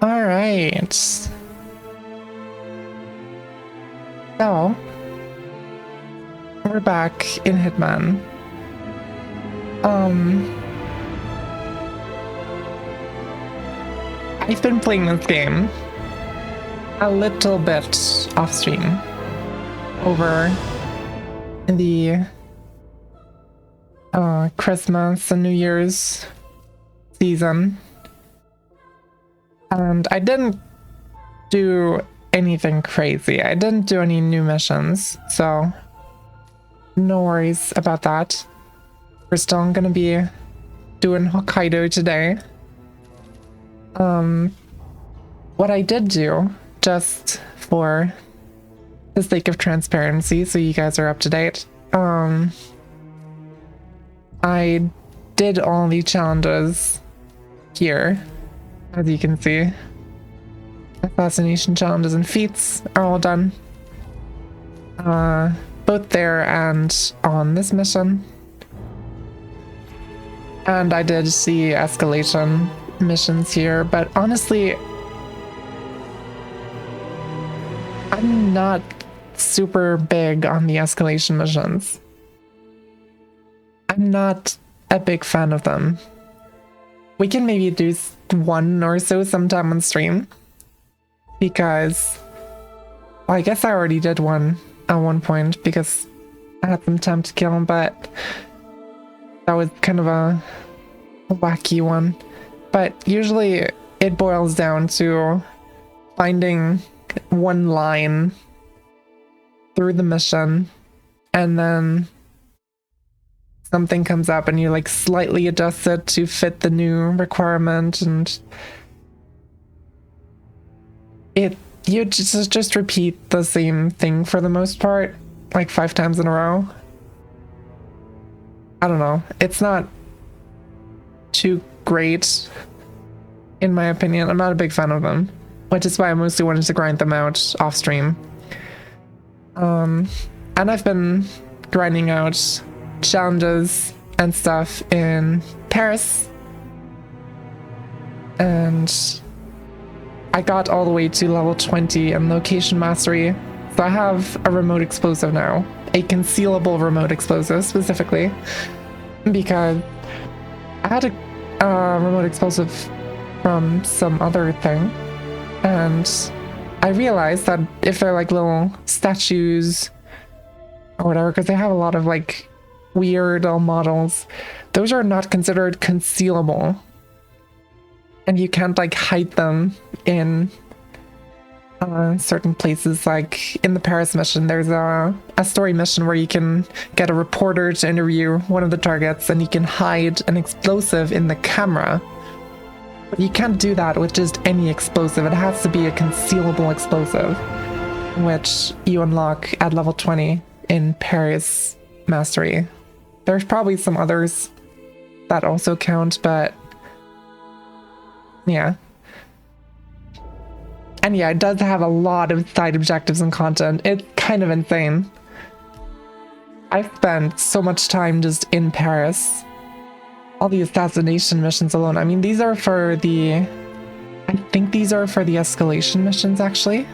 All right. So, we're back in Hitman. I've been playing this game a little bit off stream over the Christmas and New Year's season, and I didn't do anything crazy. I didn't do any new missions, so no worries about that. We're still gonna be doing Hokkaido today. What I did do, just for the sake of transparency, so you guys are up to date, I did all the challenges here, as you can see. Assassination challenges and feats are all done. Both there and on this mission. And I did see escalation missions here, but honestly, I'm not super big on the escalation missions. I'm not a big fan of them. We can maybe do one or so sometime on stream, because, well, I guess I already did one at one point because I had some time to kill, but that was kind of a wacky one. But usually it boils down to finding one line through the mission, and then something comes up and you like slightly adjust it to fit the new requirement, and you just repeat the same thing for the most part, like 5 times in a row. I don't know. It's not too great, in my opinion. I'm not a big fan of them, which is why I mostly wanted to grind them out off stream. And I've been grinding out challenges and stuff in Paris, and I got all the way to level 20 in location mastery, so I have a remote explosive now, a concealable remote explosive specifically, because I had a remote explosive from some other thing, and I realized that if they're like little statues or whatever, because they have a lot of like weird models, those are not considered concealable, and you can't like hide them in certain places. Like in the Paris mission, there's a story mission where you can get a reporter to interview one of the targets, and you can hide an explosive in the camera. But you can't do that with just any explosive. It has to be a concealable explosive, which you unlock at level 20 in Paris Mastery. There's probably some others that also count, but yeah. And yeah, it does have a lot of side objectives and content. It's kind of insane. I've spent so much time just in Paris. All the assassination missions alone. I mean, these are for the... I think these are for the escalation missions, actually.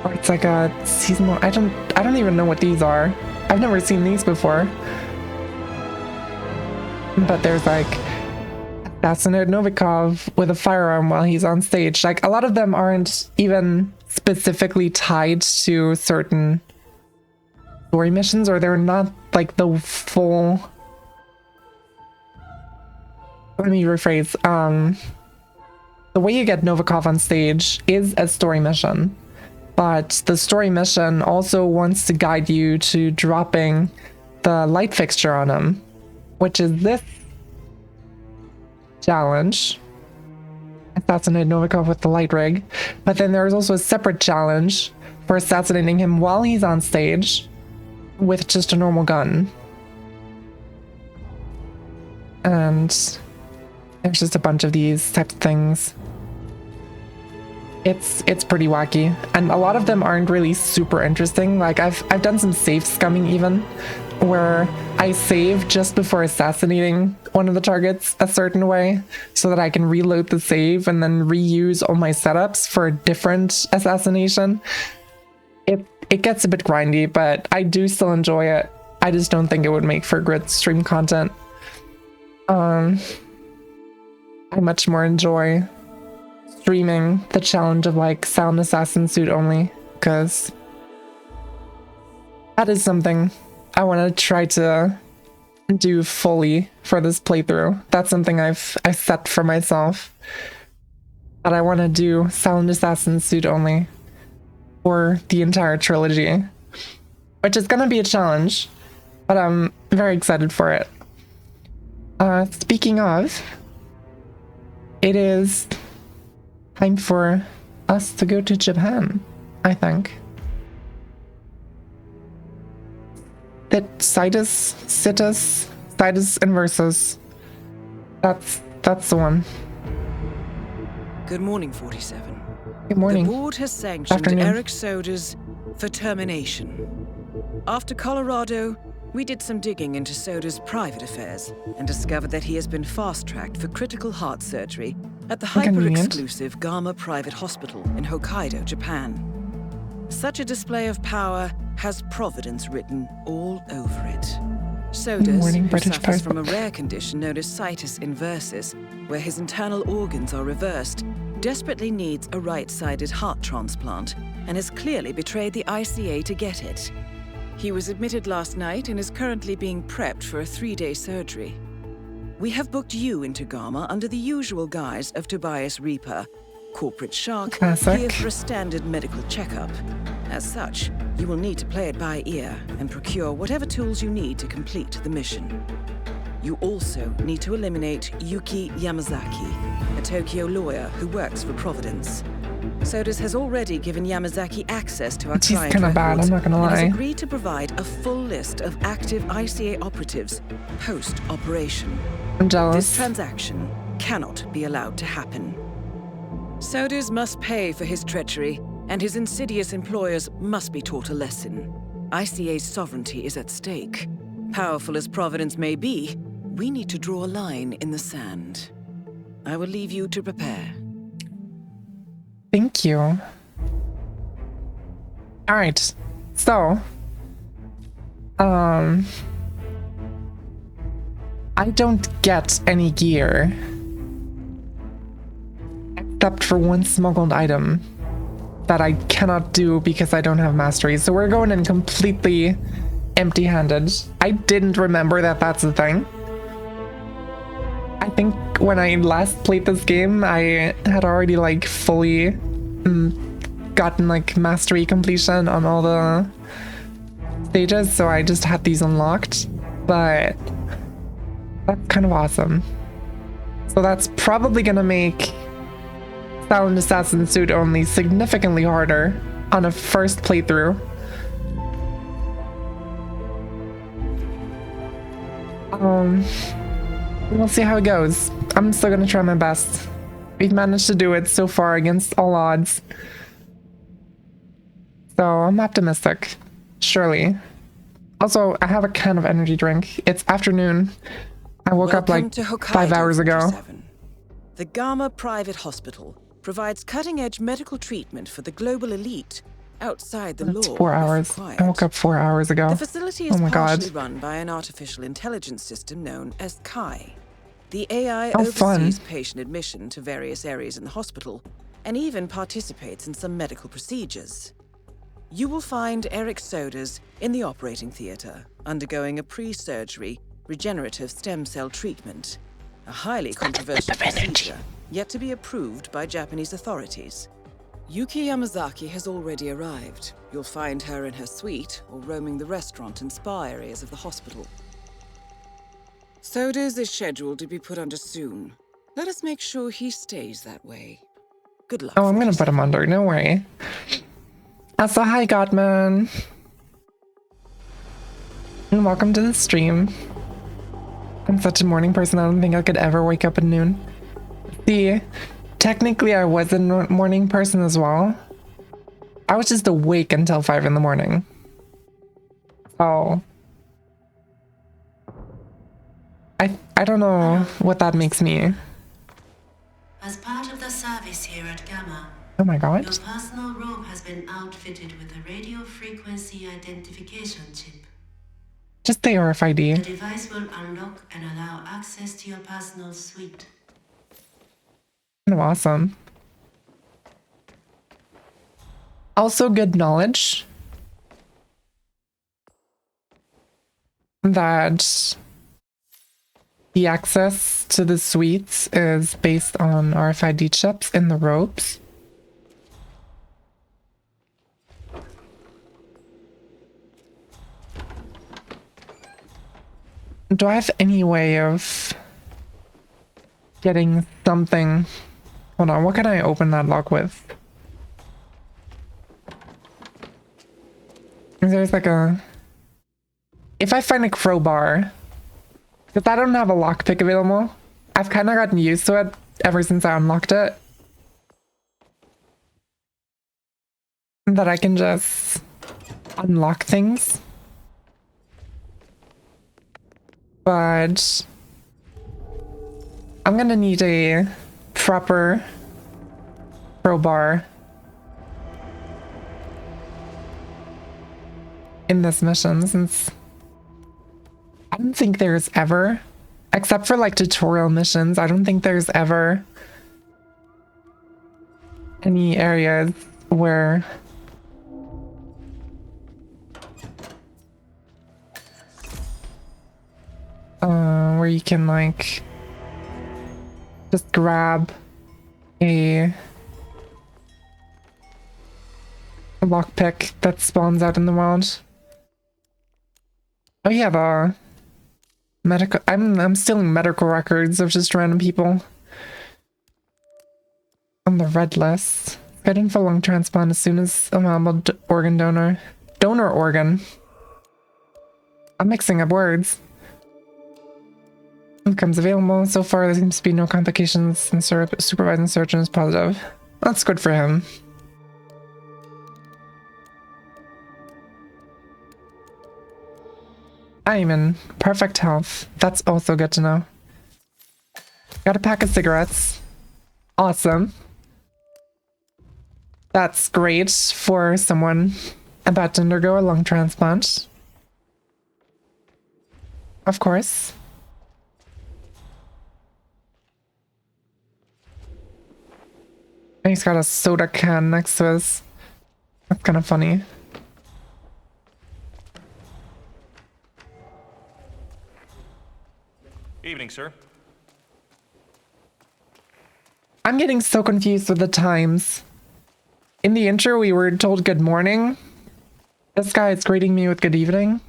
Or it's like a seasonal... I don't even know what these are. I've never seen these before. But there's like assassinate Novikov with a firearm while he's on stage. Like, a lot of them aren't even specifically tied to certain story missions, or they're not like the full... Let me rephrase. The way you get Novikov on stage is a story mission, but the story mission also wants to guide you to dropping the light fixture on him, which is this challenge. Assassinate Novikov with the light rig. But then there's also a separate challenge for assassinating him while he's on stage with just a normal gun. And there's just a bunch of these types of things. It's pretty wacky, and a lot of them aren't really super interesting. Like I've done some safe scumming even, where I save just before assassinating one of the targets a certain way so that I can reload the save and then reuse all my setups for a different assassination. It gets a bit grindy, but I do still enjoy it. I just don't think it would make for good stream content. I much more enjoy streaming the challenge of like Silent Assassin suit only, because that is something I want to try to do fully for this playthrough. That's something I've set for myself, that I want to do Silent Assassin suit only for the entire trilogy, which is gonna be a challenge, but I'm very excited for it. Speaking of, it is time for us to go to Japan, I think. Citus, and Versus. That's the one. Good morning, 47. Good morning. The board has sanctioned Afternoon. Eric Soda's for termination. After Colorado, we did some digging into Soda's private affairs and discovered that he has been fast-tracked for critical heart surgery at the hyper-exclusive Gama Private Hospital in Hokkaido, Japan. Such a display of power has Providence written all over it. Sodas, who suffers from a rare condition known as situs inversus, where his internal organs are reversed, desperately needs a right-sided heart transplant and has clearly betrayed the ICA to get it. He was admitted last night and is currently being prepped for a 3-day surgery. We have booked you into Gama under the usual guise of Tobias Reaper, corporate shark, here for a standard medical checkup. As such, you will need to play it by ear and procure whatever tools you need to complete the mission. You also need to eliminate Yuki Yamazaki, a Tokyo lawyer who works for Providence. Sodas has already given Yamazaki access to our client kind of bad, I'm not gonna lie. and has agreed to provide a full list of active ICA operatives post-operation. I'm jealous. This transaction cannot be allowed to happen. Sodas must pay for his treachery, and his insidious employers must be taught a lesson. ICA's sovereignty is at stake. Powerful as Providence may be, we need to draw a line in the sand. I will leave you to prepare. Thank you. All right. So, I don't get any gear except for one smuggled item that I cannot do because I don't have mastery. So we're going in completely empty-handed. I didn't remember that that's a thing. I think when I last played this game, I had already like fully gotten like mastery completion on all the stages, so I just had these unlocked, but that's kind of awesome. So that's probably gonna make Silent Assassin suit only significantly harder on a first playthrough. We'll see how it goes. I'm still gonna try my best. We've managed to do it so far against all odds. So I'm optimistic. Surely. Also, I have a can of energy drink. It's afternoon. I woke up like 5 hours ago. The Gama Private Hospital provides cutting-edge medical treatment for the global elite outside the law. 4 hours. I woke up 4 hours ago. The facility is partially run by an artificial intelligence system known as Kai. The AI oversees patient admission to various areas in the hospital and even participates in some medical procedures. You will find Eric Sodas in the operating theater, undergoing a pre-surgery regenerative stem cell treatment, a highly controversial procedure yet to be approved by Japanese authorities. Yuki Yamazaki has already arrived. You'll find her in her suite or roaming the restaurant and spa areas of the hospital. Sodas is scheduled to be put under soon. Let us make sure he stays that way. Good luck. Oh, I'm gonna put him under, no worry. Also, hi Godman. And welcome to the stream. I'm such a morning person, I don't think I could ever wake up at noon. See, technically I was a morning person as well. I was just awake until 5 in the morning. Oh. I don't know what that makes me. As part of the service here at Gamma, Oh my god. your personal robe has been outfitted with a radio frequency identification chip. Just the The RFID. device will unlock and allow access to your personal suite. Kind of awesome. Also good knowledge that the access to the suites is based on RFID chips in the robes. Do I have any way of getting something? Hold on, what can I open that lock with? There's like a... If I find a crowbar, because I don't have a lockpick available, I've kind of gotten used to it ever since I unlocked it. That I can just unlock things. But I'm gonna need a proper crowbar in this mission, since I don't think there's ever, except for like tutorial missions, I don't think there's ever any areas where where you can like just grab a lockpick that spawns out in the wild. Oh yeah, the medical. I'm stealing medical records of just random people on the red list. Get in for lung transplant as soon as available. Organ donor. Donor organ. I'm mixing up words. Becomes available. So far, there seems to be no complications, and supervising surgeon is positive. That's good for him. I'm in perfect health. That's also good to know. Got a pack of cigarettes. Awesome. That's great for someone about to undergo a lung transplant. Of course. And he's got a soda can next to us. That's kind of funny. Evening, sir. I'm getting so confused with the times. In the intro, we were told good morning. This guy is greeting me with good evening.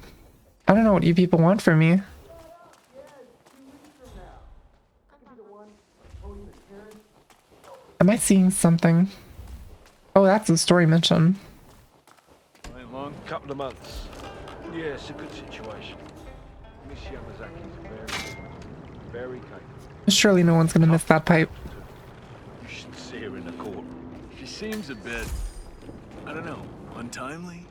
I don't know what you people want from me. Am I seeing something? Oh, that's a story mission. Ain't long, couple of months. Yeah, it's a good situation. Miss Yamazaki's very capable. Surely no one's gonna miss that pipe. You should see her in the court. She seems a bit, I don't know, untimely?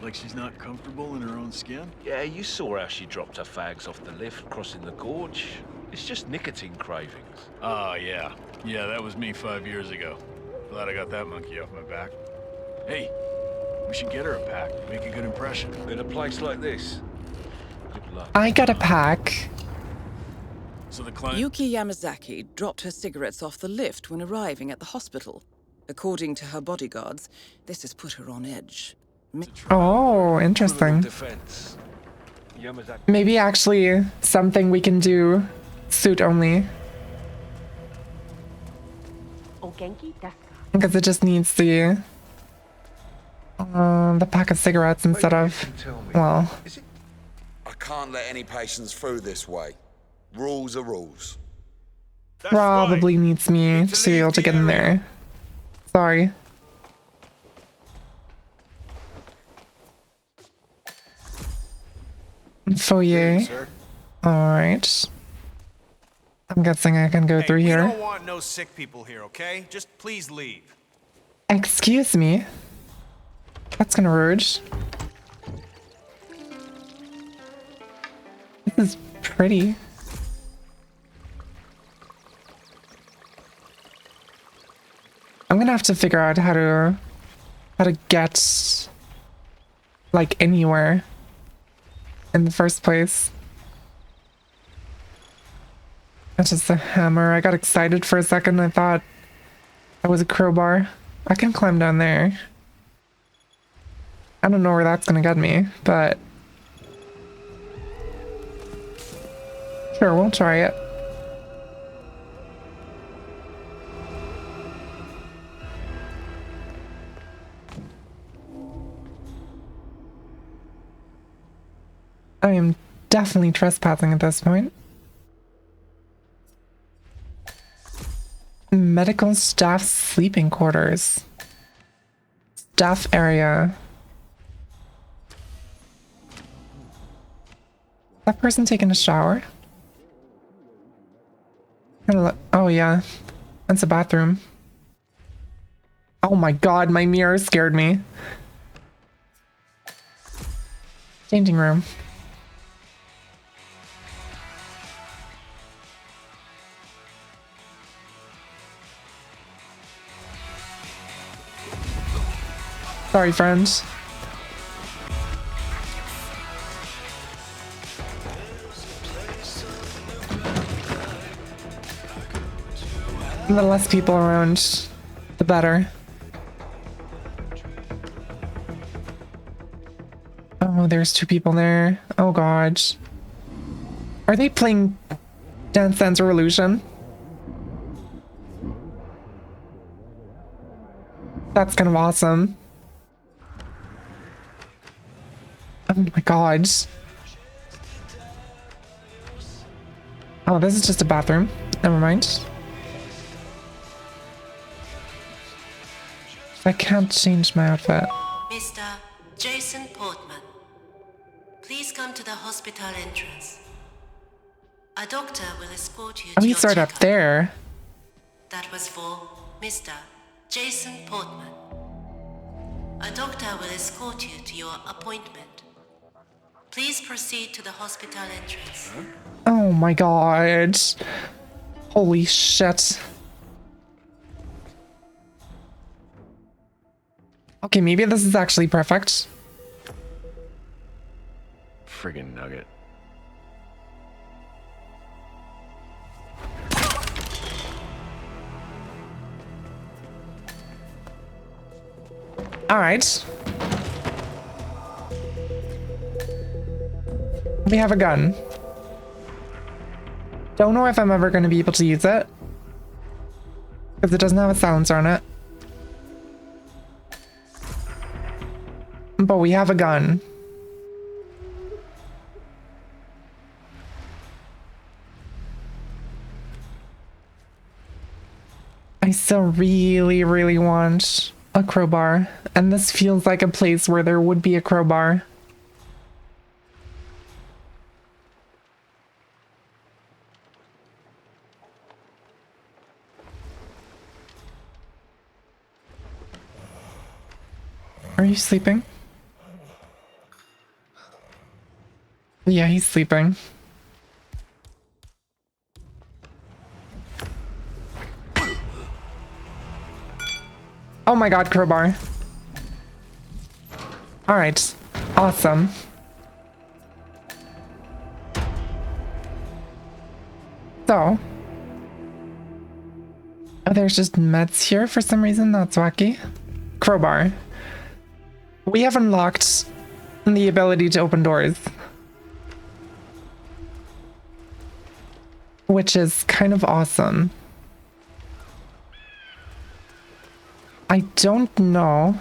Like she's not comfortable in her own skin? Yeah, you saw how she dropped her fags off the lift crossing the gorge. It's just nicotine cravings. Oh, yeah. Yeah, that was me 5 years ago. Glad I got that monkey off my back. Hey, we should get her a pack. Make a good impression. In a place like this. Good luck. I got a pack. So the client... Yuki Yamazaki dropped her cigarettes off the lift when arriving at the hospital. According to her bodyguards, this has put her on edge. Oh, interesting. Defense. Yamazaki. Maybe actually something we can do suit only. Because it just needs the pack of cigarettes instead of, well, Is it? I can't let any patients through this way. Rules are rules. probably needs me to be able to get in there. Sorry. Foyer. Alright. I'm guessing I can go through We here. don't want no sick people here, okay? Just please leave. Excuse me. That's gonna rude. This is pretty. gonna have to figure out how to get like anywhere in the first place. That's just a hammer. I got excited for a second. I thought that was a crowbar. I can climb down there. I don't know where that's gonna get me, but sure, we'll try it. I am definitely trespassing at this point. Medical staff sleeping quarters. Staff area. That person taking a shower? Oh yeah, that's a bathroom. Oh my god, my mirror scared me. Changing room. Sorry, friends. The less people around, the better. Oh, there's 2 people there. Oh god. Are they playing Dance Dance Revolution? That's kind of awesome. Oh my god. Oh, this is just a bathroom. Never mind. I can't change my outfit. Mr. Jason Portman, please come to the hospital entrance. A doctor will escort you Oh, to he's your right up checkup. there. That was for Mr. Jason Portman. A doctor will escort you to your appointment. Please proceed to the hospital entrance. Oh my god. Holy shit. Okay, maybe this is actually perfect. Friggin' nugget. All right. We have a gun. Don't know if I'm ever going to be able to use it, because it doesn't have a silencer on it. But we have a gun. I still really, really want a crowbar, and this feels like a place where there would be a crowbar. Are you sleeping? Yeah, he's sleeping. Oh my god, crowbar. Alright. Awesome. So. Oh, there's just meds here for some reason. That's wacky. Crowbar. We have unlocked the ability to open doors, which is kind of awesome. I don't know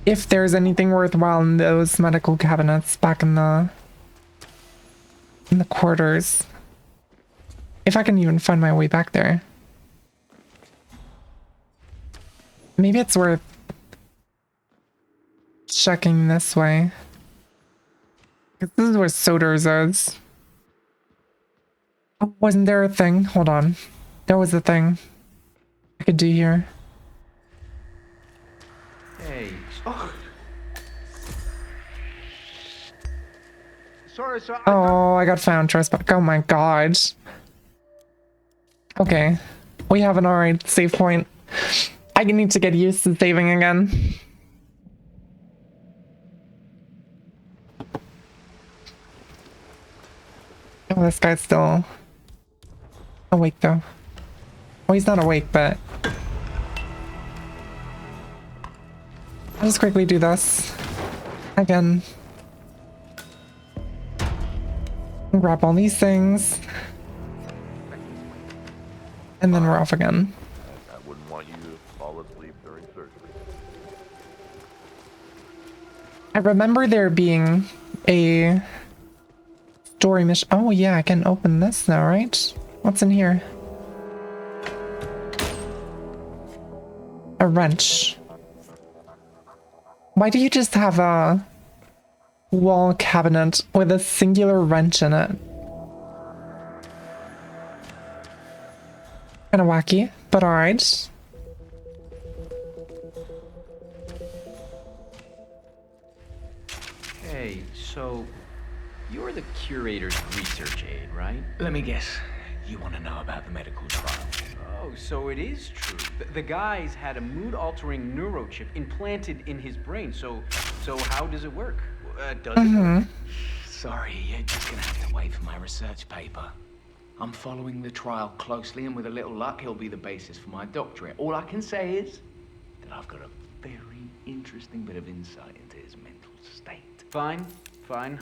if there's anything worthwhile in those medical cabinets back in the quarters. If I can even find my way back there. Maybe it's worth checking this way. 'Cause this is where Soder's is. Oh, wasn't there a thing? Hold on. There was a thing I could do here. Hey. Oh. Sorry, sir. Oh, I got found trespass. Oh my god. Okay. We have an alright save point. I need to get used to saving again. Oh, this guy's still awake though. Well, he's not awake, but I'll just quickly do this again. Grab all these things. And then we're off again. I wouldn't want you to fall asleep during surgery. I remember there being a story mission. Oh yeah, I can open this now, right? What's in here? A wrench. Why do you just have a wall cabinet with a singular wrench in it? Kind of wacky, but alright. Hey, so you're the curator's research aide, right? Let me guess. You want to know about the medical trial? Oh, so it is true. The guy's had a mood-altering neurochip implanted in his brain. So how does it work? Does it work? Sorry, you're just gonna have to wait for my research paper. I'm following the trial closely, and with a little luck, he'll be the basis for my doctorate. All I can say is that I've got a very interesting bit of insight into his mental state. Fine.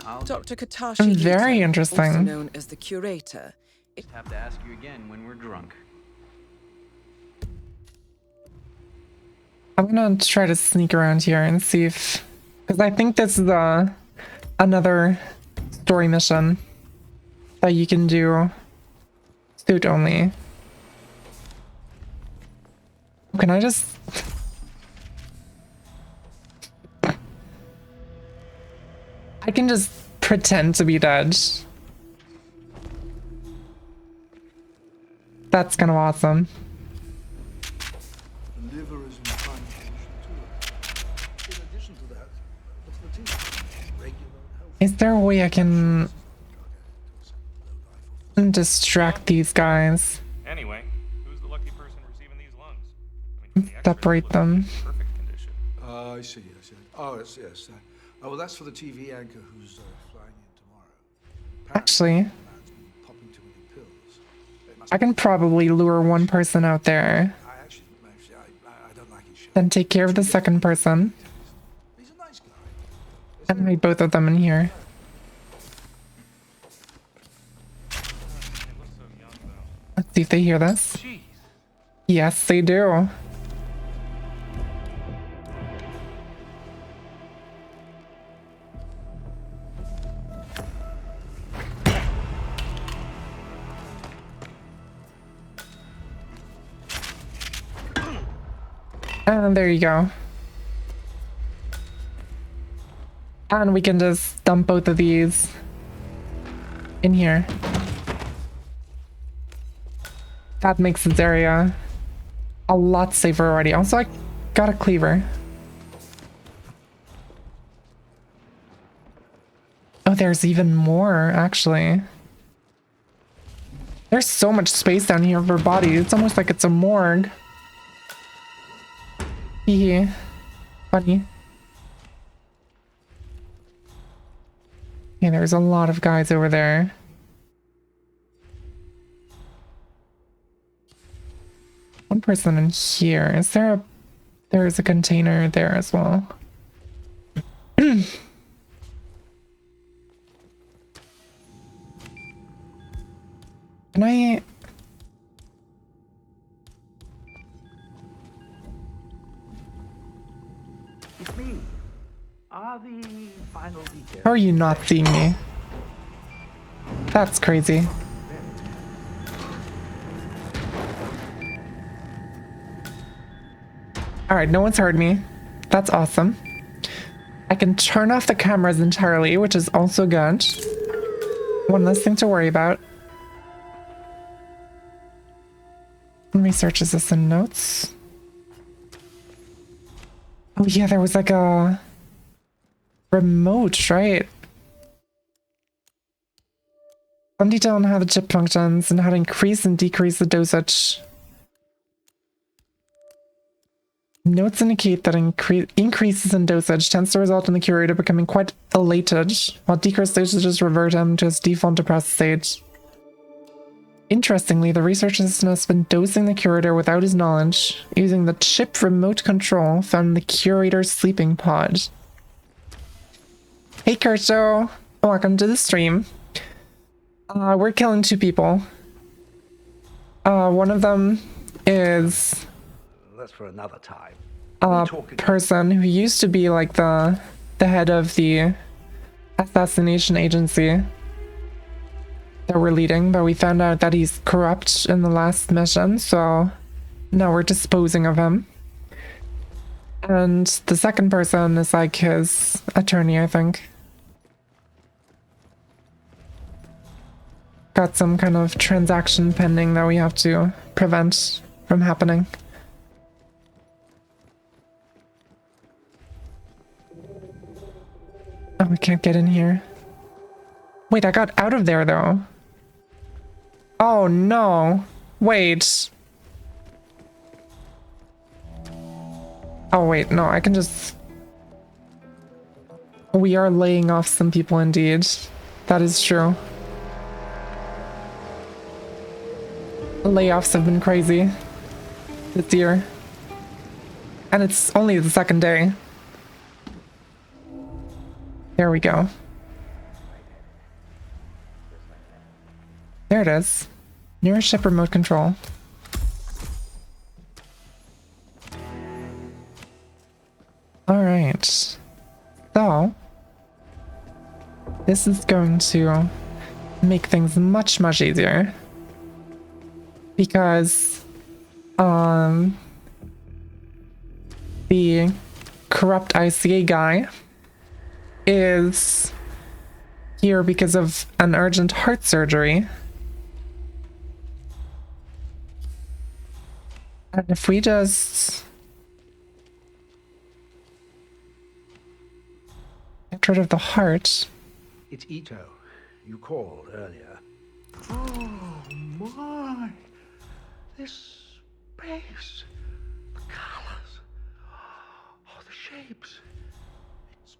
I'll Dr. Katashi Very Ito, interesting. also known as the curator. just have to ask you again when we're drunk. I'm gonna try to sneak around here and see if, because I think this is another story mission that you can do suit only. Can I just? I can just pretend to be dead. That's kind of awesome. The liver is in prime condition too. In addition to that, the fatigue, regular health. Is there a way I can distract these guys? Anyway, who's the lucky person receiving these lungs? I mean, from the X-rays, Separate it looks them. like perfect condition. I see. Oh, yes. Oh, well, that's for the TV anchor who's flying in tomorrow. Actually, Man's been popping too many pills. It must I can probably lure one person out there, I don't like his show. then take care of the second person, He's a nice guy. and hide both of them in here. They look so young, though. Let's see if they hear this. Jeez. Yes, they do. And there you go. And we can just dump both of these in here. That makes this area a lot safer already. Also, I got a cleaver. Oh, there's even more, actually. There's so much space down here for bodies. It's almost like it's a morgue. Hee. Funny. Yeah, there's a lot of guys over there. One person in here. Is there a... There's a container there as well. Can I... It's me. Are the final details? How are you not seeing me? That's crazy. Alright, no one's heard me. That's awesome. I can turn off the cameras entirely, which is also good. One less thing to worry about. Research, is this in notes? Oh yeah, there was like a remote, right? Some detail on how the chip functions and how to increase and decrease the dosage. Notes indicate that increases in dosage tends to result in the curator becoming quite elated, while decreased dosages revert him to his default depressed state. Interestingly, the research assistant has been dosing the curator without his knowledge, using the chip remote control found in the curator's sleeping pod. Hey Kurto, welcome to the stream. We're killing 2 people. One of them is That's for another time. a person who used to be like the head of the assassination agency that we're leading, but we found out that he's corrupt in the last mission, so now we're disposing of him. And the second person is like his attorney, I think. Got some kind of transaction pending that we have to prevent from happening. Oh, we can't get in here. Wait, I got out of there though. Oh no. Wait. Oh wait, no, I can just... We are laying off some people indeed. That is true. Layoffs have been crazy this year. And it's only the second day. There we go. There it is. Near ship remote control. Alright. So, this is going to make things much, much easier. Because, the corrupt ICA guy is here because of an urgent heart surgery. And if we just get rid of the heart. It's Ito. You called earlier. Oh my! This space, the colors, oh, the shapes. It's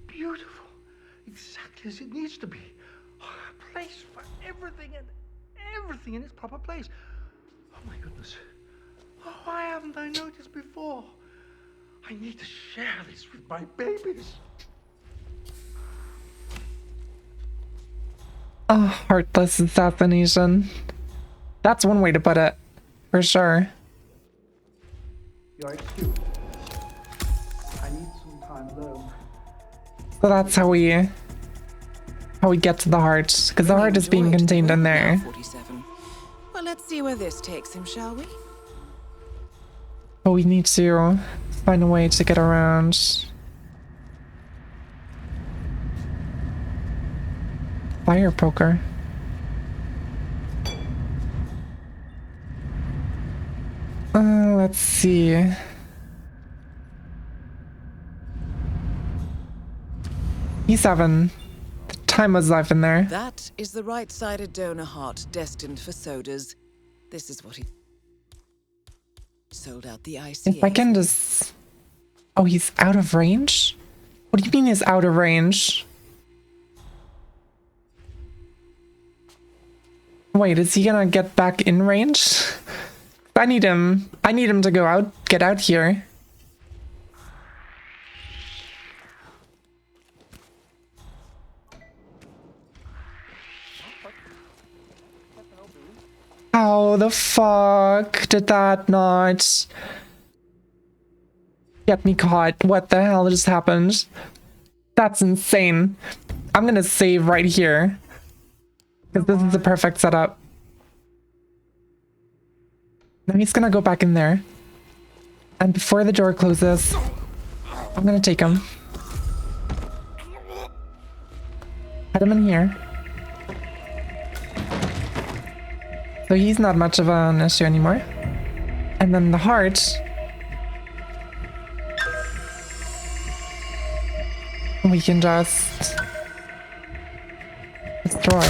beautiful, exactly as it needs to be. A place for everything and everything in its proper place. Oh my goodness. Oh, why haven't I noticed before? I need to share this with my babies. A heartless assassination. That's one way to put it, for sure. Your excuse. I need some time alone. So that's how we get to the heart, because the heart is being contained in there. 47. Well, let's see where this takes him, shall we? But we need to find a way to get around fire poker. Let's see. E7. The time was life in there. That is the right-sided donor heart destined for sodas. This is what he sold out the ICA. If I can just... Oh, he's out of range? What do you mean he's out of range? Wait, is he gonna get back in range? I need him to go out, get out here. How the fuck did that not get me caught? What the hell just happened? That's insane. I'm gonna save right here, because this is the perfect setup. Now he's gonna go back in there. And before the door closes, I'm gonna take him. Put him in here. So he's not much of an issue anymore. And then the heart. We can just destroy.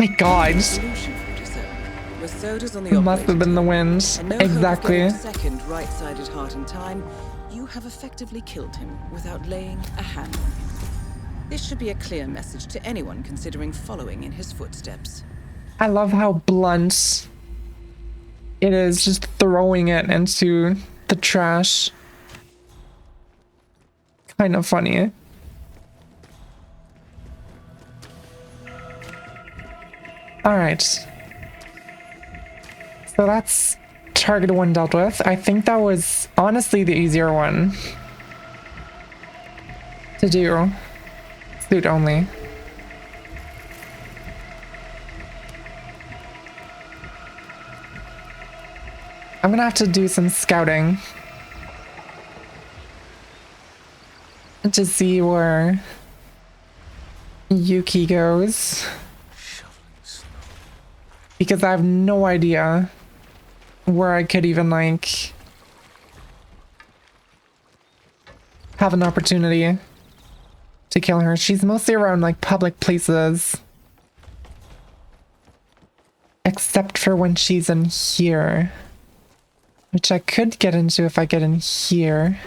My God. Solution, sir. With sodas on the It must have been the wind. and no hope of Exactly. getting a second right-sided heart in time, you have effectively killed him without laying a hand on him. This should be a clear message to anyone considering following in his footsteps. I love how blunt it is, just throwing it into the trash. Kind of funny. All right. So that's target 1 dealt with. I think that was honestly the easier one to do. Suit only. I'm gonna have to do some scouting to see where Yuki goes, because I have no idea where I could even like have an opportunity to kill her. She's mostly around like public places, except for when she's in here, which I could get into if I get in here.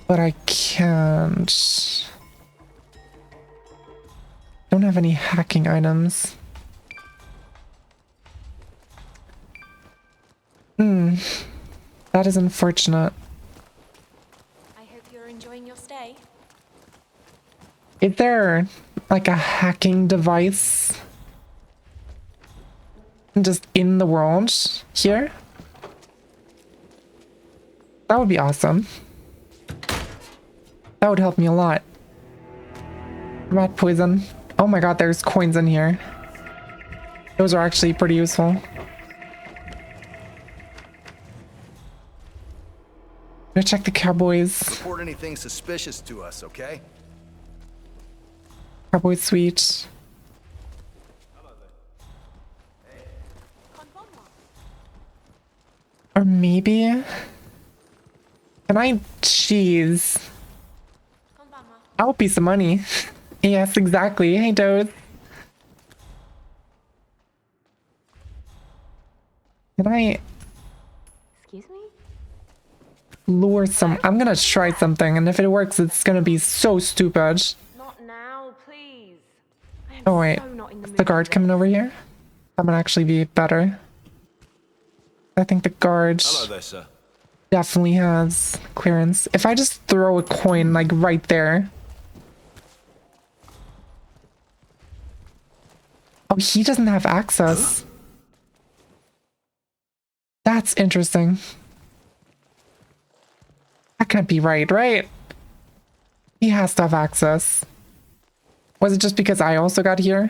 But I can't. Don't have any hacking items. That is unfortunate. I hope you're enjoying your stay. Is there like a hacking device just in the world here? That would be awesome. That would help me a lot. Rat poison. Oh my god, there's coins in here. Those are actually pretty useful. Go check the cowboys. Report anything suspicious to us, okay? Cowboy suite. Or maybe... Can I cheese? I'll piece of money. Yes, exactly. Hey, Toad. Can I Excuse me? lure some? I'm gonna try something, and if it works, it's gonna be so stupid. Not now, please. I am Oh wait, so not in the is mood the for guard this. coming over here? That might actually be better. I think the guard Hello there, sir. definitely has clearance. If I just throw a coin like right there. Oh, he doesn't have access. That's interesting. That can't be right, right? He has to have access. Was it just because I also got here?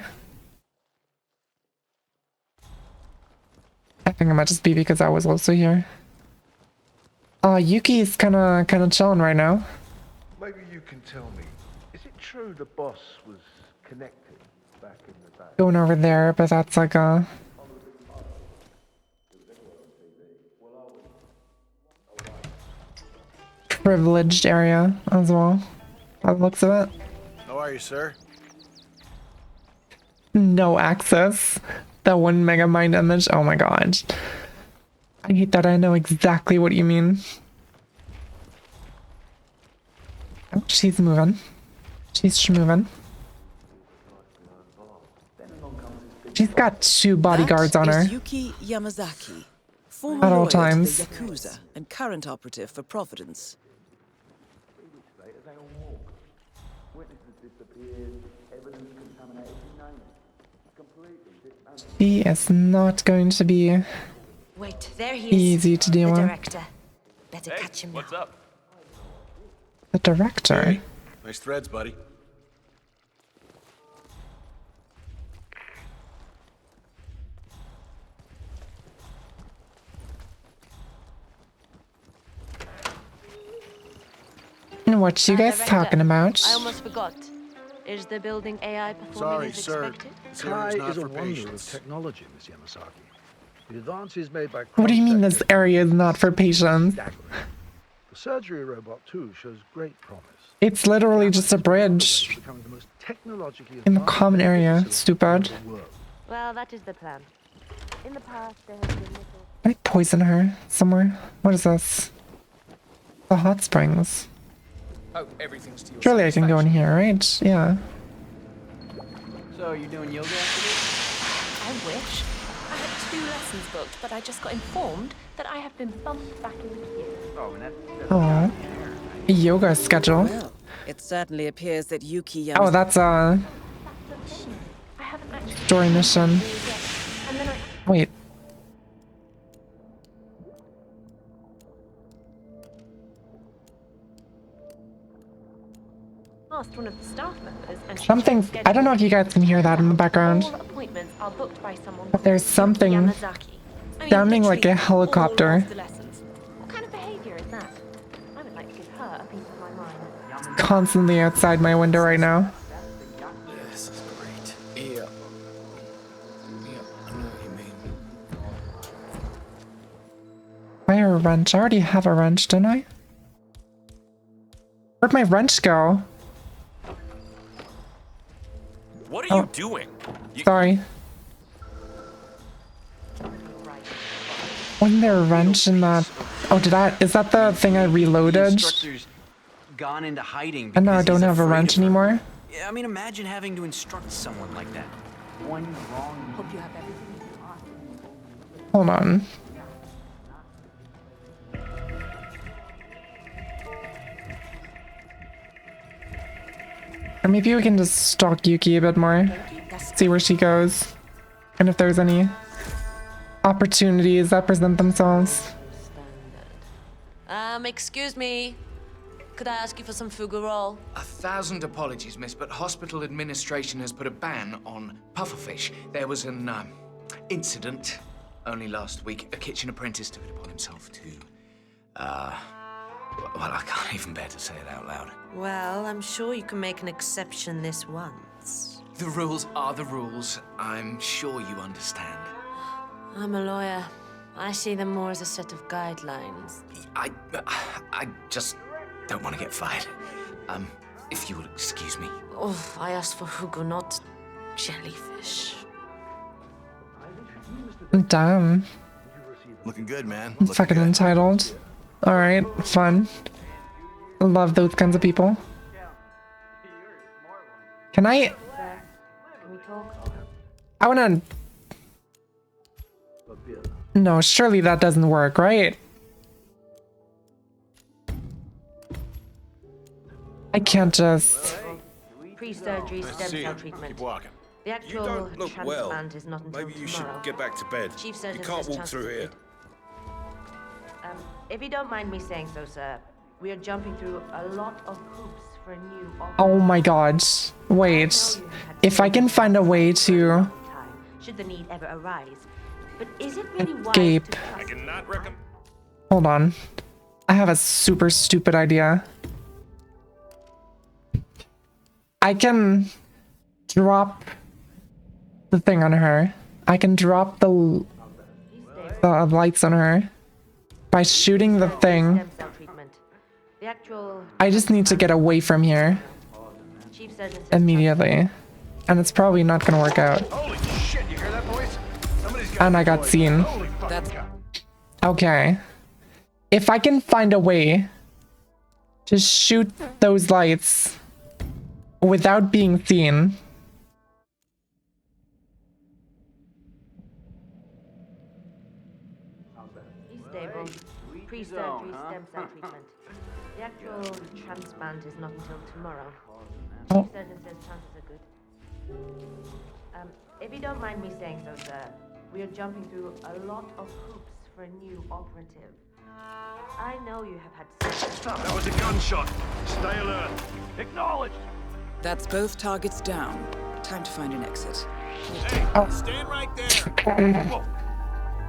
I think it might just be because I was also here. Yuki's kinda chilling right now. Maybe you can tell me, is it true the boss was connected back in the day? Going over there, but that's like a privileged area as well, by the looks of it. How are you, sir? No access. That one mega mind image. Oh my god. I hate that. I know exactly what you mean. Oh, she's moving. She's moving. She's got 2 bodyguards on her. That is Yuki Yamazaki, former At all lawyer times. to the Yakuza and current operative for Providence. She is not going to be Wait, there he is. easy to deal The with. director. Better catch him What's now. up? The director? Nice threads, buddy. And what you guys Director, talking about? I almost forgot. Is the building AI performing Sorry, as sir. expected? This Kai area's not is a for wonder of patients. technology, Miss Yamasaki. The advances made by What do you mean this cross-sector area is not for patients? staggering. The surgery robot, too, shows great promise. It's literally just a bridge Becoming the most technologically in the advanced common area. facility Stupid. in the world. Well, that is the plan. In the past, there has been little... Can I poison her somewhere? What is this? The hot springs. Oh, everything's to your Surely I can go in here, right? Yeah. So, you doing yoga after this? I wish. I had 2 lessons booked, but I just got informed that I have been bumped back into queue. Oh, and Oh. Yoga schedule. Well, it certainly appears that Yuki Yamazaki... Oh, that's a I haven't actually story mission. yet. And then I Wait. asked one of the staff members, and she Something. checked I don't know if you guys can hear that in the background. all appointments are booked by someone But there's called something Yamazaki. I mean, sounding like a literally helicopter. all of the lessons. What kind of behavior is that? I would like to give her a piece of my mind. Constantly outside my window right now. Yeah, this is great. Yeah. Yeah, I know what you mean. Fire wrench. I already have a wrench, didn't I? Where'd my wrench go? What are you doing? Sorry. Wasn't there a wrench in that? Oh, did I? Is that the thing I reloaded? Instructor's gone into hiding. And now I because don't he's have a afraid wrench of her. anymore. Yeah, I mean, imagine having to instruct someone like that. One wrong. Hope you have everything you asked. Hold on. Or maybe we can just stalk Yuki a bit more. See where she goes. And if there's any opportunities that present themselves. Excuse me. Could I ask you for some fuggerol? 1,000 apologies, miss, but hospital administration has put a ban on pufferfish. There was an incident only last week. A kitchen apprentice took it upon himself to, well, I can't even bear to say it out loud. Well, I'm sure you can make an exception this once. The rules are the rules. I'm sure you understand. I'm a lawyer. I see them more as a set of guidelines. I just don't want to get fired. If you will excuse me. Oh, I asked for Hugo, not jellyfish. Damn. Looking good, man. I'm fucking entitled. Alright, fun. Love those kinds of people. Can I? Can we talk? I wanna. No, surely that doesn't work, right? I can't just. Pre-surgery stem cell treatment. Keep walking. The actual don't look well. transplant is not until Maybe you tomorrow. should get back to bed. Chief You surgeon can't says walk through chances here. are good. If you don't mind me saying so, sir, we are jumping through a lot of hoops for a new Oh my god. Wait. If I can find a way to time, should the need ever arise. But is it really wise escape. to I cannot recommend. Hold on. I have a super stupid idea. I can drop the thing on her. I can drop the lights on her by shooting the thing. stem cell treatment? The actual I just need to get away from here chief surgeon says immediately. And it's probably not gonna work out. Holy shit, you hear that voice? Somebody's got And I got seen. Holy fuck. That's Okay. If I can find a way to shoot those lights without being seen. he's stable. Pre-surgery stem cell treatment. The actual transplant is not until tomorrow. Oh. Chief surgeon says chances are good. If you don't mind me saying so, sir, we are jumping through a lot of hoops for a new operative. I know you have had Stop, that was a gunshot. Stay alert. Acknowledged. That's both targets down. Time to find an exit. Hey, Oh. stand right there.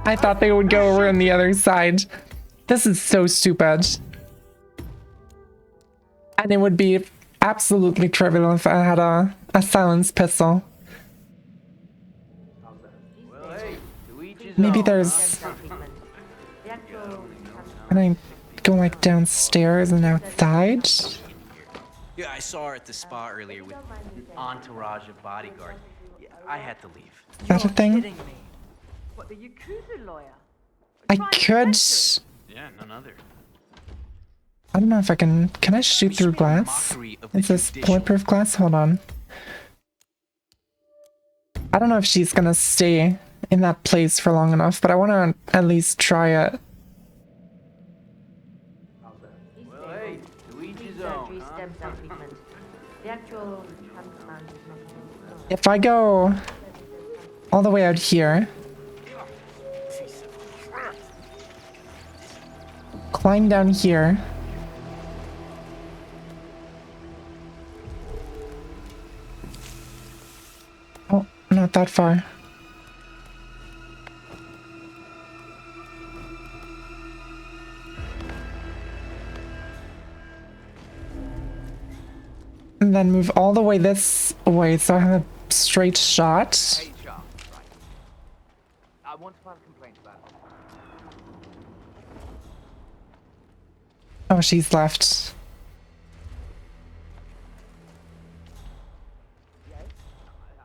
I thought they would go over on the other side. This is so stupid. And it would be absolutely trivial if I had a silenced pistol. Maybe there's... stem cell treatment. The actual Can I go like downstairs and outside? Yeah, I saw her at the spa earlier with an entourage of bodyguards. Yeah, I had to leave. Is that a thing? What, the Yakuza lawyer? I could. Yeah, none other. I don't know if I can. Can I shoot through glass? Is this bulletproof glass? Hold on. I don't know if she's gonna stay in that place for long enough, but I want to at least try it. Well, hey, to each his own, huh? If I go all the way out here, climb down here. Oh, not that far. And then move all the way this way so I have a straight shot. Hey, Charles, right. I want to file a complaint about it. Oh, she's left.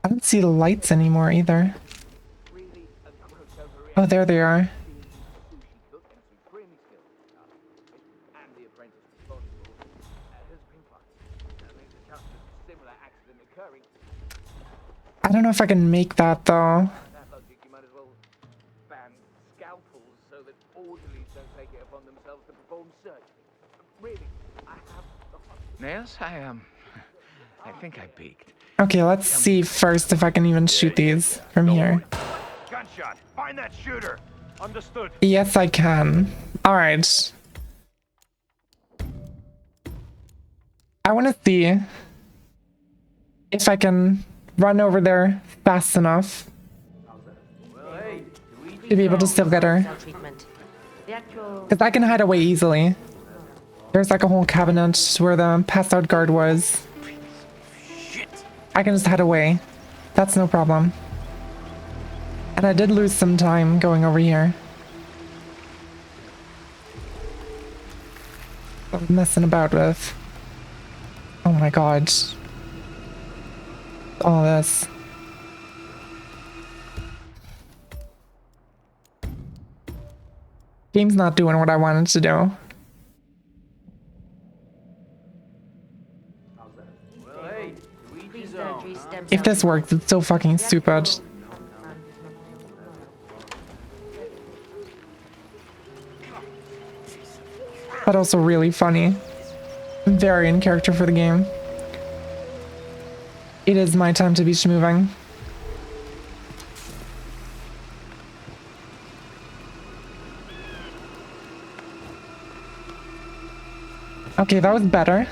I don't see the lights anymore either. Oh, there they are. I don't know if I can make that though. Nails? I think I peaked. Okay, let's see first if I can even shoot these from here. Gunshot. Find that shooter. Understood. Yes, I can. All right. I want to see if I can run over there fast enough to be able to still get her. Because I can hide away easily. There's like a whole cabinet where the passed out guard was. I can just hide away. That's no problem. And I did lose some time going over here. I'm messing about with. Oh my god. All this. Game's not doing what I wanted to do. If this works, it's so fucking stupid. But also really funny. Very in character for the game. It is my time to be schmooving. Okay, that was better.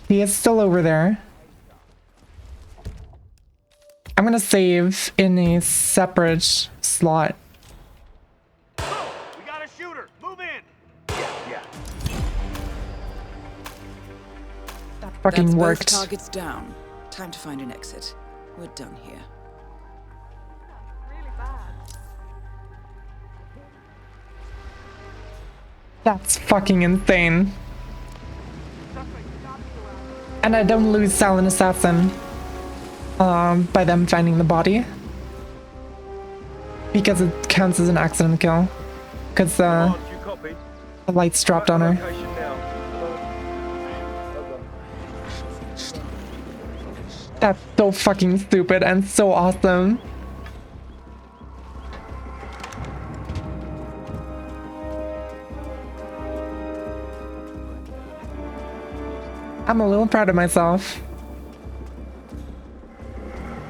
He is still over there. I'm gonna save in a separate slot. We got a shooter. Move in. Yeah. That fucking That's worked. Both targets down. Time to find an exit. We're done here. That's fucking insane. And I don't lose Silent Assassin by them finding the body. Because it counts as an accident kill. Because the lights dropped on her. That's so fucking stupid and so awesome. I'm a little proud of myself.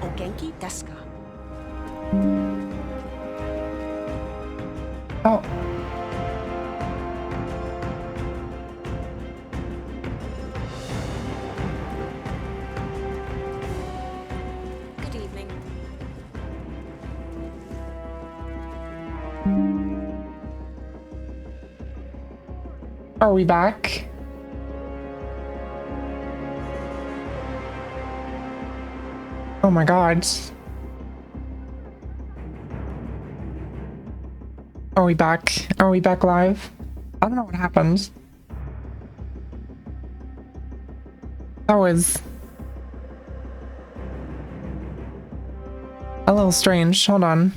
Ogenki desu ka? Oh. Good evening. Are we back? Oh my god. Are we back? Are we back live? I don't know what happened. That was a little strange. Hold on.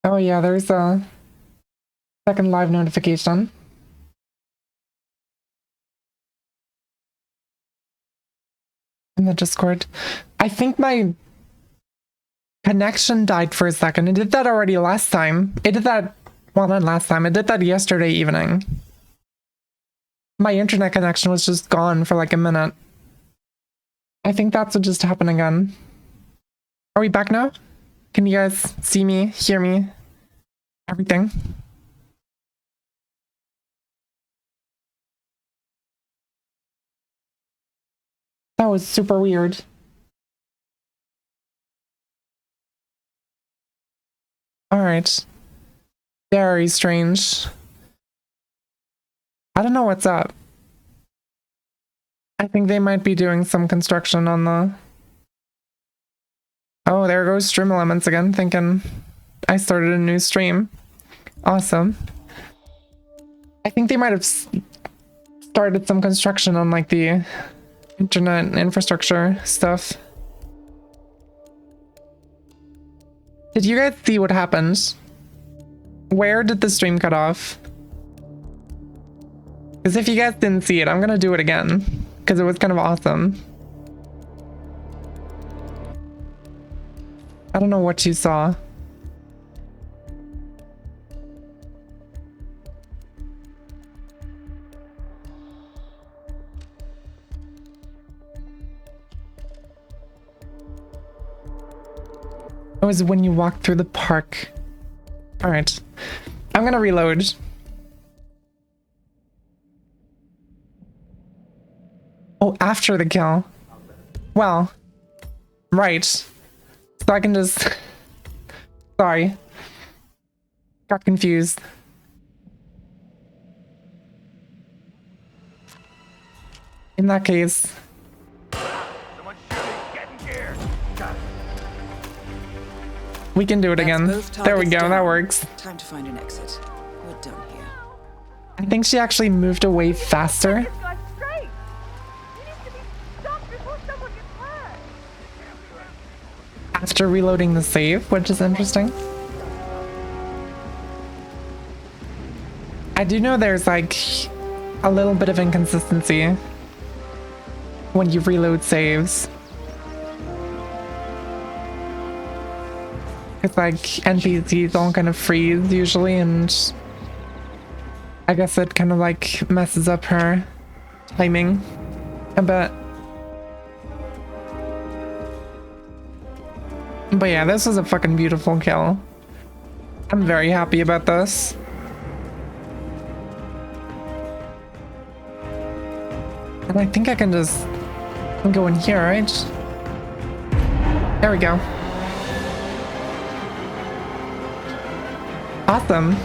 Oh yeah, there's a second live notification. In the Discord. I think my connection died for a second. It did that already last time. It did that, well, not last time. It did that yesterday evening. My internet connection was just gone for like a minute. I think that's what just happened again. Are we back now? Can you guys see me, hear me, everything? That was super weird. Alright. Very strange. I don't know what's up. I think they might be doing some construction on the... Oh, there goes Stream Elements again, thinking I started a new stream. Awesome. I think they might have started some construction on like the internet infrastructure stuff. Did you guys see what happened? Where did the stream cut off? Because if you guys didn't see it, I'm gonna do it again. Because it was kind of awesome. I don't know what you saw. It was when you walked through the park. Alright. I'm gonna reload. Oh, after the kill. Well, right. So I can just... Sorry. Got confused. In that case... We can do it again. There we go, that works. Time to find an exit. We're done here. I think she actually moved away faster. After reloading the save, which is interesting. I do know there's like a little bit of inconsistency when you reload saves. It's like NPCs all kind of freeze usually, and I guess it kind of like messes up her timing a bit. But yeah, this was a fucking beautiful kill. I'm very happy about this. And I think I can just go in here, right? There we go. Awesome.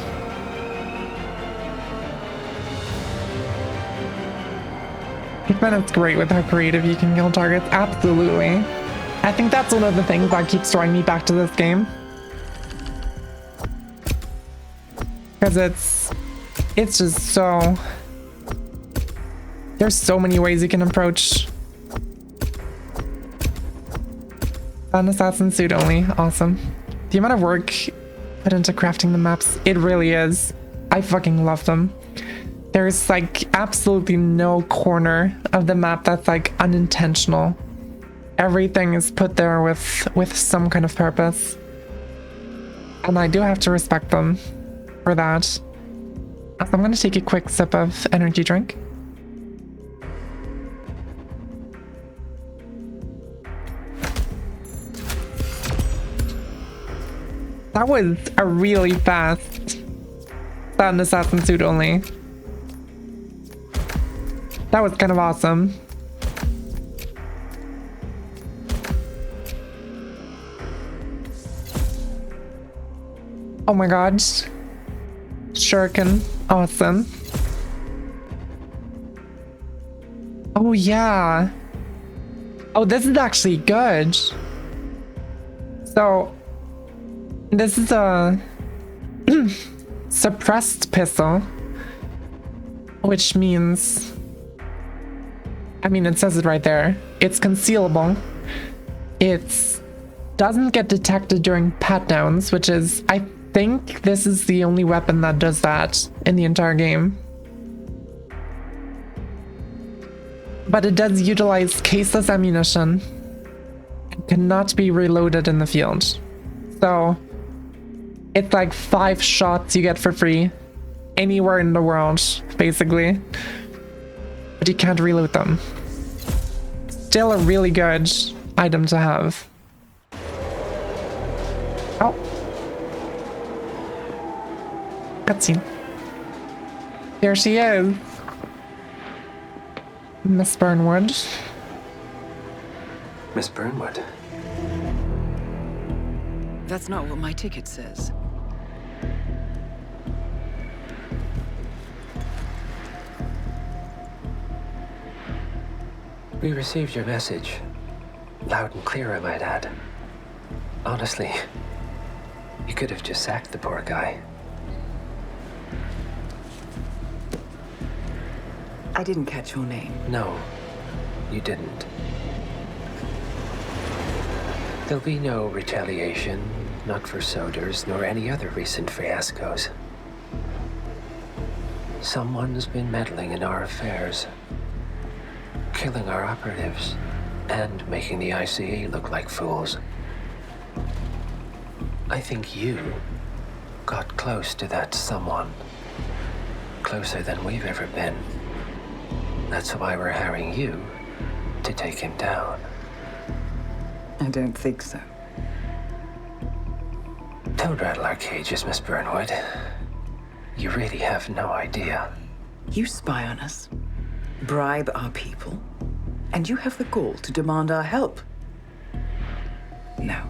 HITMAN is great with how creative you can kill targets. Absolutely. I think that's one of the things that keeps drawing me back to this game. Because it's just so... There's so many ways you can approach an assassin suit only. Awesome. The amount of work put into crafting the maps, it really is. I fucking love them. There's like absolutely no corner of the map that's like unintentional. Everything is put there with some kind of purpose. And I do have to respect them for that. So I'm gonna take a quick sip of energy drink. That was a really fast an assassin suit only. That was kind of awesome. Oh my god. Shuriken. Awesome. Oh yeah. Oh, this is actually good. So This is a suppressed pistol, which means, I mean, it says it right there. It's concealable. It doesn't get detected during pat downs, which is, I think this is the only weapon that does that in the entire game. But it does utilize caseless ammunition and cannot be reloaded in the field. So it's like 5 shots you get for free anywhere in the world, basically. But you can't reload them. Still a really good item to have. Oh. Cutscene. There she is. Miss Burnwood. Miss Burnwood. That's not what my ticket says. We received your message. Loud and clear, I might add. Honestly, you could have just sacked the poor guy. I didn't catch your name. No, you didn't. There'll be no retaliation, not for Soders, nor any other recent fiascos. Someone's been meddling in our affairs, killing our operatives, and making the ICE look like fools. I think you got close to that someone. Closer than we've ever been. That's why we're hiring you to take him down. I don't think so. Don't rattle our cages, Miss Burnwood. You really have no idea. You spy on us, bribe our people, and you have the gall to demand our help. No.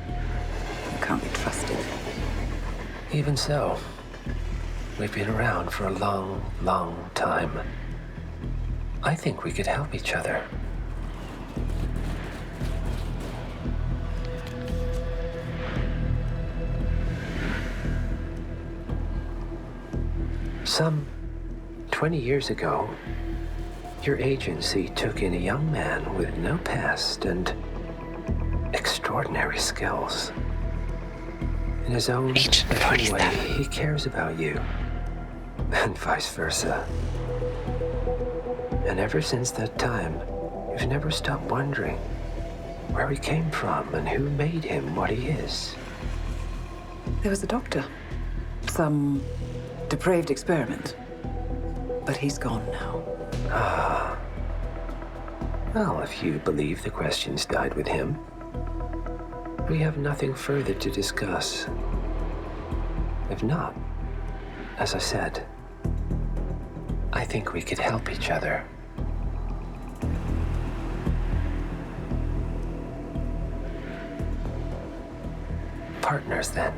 You can't be trusted. Even so, we've been around for a long, long time. I think we could help each other. Some 20 years ago, your agency took in a young man with no past and extraordinary skills. In his own special way, he cares about you, and vice versa. And ever since that time, you've never stopped wondering where he came from and who made him what he is. There was a doctor. Some depraved experiment. But he's gone now. Ah. Well, if you believe the questions died with him, we have nothing further to discuss. If not, as I said, I think we could help each other. Partners, then.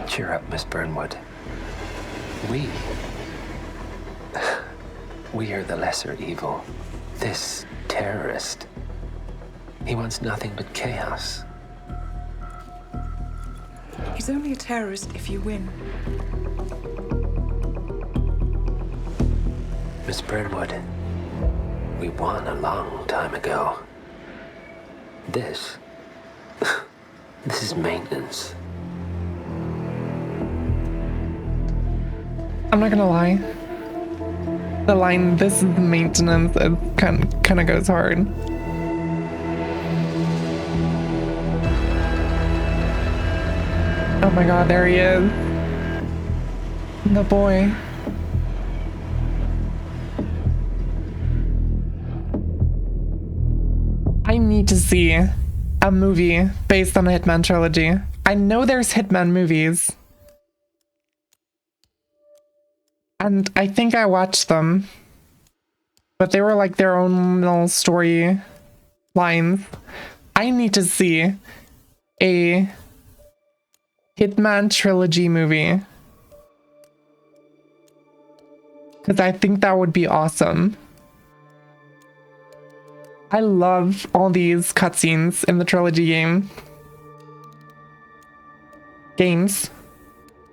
Cheer up, Miss Burnwood. We are the lesser evil. This terrorist, he wants nothing but chaos. He's only a terrorist if you win. Miss Burnwood, we won a long time ago. This is maintenance. I'm not gonna lie. The line, "this is maintenance," it kind of goes hard. Oh my god, there he is. The boy. I need to see a movie based on the Hitman trilogy. I know there's Hitman movies. And I think I watched them. But they were like their own little story lines. I need to see a Hitman trilogy movie. Because I think that would be awesome. I love all these cutscenes in the trilogy games,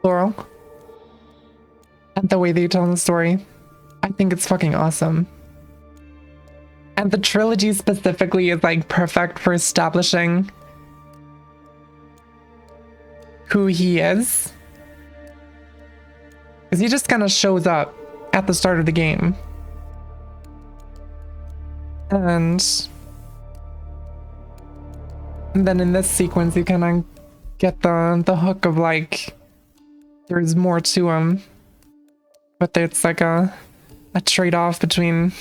plural. And the way they tell the story. I think it's fucking awesome. And the trilogy specifically is like perfect for establishing who he is. Because he just kind of shows up at the start of the game. And then in this sequence, you kind of get the hook of like, there's more to him. But it's like a trade-off between,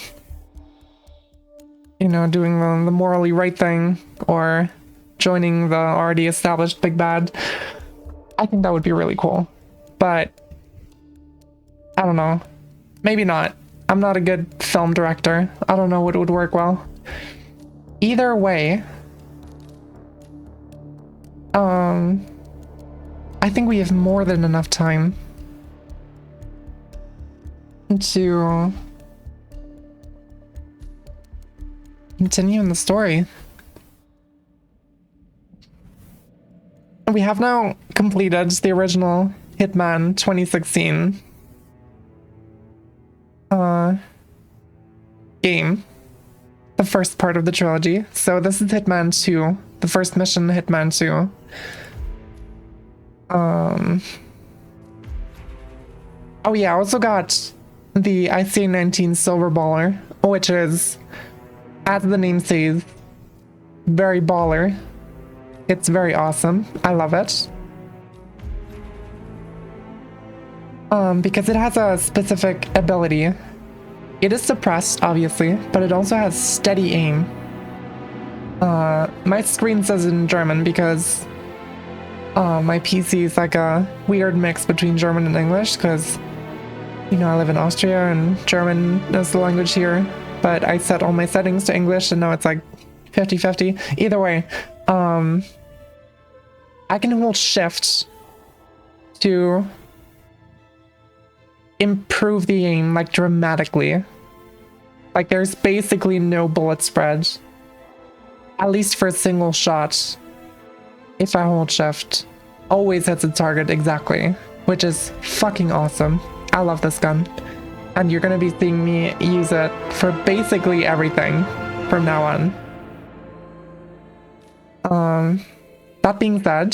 you know, doing the morally right thing or joining the already established big bad. I think that would be really cool. But I don't know. Maybe not. I'm not a good film director. I don't know what would work well. Either way, I think we have more than enough time to continue in the story. We have now completed the original Hitman 2016 game, the first part of the trilogy. So this is Hitman 2, the first mission, Hitman 2. Oh yeah, I also got the ICA-19 Silver Baller, which is, as the name says, very baller. It's very awesome. I love it. Because it has a specific ability. It is suppressed, obviously, but it also has steady aim. My screen says in German because my PC is like a weird mix between German and English because, you know, I live in Austria and German is the language here, but I set all my settings to English and now it's like 50-50. Either way, I can hold shift to improve the aim like dramatically. Like there's basically no bullet spread, at least for a single shot. If I hold shift, always hits the target exactly, which is fucking awesome. I love this gun, and you're gonna be seeing me use it for basically everything from now on. That being said,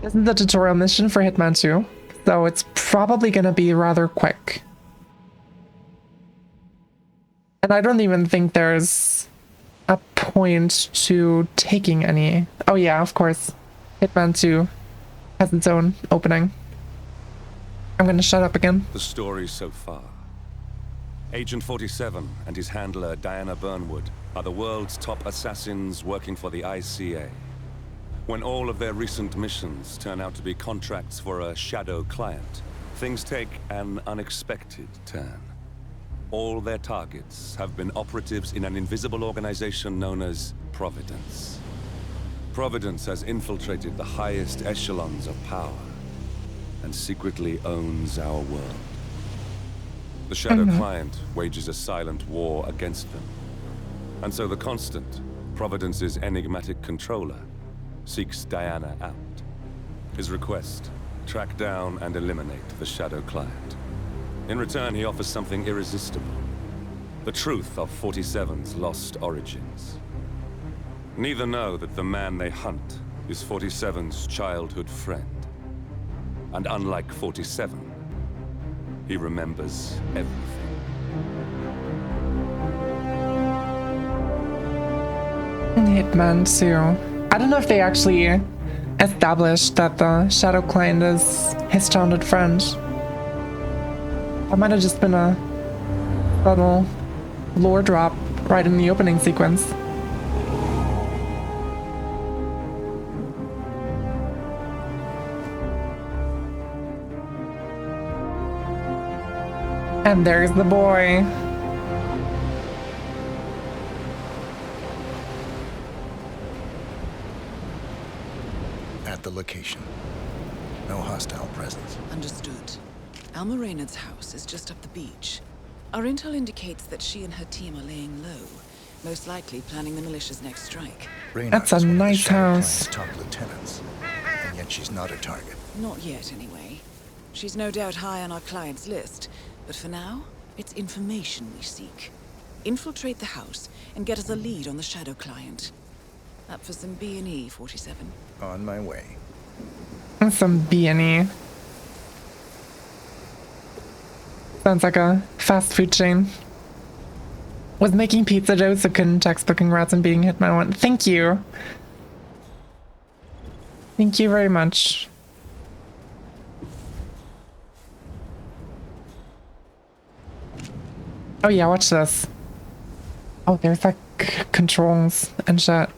this is the tutorial mission for Hitman 2, so it's probably gonna be rather quick. And I don't even think there's a point to taking any. Oh yeah, of course. Hitman 2 has its own opening. I'm gonna shut up again. The story so far. Agent 47 and his handler Diana Burnwood are the world's top assassins working for the ICA. When all of their recent missions turn out to be contracts for a shadow client, things take an unexpected turn. All their targets have been operatives in an invisible organization known as Providence. Providence has infiltrated the highest echelons of power and secretly owns our world. The shadow client wages a silent war against them. And so the Constant, Providence's enigmatic controller, seeks Diana out. His request, track down and eliminate the shadow client. In return, he offers something irresistible. The truth of 47's lost origins. Neither know that the man they hunt is 47's childhood friend. And unlike 47, he remembers everything. Hitman 2. I don't know if they actually established that the shadow client is his childhood friend. That might have just been a subtle lore drop right in the opening sequence. And there's the boy. At the location. No hostile presence. Understood. Alma Reynard's house is just up the beach. Our intel indicates that she and her team are laying low, Most likely planning the militia's next strike. That's a nice house. Top lieutenants, and yet she's not a target. Not yet, anyway. She's no doubt high on our client's list, but for now, it's information we seek. Infiltrate the house and get us a lead on the shadow client. Up for some B&E, 47. On my way. Some B&E. Sounds like a fast food chain. Was making pizza dough, so couldn't textbook congrats on being Hitman 1. Thank you. Thank you very much. Oh yeah, watch this. Oh, there's like controls and shit.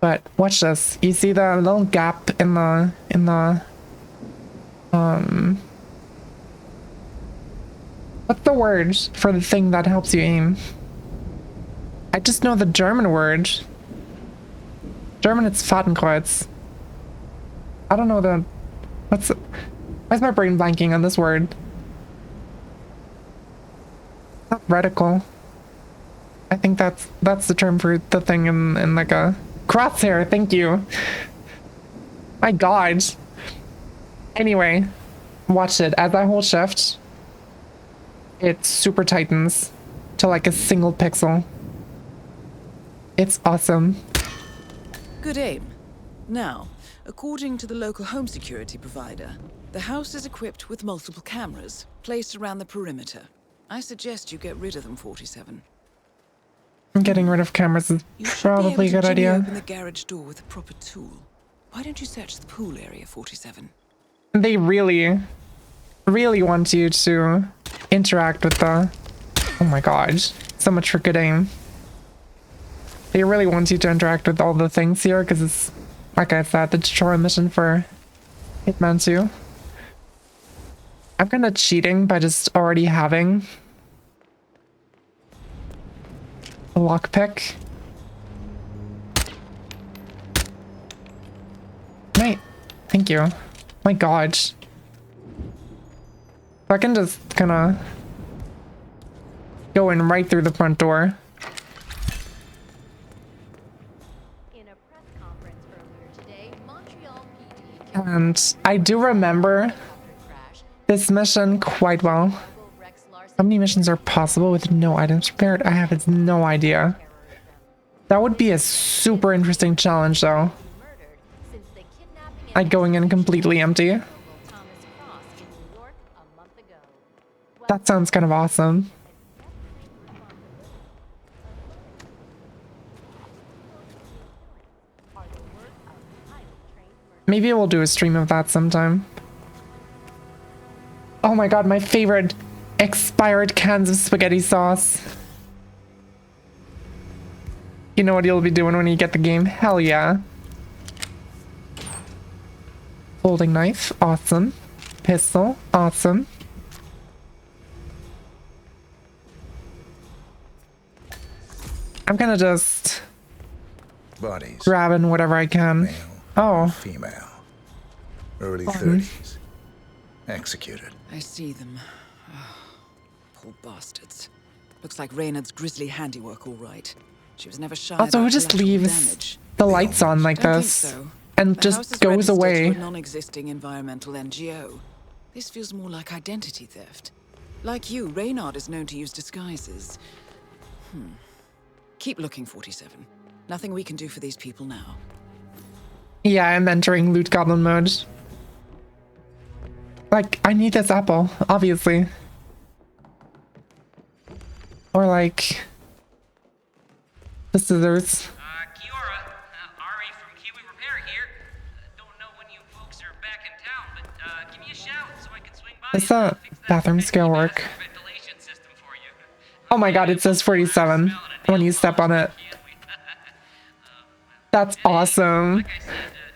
But watch this. You see the little gap in the what's the word for the thing that helps you aim? I just know the German word. German, it's Fadenkreuz. I don't know the... Why is my brain blanking on this word? Not reticle. I think that's the term for the thing in like a... Crosshair, thank you. My god. Anyway, watch it. As I hold shift, it super tightens to like a single pixel. It's awesome. Good aim. Now, according to the local home security provider, the house is equipped with multiple cameras placed around the perimeter. I suggest you get rid of them, 47. Getting rid of cameras is probably a good idea. Open the garage door with a proper tool. Why don't you search the pool area, 47? They really want you to interact with the... Oh my god. So much for good aim. They really want you to interact with all the things here, because it's, like I said, the tutorial mission for Hitman 2. I'm kind of cheating by just already having a lockpick. Mate, thank you. My god. So I can just kind of go in right through the front door. And I do remember this mission quite well. How many missions are possible with no items prepared? I have no idea. That would be a super interesting challenge though. Like going in completely empty. That sounds kind of awesome. Maybe we'll do a stream of that sometime. Oh my god, my favorite expired cans of spaghetti sauce. You know what you'll be doing when you get the game? Hell yeah. Folding knife, awesome. Pistol, awesome. I'm gonna just Bodies. grabbing whatever I can. Male, oh. Female. Early 30s. Executed. I see them. Oh, poor bastards. Looks like Reynard's grisly handiwork, all right. She was never shy Also, who about just collateral leaves damage. the lights on like Don't this think so. and The just house is goes registered away? to a non-existing environmental NGO. This feels more like identity theft. Like you, Reynard is known to use disguises. Keep looking, 47. Nothing we can do for these people now. Yeah, I'm entering loot goblin mode. Like, I need this apple, obviously. Or like the scissors. Kiora, Ari from Kiwi Repair here. Don't know when you folks are back in town, but give me a shout so I can swing by. Is the bathroom scale work? Oh my god, it says 47 when you step on it. That's awesome.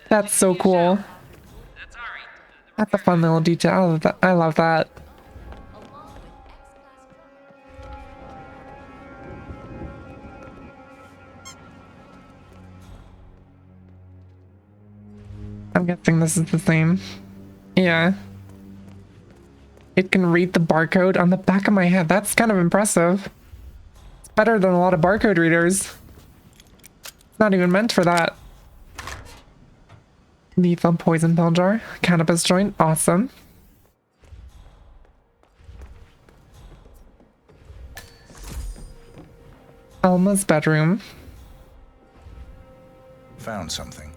That's so cool. That's a fun little detail. I love that. I love that. I'm guessing this is the same. Yeah. It can read the barcode on the back of my head. That's kind of impressive. Better than a lot of barcode readers. Not even meant for that. Lethal poison pill jar. Cannabis joint. Awesome. Alma's bedroom. Found something.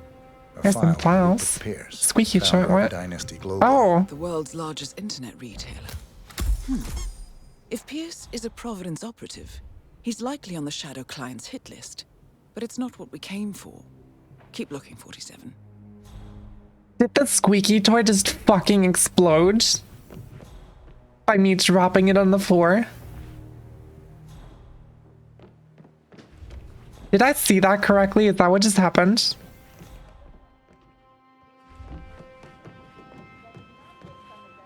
There's some files. Squeaky joint. What? Oh. The world's largest internet retailer. If Pierce is a Providence operative, he's likely on the Shadow client's hit list. But it's not what we came for. Keep looking, 47. Did the squeaky toy just fucking explode? By me dropping it on the floor? Did I see that correctly? Is that what just happened?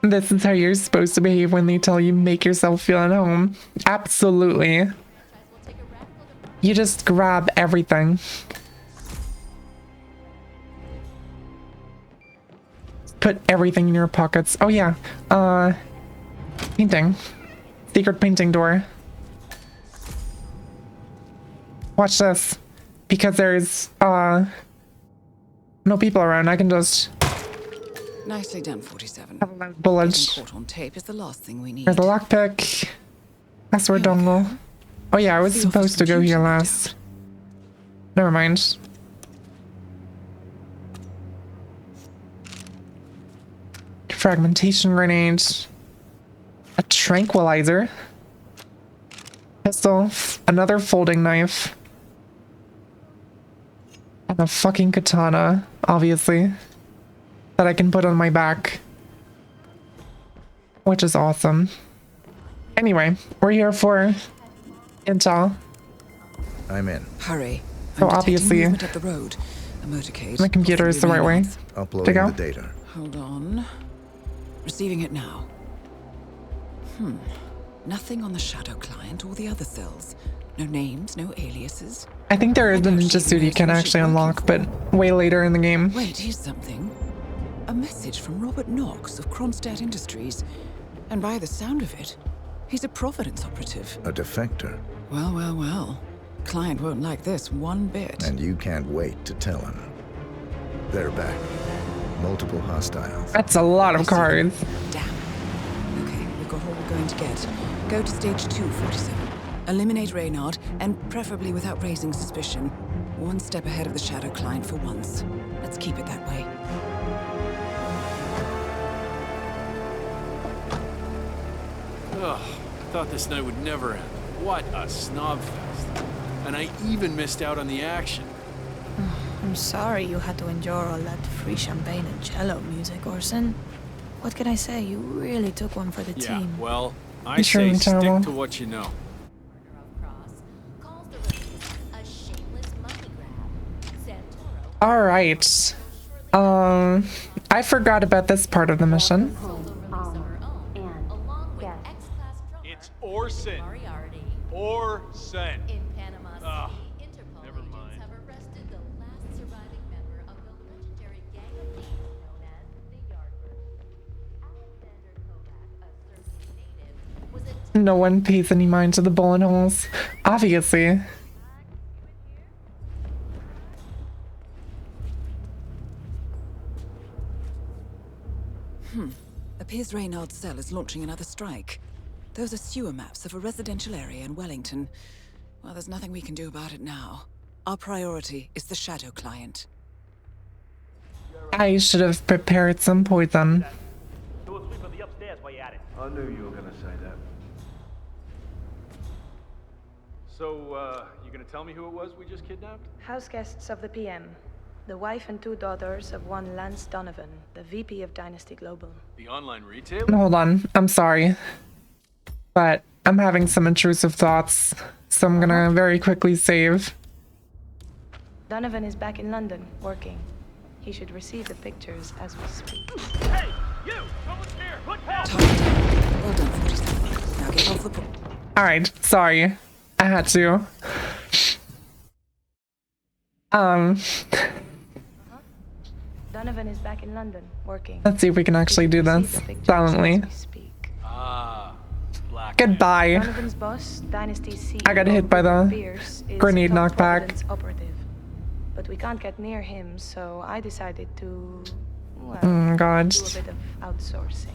This is how you're supposed to behave when they tell you make yourself feel at home. Absolutely. You just grab everything. Put everything in your pockets. Oh yeah. Painting. Secret painting door. Watch this. Because there's no people around. I can just Nicely done, 47. bullets. Getting caught on tape is the last thing we need. There's a lockpick. Password dongle. Oh yeah, I was supposed to go here last. Never mind. Fragmentation grenade. A tranquilizer. Pistol. Another folding knife. And a fucking katana, obviously. That I can put on my back. Which is awesome. Anyway, we're here for intel. I'm in. Hurry. So obviously, Movement up the road. A motorcade. my computer is the right way to Uploading go. the data. Hold on. Receiving it now. Nothing on the Shadow client or the other cells. No names, no aliases. I think there is a ninja suit you can actually unlock, but way later in the game. Wait, here's something. A message from Robert Knox of Kronstadt Industries. And by the sound of it, he's a Providence operative. A defector. Well, well, well. Client won't like this one bit. And you can't wait to tell him. They're back. Multiple hostiles. That's a lot of cards. Damn. Okay, we've got all we're going to get. Go to stage 2, 47. Eliminate Reynard, and preferably without raising suspicion. One step ahead of the Shadow client for once. Let's keep it that way. Ugh, I thought this night would never end. What a snob fest. And I even missed out on the action. I'm sorry you had to endure all that free champagne and cello music, Orson. What can I say? You really took one for the team. Well, I say stick to what you know. All right. I forgot about this part of the mission. It's Orson. Orson. Ugh, never mind. No one pays any mind to the bullet holes. Obviously. Appears Reynard's cell is launching another strike. Those are sewer maps of a residential area in Wellington. Well, there's nothing we can do about it now. Our priority is the Shadow client. I should have prepared some poison. Do a sweep of the upstairs while you're at it. I knew you were gonna say that. So, you gonna tell me who it was we just kidnapped? House guests of the PM. The wife and 2 daughters of one Lance Donovan, the VP of Dynasty Global. The online retailer? Hold on. I'm sorry. But I'm having some intrusive thoughts. So I'm gonna very quickly save. Donovan is back in London, working. He should receive the pictures as we speak. Hey, you! Someone's here! Put help! Well done, 47. Now get off the Alright, sorry. I had to. Donovan is back in London, working. Let's see if we can actually do this silently. Ah, Goodbye. Donovan's boss, Dynasty CEO I got hit by the Pierce, is grenade a top knockback. Providence operative. But we can't get near him, so I decided to, well, God. do a bit of outsourcing.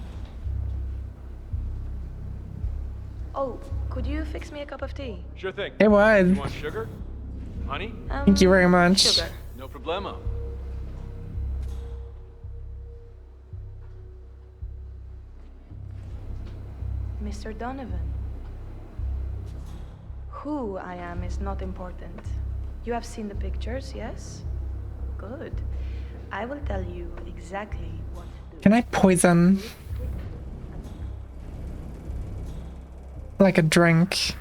Oh, could you fix me a cup of tea? Sure thing. It would. You want sugar? Honey? Thank you very much. Sugar. No problemo. Mr. Donovan. Who I am is not important. You have seen the pictures, yes? Good. I will tell you exactly what to do. Can I poison? Like a drink.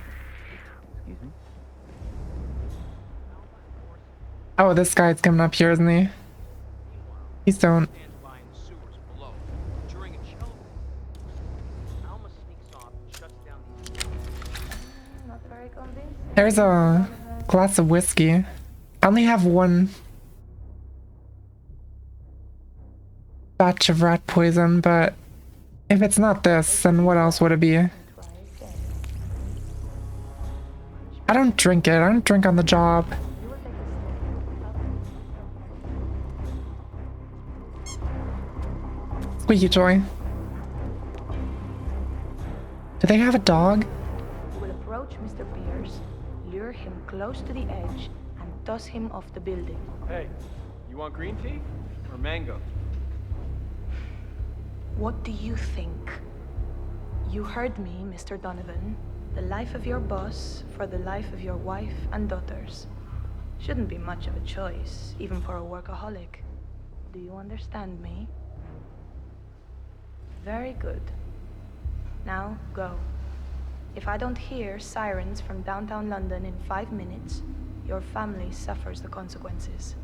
Oh, this guy's coming up here, isn't he? Please don't. There's a glass of whiskey. I only have one batch of rat poison, but if it's not this, then what else would it be? I don't drink it. I don't drink on the job. Squeaky toy. Do they have a dog? You will approach Mr. Pierce, lure him close to the edge, and toss him off the building. Hey, you want green tea or mango? What do you think? You heard me, Mr. Donovan. The life of your boss for the life of your wife and daughters. Shouldn't be much of a choice, even for a workaholic. Do you understand me? Very good. Now, go. If I don't hear sirens from downtown London in 5 minutes, your family suffers the consequences.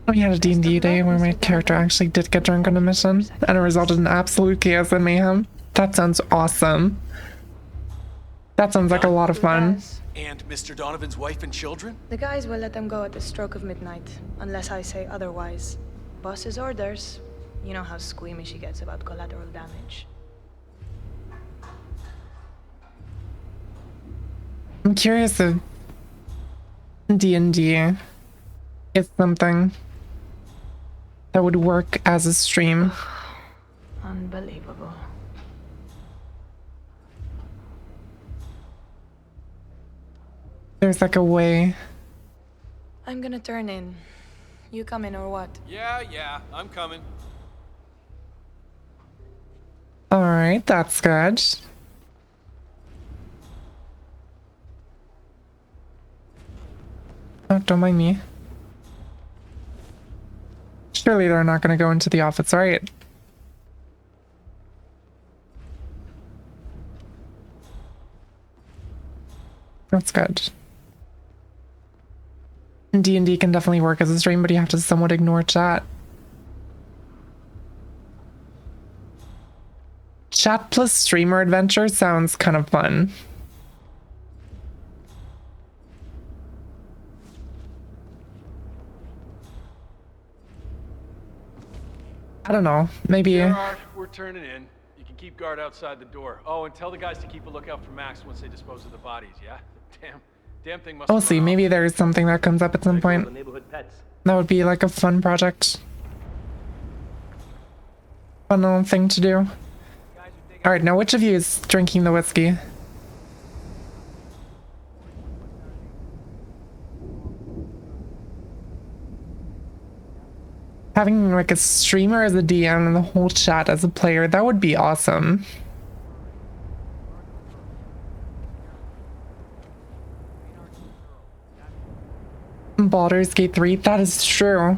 We had a D&D day where my character actually did get drunk on a mission, and it resulted in absolute chaos and mayhem. That sounds awesome. That sounds like a lot of fun. And Mr. Donovan's wife and children? The guys will let them go at the stroke of midnight, unless I say otherwise. Boss's orders. You know how squeamish he gets about collateral damage. I'm curious if D&D is something that would work as a stream. Unbelievable. There's like a way. I'm gonna turn in. You come in or what? Yeah, I'm coming. Alright, that's good. Oh, don't mind me. Surely they're not gonna go into the office, right? That's good. D&D can definitely work as a stream, but you have to somewhat ignore chat. Chat plus streamer adventure sounds kind of fun. I don't know, maybe... Gerard, we're turning in. You can keep guard outside the door. Oh, and tell the guys to keep a lookout for Max once they dispose of the bodies, yeah? Damn thing must We'll have see, run maybe there's something that comes up at some point. That would be like a fun project. Fun little thing to do. Alright, now which of you is drinking the whiskey? Having like a streamer as a DM and the whole chat as a player, that would be awesome. Baldur's Gate 3, that is true.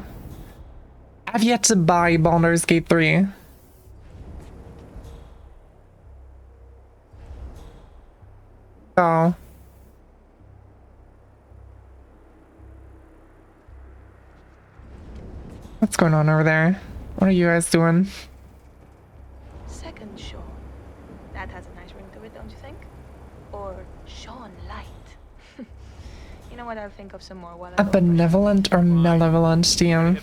I've yet to buy Baldur's Gate 3. So what's going on over there? What are you guys doing? Second Sean. That has a nice ring to it, don't you think? Or Sean Light. You know what, I'll think of some more while I A benevolent or malevolent DM?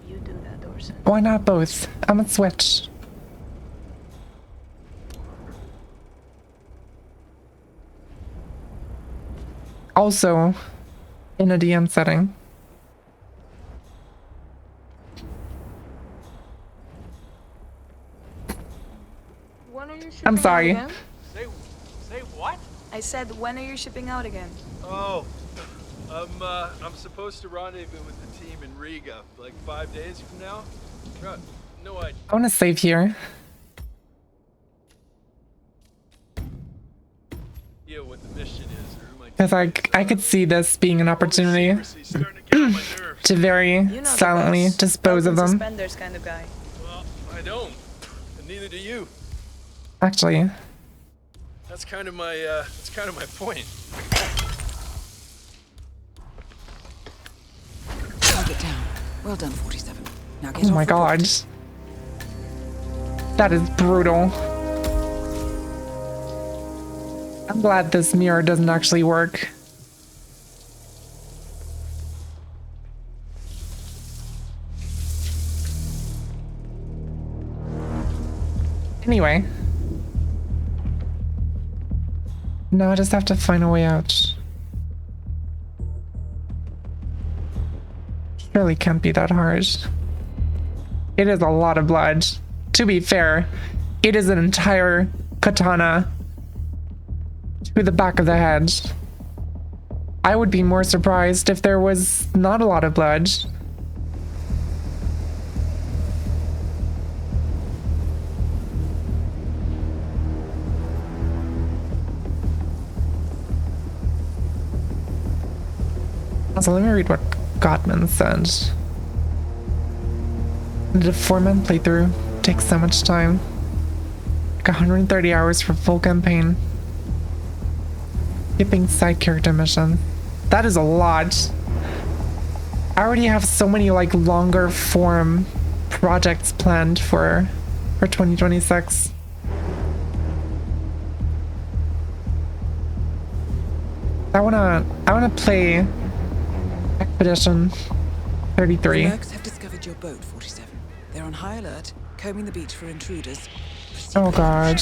You do that, Orson. Why not both? I'm a switch. Also in a DM setting. When are you shipping I'm out sorry. again? Say what? I said, when are you shipping out again? Oh, I'm supposed to rendezvous with the team in Riga, like 5 days from now. No idea. I want to save here. What the mission is, or who my Because I could see this being an opportunity to very You know silently dispose of them. Suspenders kind of guy. Well, I don't, and neither do you. Actually, That's kind of my point. Target down. Well done, 47. Now get oh off my the god. property. That is brutal. I'm glad this mirror doesn't actually work. Anyway. Now I just have to find a way out. Surely can't be that hard. It is a lot of blood. To be fair, it is an entire katana to the back of the head. I would be more surprised if there was not a lot of blood. Also, let me read what Gottman said. The 4-man playthrough takes so much time. Like 130 hours for full campaign. Skipping side character mission. That is a lot. I already have so many like longer form projects planned for 2026. I wanna play Expedition 33. The Mercs have discovered your boat, 47. They're on high alert, combing the beach for intruders. Oh god.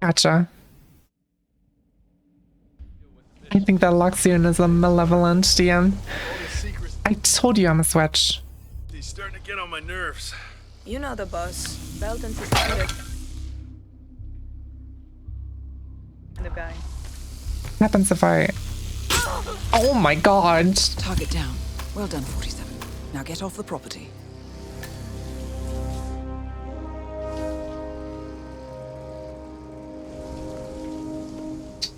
Gotcha. I think that locks you in as a malevolent DM. I told you I'm a switch. He's starting to get on my nerves. You know the boss. Belt and suspenders. Kind of guy. What happens if I... Oh my god. Target down. Well done, 47. Now get off the property.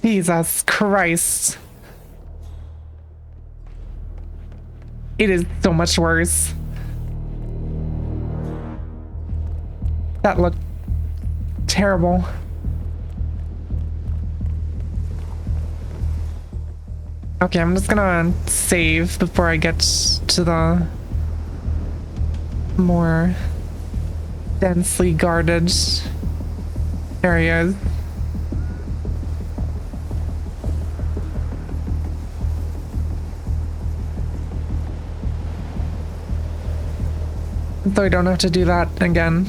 Jesus Christ. It is so much worse. That looked terrible. Okay, I'm just gonna save before I get to the more densely guarded areas. So I don't have to do that again.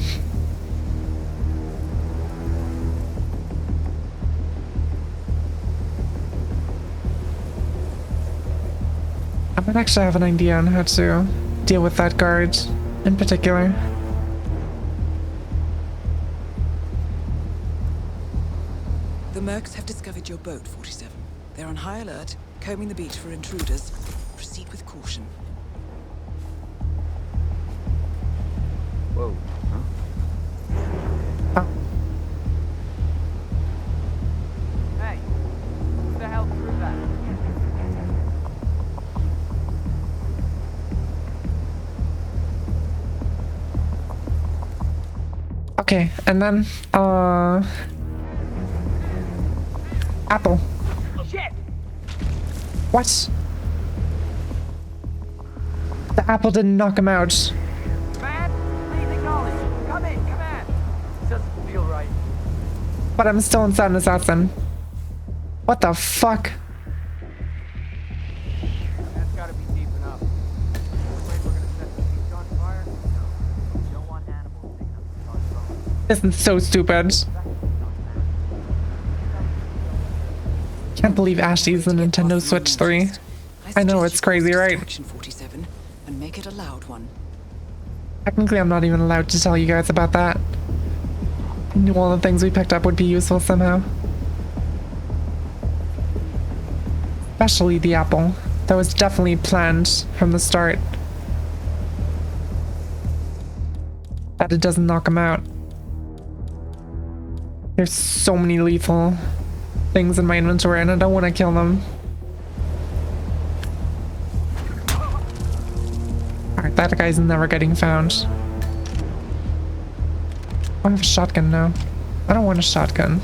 I might actually have an idea on how to deal with that guard in particular. The Mercs have discovered your boat, 47. They're on high alert, combing the beach for intruders. Proceed with caution. Whoa. Hey, who the hell threw that? Okay, and then, Apple. Shit! What? The apple didn't knock him out. Man, please acknowledge. Come in, command. Doesn't feel right. But I'm still inside an assassin. What the fuck? That's gotta be deep enough. Afraid we're gonna set the beach on fire? No. This is so stupid. Can't believe Ashley's the Nintendo Switch 3. I know, it's crazy, right? Section 47 and make it a loud one. Technically, I'm not even allowed to tell you guys about that. I knew all the things we picked up would be useful somehow. Especially the apple. That was definitely planned from the start. That it doesn't knock him out. There's so many lethal things in my inventory and I don't want to kill them. Alright, that guy's never getting found. I have a shotgun now. I don't want a shotgun.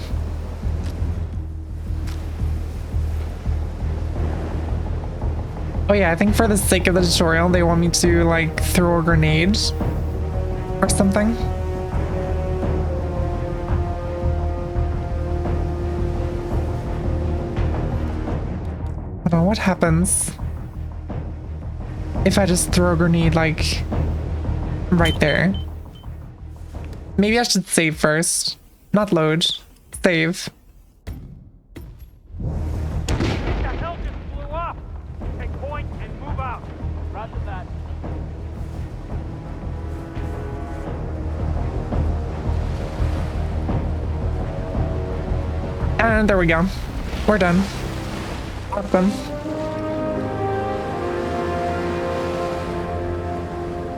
Oh yeah, I think for the sake of the tutorial, they want me to like throw a grenade or something. I don't know what happens if I just throw a grenade like right there. Maybe I should save first. Not load. Save. What the hell just blew up? Take point and move out. Roger that. And there we go. We're done. Awesome.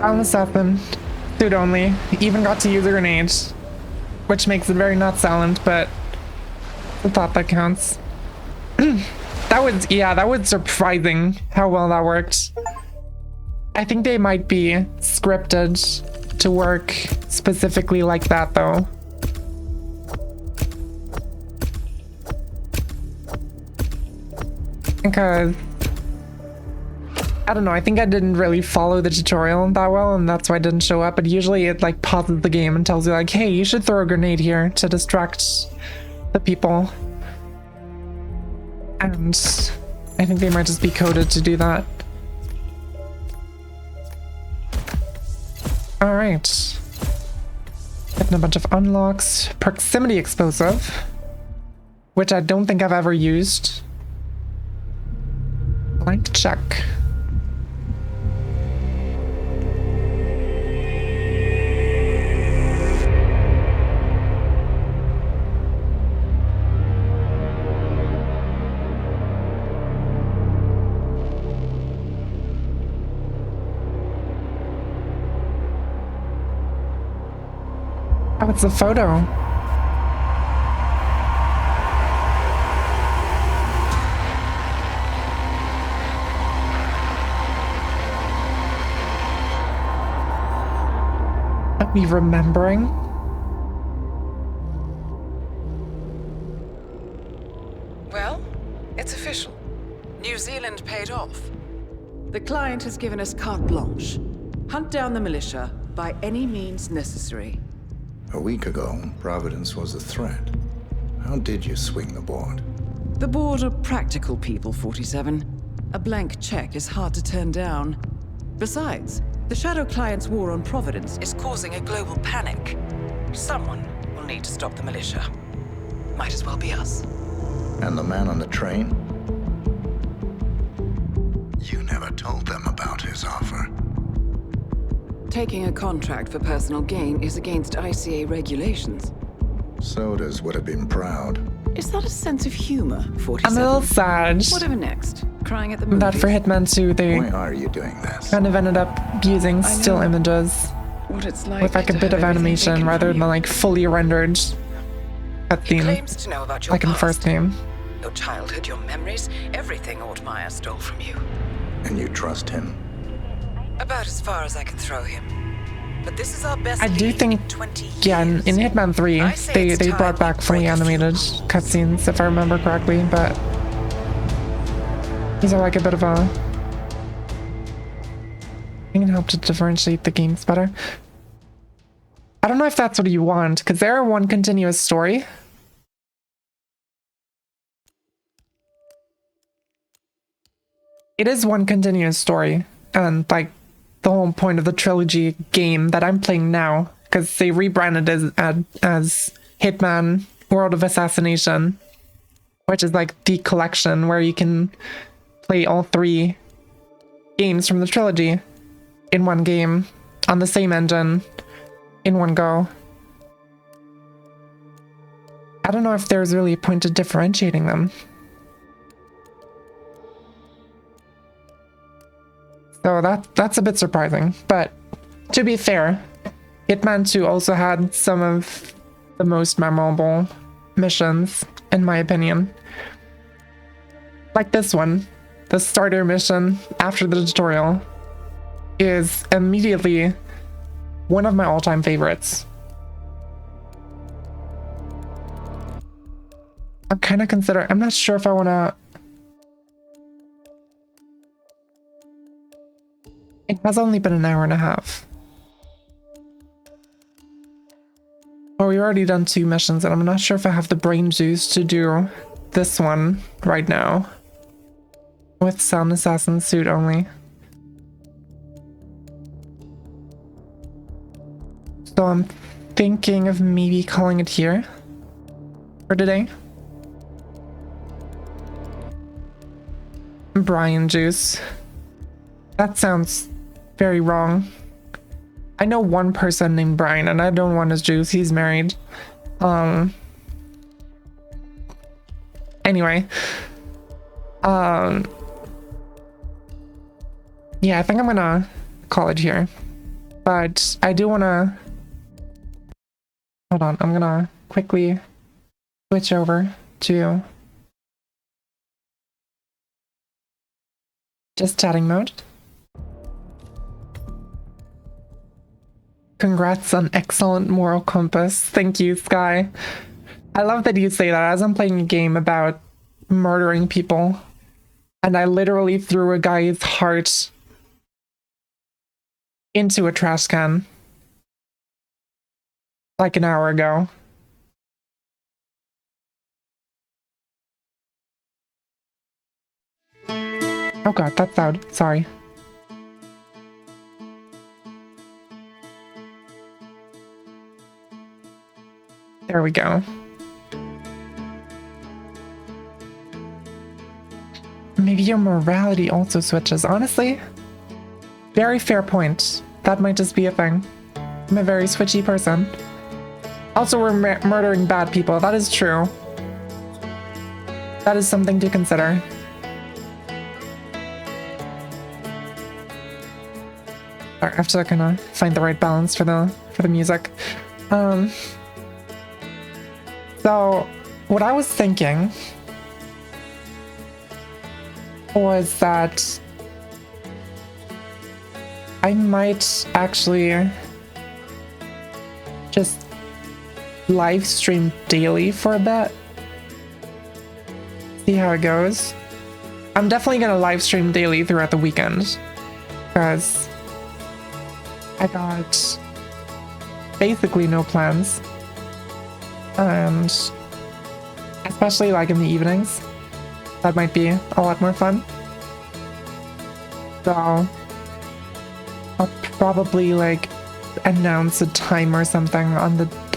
On the Southland. Suit only. Even got to use a grenade. Which makes it very not silent, but the thought that counts. That was surprising how well that worked. I think they might be scripted to work specifically like that though. Because I don't know, I think I didn't really follow the tutorial that well and that's why it didn't show up, but usually it like pauses the game and tells you like, hey, you should throw a grenade here to distract the people. And I think they might just be coded to do that. Alright. Getting a bunch of unlocks. Proximity explosive, which I don't think I've ever used. Blank check. Oh, it's a photo. Are we remembering? Well, it's official. New Zealand paid off. The client has given us carte blanche. Hunt down the militia by any means necessary. A week ago, Providence was a threat. How did you swing the board? The board are practical people, 47. A blank check is hard to turn down. Besides, the Shadow Client's war on Providence is causing a global panic. Someone will need to stop the militia. Might as well be us. And the man on the train? You never told them about his offer. Taking a contract for personal gain is against ICA regulations. Sodas would have been proud. Is that a sense of humor, 47? I'm a little sad. Whatever next. Crying at the movies. That for Hitman 2, they Why are you doing this? kind of ended up using still images what it's like with like a to bit have of everything animation taken rather from than you. like fully rendered He cutscene, claims to know about your like in past. first game. Your childhood, your memories, everything Altmaier stole from you. And you trust him? About as far as I can throw him. But this is our best I do lead think, in 20 years. yeah, in Hitman 3, I say they it's time brought back fully break a few animated rules. cutscenes, if I remember correctly, but these are like a bit of a... It can help to differentiate the games better. I don't know if that's what you want, because they're one continuous story. It is one continuous story, and like the whole point of the trilogy game that I'm playing now because they rebranded as Hitman World of Assassination, which is like the collection where you can play all 3 games from the trilogy in one game on the same engine in one go. I don't know if there's really a point to differentiating them. So that's a bit surprising, but to be fair, Hitman 2 also had some of the most memorable missions, in my opinion. Like this one, the starter mission after the tutorial is immediately one of my all-time favorites. I'm not sure if I want to... It has only been an hour and a half. Oh, we've already done 2 missions, and I'm not sure if I have the brain juice to do this one right now. With Sound Assassin suit only. So I'm thinking of maybe calling it here for today. Brian juice. That sounds very wrong. I know one person named Brian, and I don't want his juice. He's married. Anyway. Yeah, I think I'm gonna call it here. But I do wanna... Hold on, I'm gonna quickly switch over to just chatting mode. Congrats on excellent moral compass. Thank you, Sky. I love that you say that as I'm playing a game about murdering people. And I literally threw a guy's heart into a trash can. Like an hour ago. Oh god, that's loud. Sorry. There we go. Maybe your morality also switches. Honestly, very fair point. That might just be a thing. I'm a very switchy person. Also, we're murdering bad people. That is true. That is something to consider. I have to kind of find the right balance for the music. So, what I was thinking was that I might actually just live stream daily for a bit. See how it goes. I'm definitely gonna live stream daily throughout the weekend because I got basically no plans. And especially like in the evenings, that might be a lot more fun. So I'll probably like announce a time or something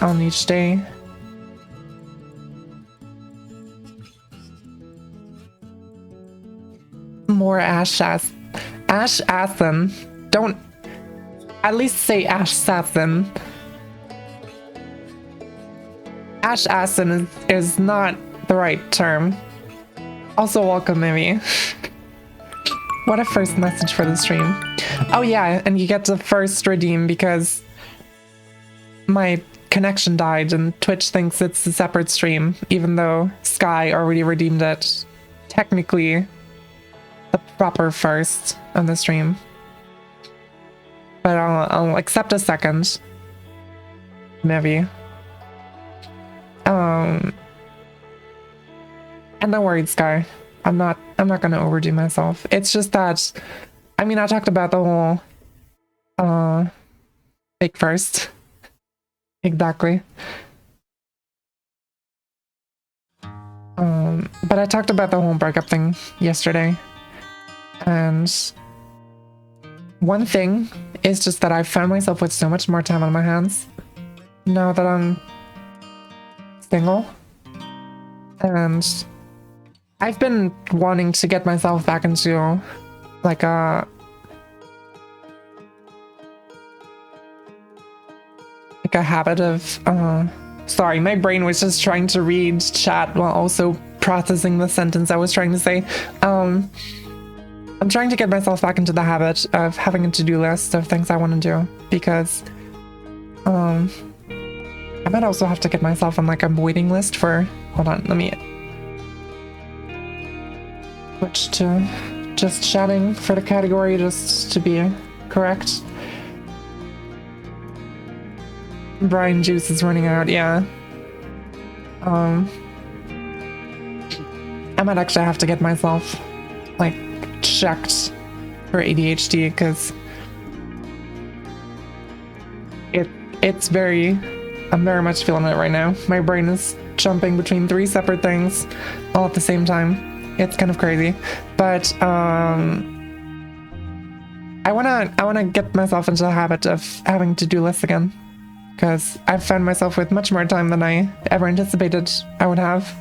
on each day. More Ash-Assassin. Don't at least say Ash-Assassin. Ash-Assassin is not the right term. Also, welcome, Mimi. What a first message for the stream. Oh yeah, and you get to first redeem because my connection died and Twitch thinks it's a separate stream, even though Sky already redeemed it. Technically, the proper first on the stream. But I'll accept a second. Maybe. And don't worry, Sky. I'm not gonna overdo myself. It's just that, I mean, I talked about the whole, fake first. Exactly. But I talked about the whole breakup thing yesterday. And one thing is just that I found myself with so much more time on my hands now that I'm single. And I've been wanting to get myself back into like a habit of sorry, my brain was just trying to read chat while also processing the sentence I was trying to say. I'm trying to get myself back into the habit of having a to-do list of things I want to do, because I might also have to get myself on like a waiting list for, hold on, let me switch to just chatting for the category just to be correct. Brian juice is running out, yeah. I might actually have to get myself like checked for ADHD, because I'm very much feeling it right now. My brain is jumping between 3 separate things all at the same time. It's kind of crazy, but I wanna get myself into the habit of having to-do lists again, because I've found myself with much more time than I ever anticipated I would have.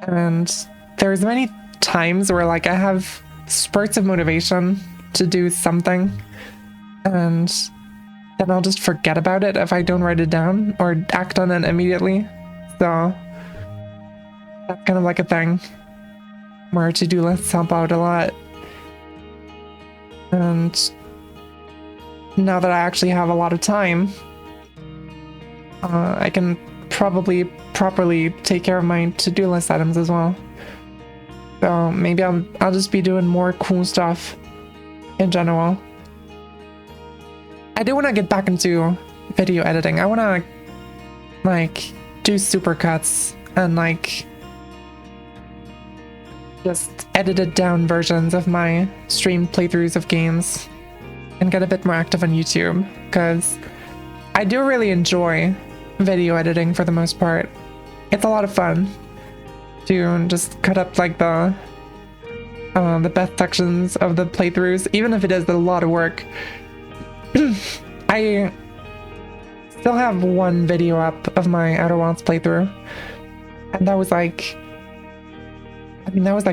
And there's many times where like I have spurts of motivation to do something, and then I'll just forget about it if I don't write it down or act on it immediately. So that's kind of like a thing where to-do lists help out a lot. And now that I actually have a lot of time, I can probably properly take care of my to-do list items as well. So maybe I'll just be doing more cool stuff in general. I do want to get back into video editing. I want to like do supercuts and like just edited down versions of my streamed playthroughs of games and get a bit more active on YouTube, because I do really enjoy video editing for the most part. It's a lot of fun to just cut up like the best sections of the playthroughs, even if it is a lot of work. I still have one video up of my Outer Wilds playthrough, and that was like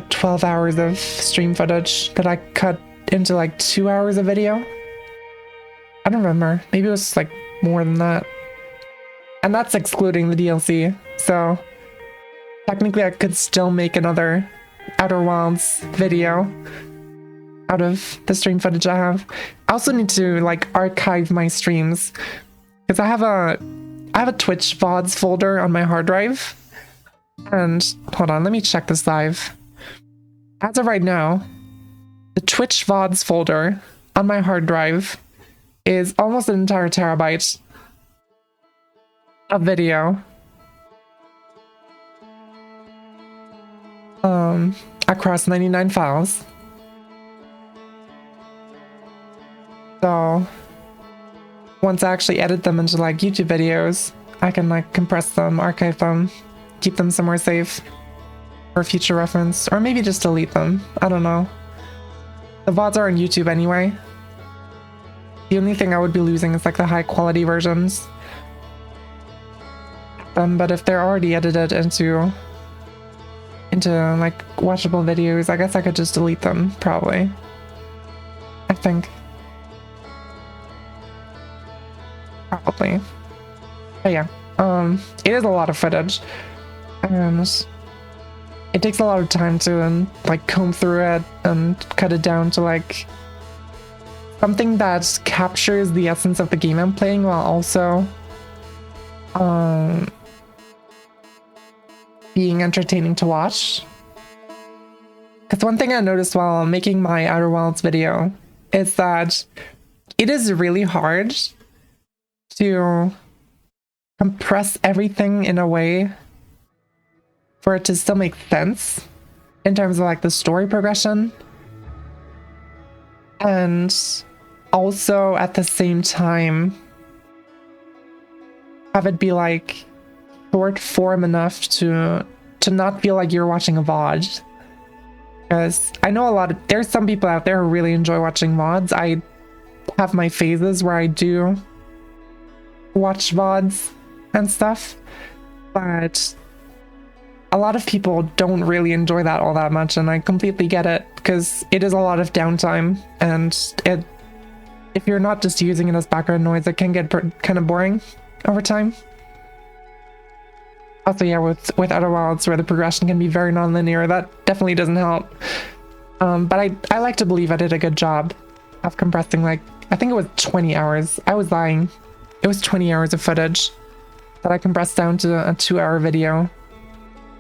12 hours of stream footage that I cut into like 2 hours of video. I don't remember, maybe it was like more than that, and that's excluding the DLC, so technically I could still make another Outer Wilds video out of the stream footage I have. I also need to like archive my streams, because I have a Twitch VODs folder on my hard drive. And hold on, let me check this live. As of right now, the Twitch VODs folder on my hard drive is almost an entire terabyte of video. Across 99 files. So once I actually edit them into like YouTube videos, I can like compress them, archive them, keep them somewhere safe for future reference, or maybe just delete them. I don't know. The VODs are on YouTube anyway. The only thing I would be losing is like the high quality versions. But if they're already edited into like watchable videos, I guess I could just delete them, probably. I think. Probably. But yeah, it is a lot of footage, and it takes a lot of time to like comb through it and cut it down to like something that captures the essence of the game I'm playing, while also being entertaining to watch. Because one thing I noticed while making my Outer Wilds video is that it is really hard to compress everything in a way for it to still make sense in terms of like the story progression, and also at the same time have it be like short form enough to not feel like you're watching a VOD. Because I know there's some people out there who really enjoy watching VODs. I have my phases where I do watch VODs and stuff, but a lot of people don't really enjoy that all that much, and I completely get it, because it is a lot of downtime, and if you're not just using it as background noise, it can get kind of boring over time. Also, yeah, with Outer Wilds, where the progression can be very non-linear, that definitely doesn't help. But I like to believe I did a good job of compressing, like, I think it was 20 hours. I was lying. It was 20 hours of footage that I compressed down to a 2-hour video.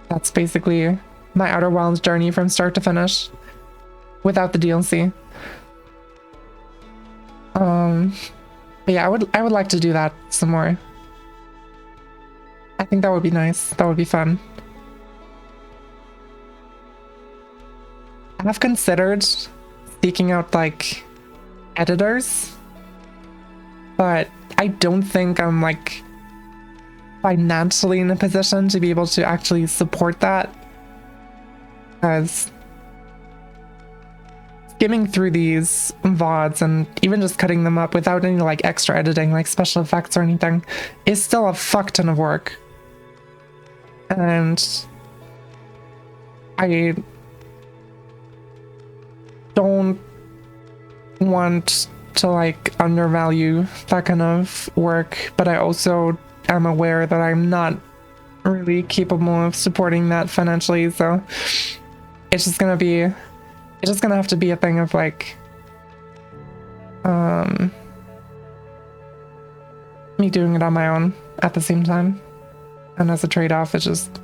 That's basically my Outer Wilds journey from start to finish, without the DLC. But yeah, I would like to do that some more. I think that would be nice. That would be fun. I have considered seeking out like editors, but I don't think I'm like financially in a position to be able to actually support that, because skimming through these VODs and even just cutting them up without any like extra editing, like special effects or anything, is still a fuck ton of work. And I don't want to like undervalue that kind of work, but I also am aware that I'm not really capable of supporting that financially, so it's just gonna have to be a thing of like me doing it on my own at the same time, and as a trade-off it's just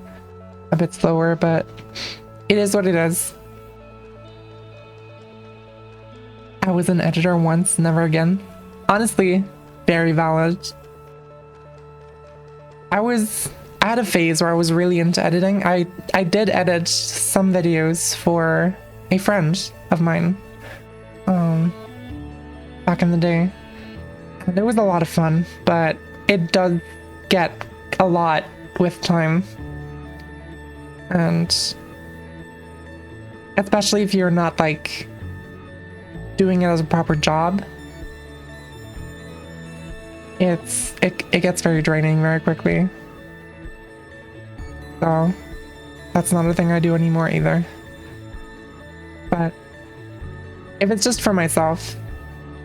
a bit slower, but it is what it is. I was an editor once, never again. Honestly, very valid. I had a phase where I was really into editing. I did edit some videos for a friend of mine back in the day, and it was a lot of fun, but it does get a lot with time, and especially if you're not like doing it as a proper job, it gets very draining very quickly. So that's not a thing I do anymore either. But if it's just for myself,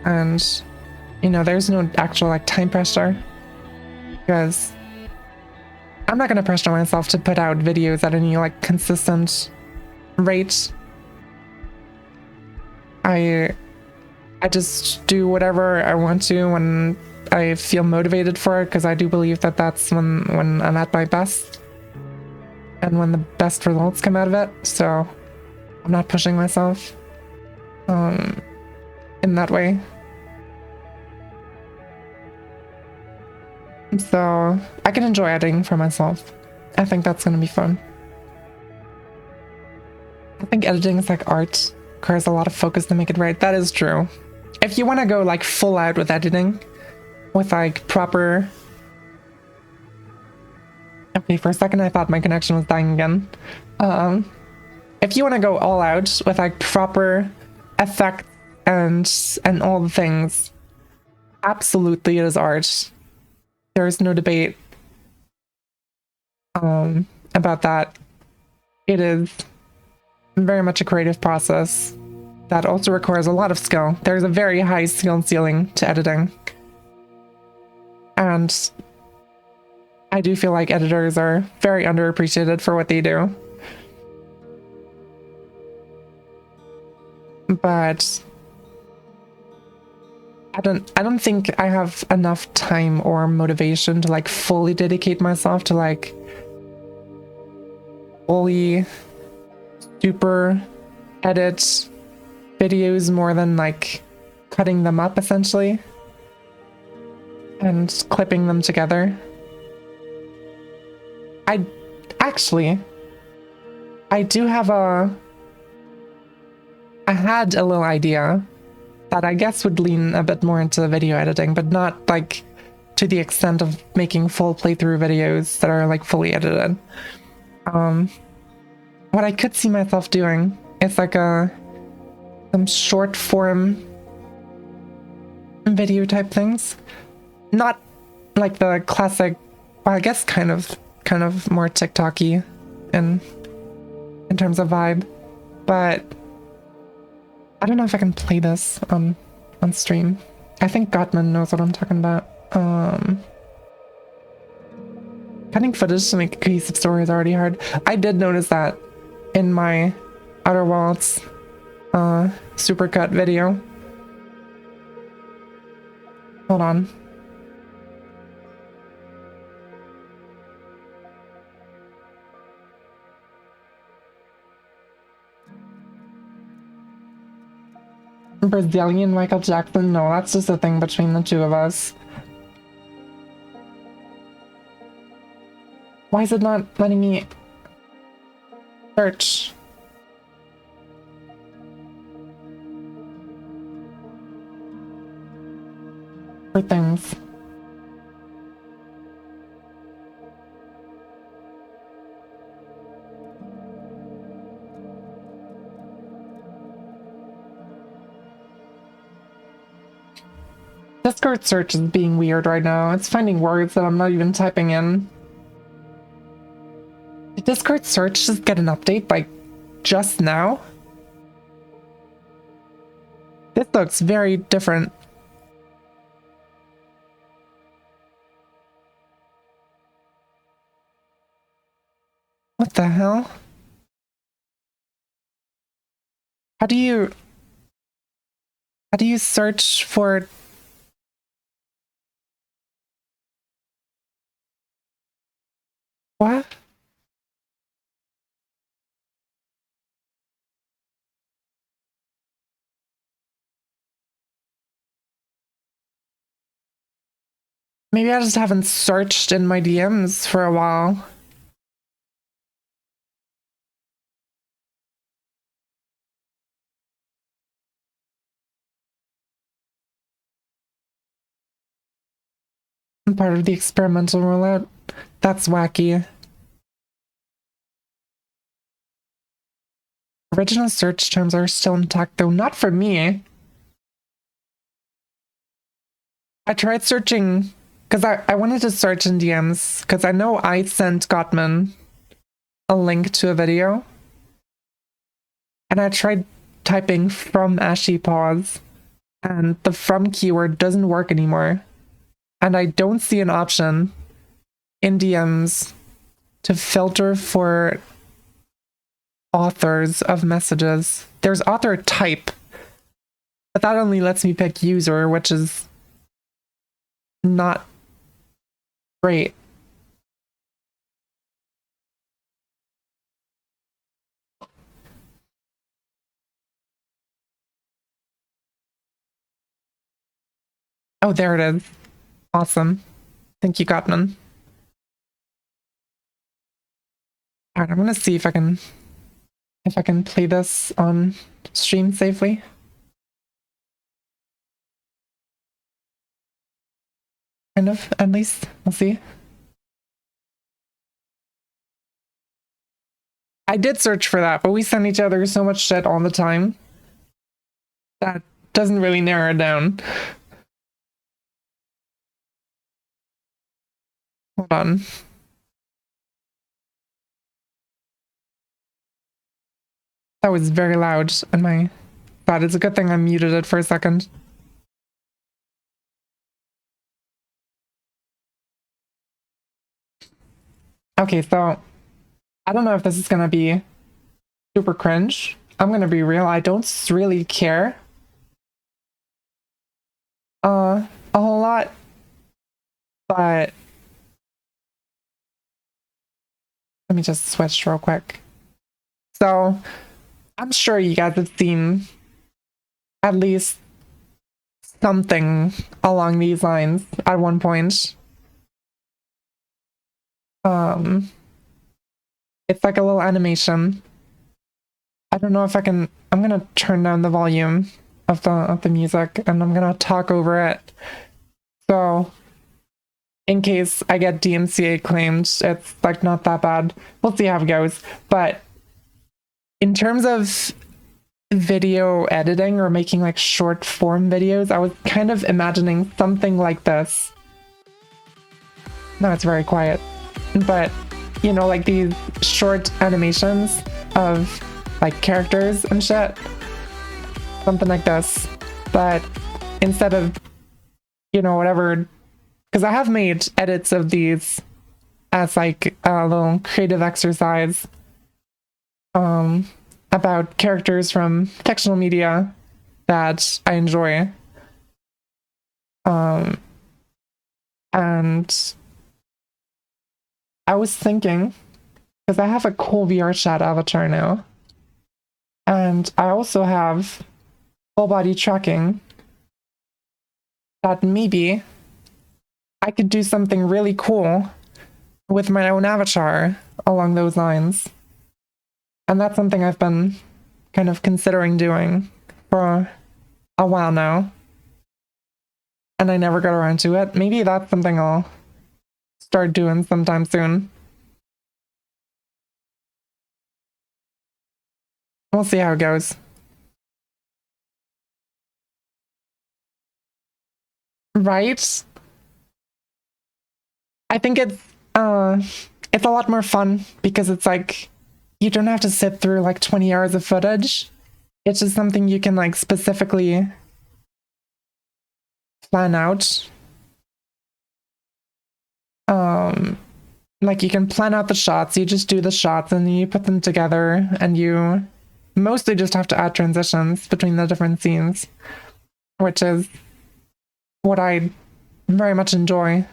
and you know, there's no actual like time pressure, because I'm not gonna pressure myself to put out videos at any like consistent rate. I just do whatever I want to when I feel motivated for it, because I do believe that that's when I'm at my best and when the best results come out of it. So I'm not pushing myself in that way. So I can enjoy editing for myself. I think that's gonna be fun. I think editing is like art. Requires a lot of focus to make it right. That is true. If you want to go like full out with editing, with like proper... Okay, for a second I thought my connection was dying again. If you want to go all out with like proper effects and all the things, absolutely it is art. There is no debate about that. It is very much a creative process that also requires a lot of skill. There's a very high skill ceiling to editing. And I do feel like editors are very underappreciated for what they do. But I don't think I have enough time or motivation to like fully dedicate myself to like fully super edit videos more than like cutting them up essentially and clipping them together. I do have I had a little idea that I guess would lean a bit more into video editing, but not like to the extent of making full playthrough videos that are like fully edited. What I could see myself doing is like some short form video type things. Not like the classic, well, I guess kind of more TikTok-y in terms of vibe, but I don't know if I can play this on stream. I think Gottman knows what I'm talking about. Cutting footage to make a cohesive story is already hard. I did notice that in my Outer Worlds supercut video. Hold on. Brazilian Michael Jackson? No, that's just a thing between the two of us. Why is it not letting me search? For things. Discord search is being weird right now. It's finding words that I'm not even typing in. Did Discord search just get an update like just now? This looks very different. What the hell? How do you search for what? Maybe I just haven't searched in my DMs for a while. I'm part of the experimental rollout. That's wacky. Original search terms are still intact, though not for me. I tried searching because I wanted to search in DMs because I know I sent Gottman a link to a video. And I tried typing from Ashy Paws, and the from keyword doesn't work anymore. And I don't see an option in DMs to filter for authors of messages. There's author type, but that only lets me pick user, which is not great. Oh, there it is. Awesome. Thank you, Gottman. Alright, I'm gonna see if I can play this on stream safely. Kind of, at least. We'll see. I did search for that, but we send each other so much shit all the time. That doesn't really narrow it down. Hold on. That was very loud in my thought. It's a good thing I muted it for a second. Okay, so I don't know if this is gonna be super cringe. I'm gonna be real, I don't really care a whole lot, but let me just switch real quick. So I'm sure you guys have seen at least something along these lines at one point. It's like a little animation. I don't know if I can. I'm gonna turn down the volume of the music and I'm gonna talk over it. So in case I get DMCA claimed, it's like not that bad. We'll see how it goes. But in terms of video editing or making like short form videos, I was kind of imagining something like this. Now it's very quiet. But, you know, like these short animations of like characters and shit. Something like this. But instead of, you know, whatever, because I have made edits of these as like a little creative exercise about characters from fictional media that I enjoy. And I was thinking, because I have a cool VR chat avatar now, and I also have full body tracking, that maybe I could do something really cool with my own avatar along those lines. And that's something I've been kind of considering doing for a while now. And I never got around to it. Maybe that's something I'll start doing sometime soon. We'll see how it goes. Right? I think it's a lot more fun because it's like you don't have to sit through like 20 hours of footage. It's just something you can like specifically plan out. Like you can plan out the shots, you just do the shots and then you put them together, and you mostly just have to add transitions between the different scenes, which is what I very much enjoy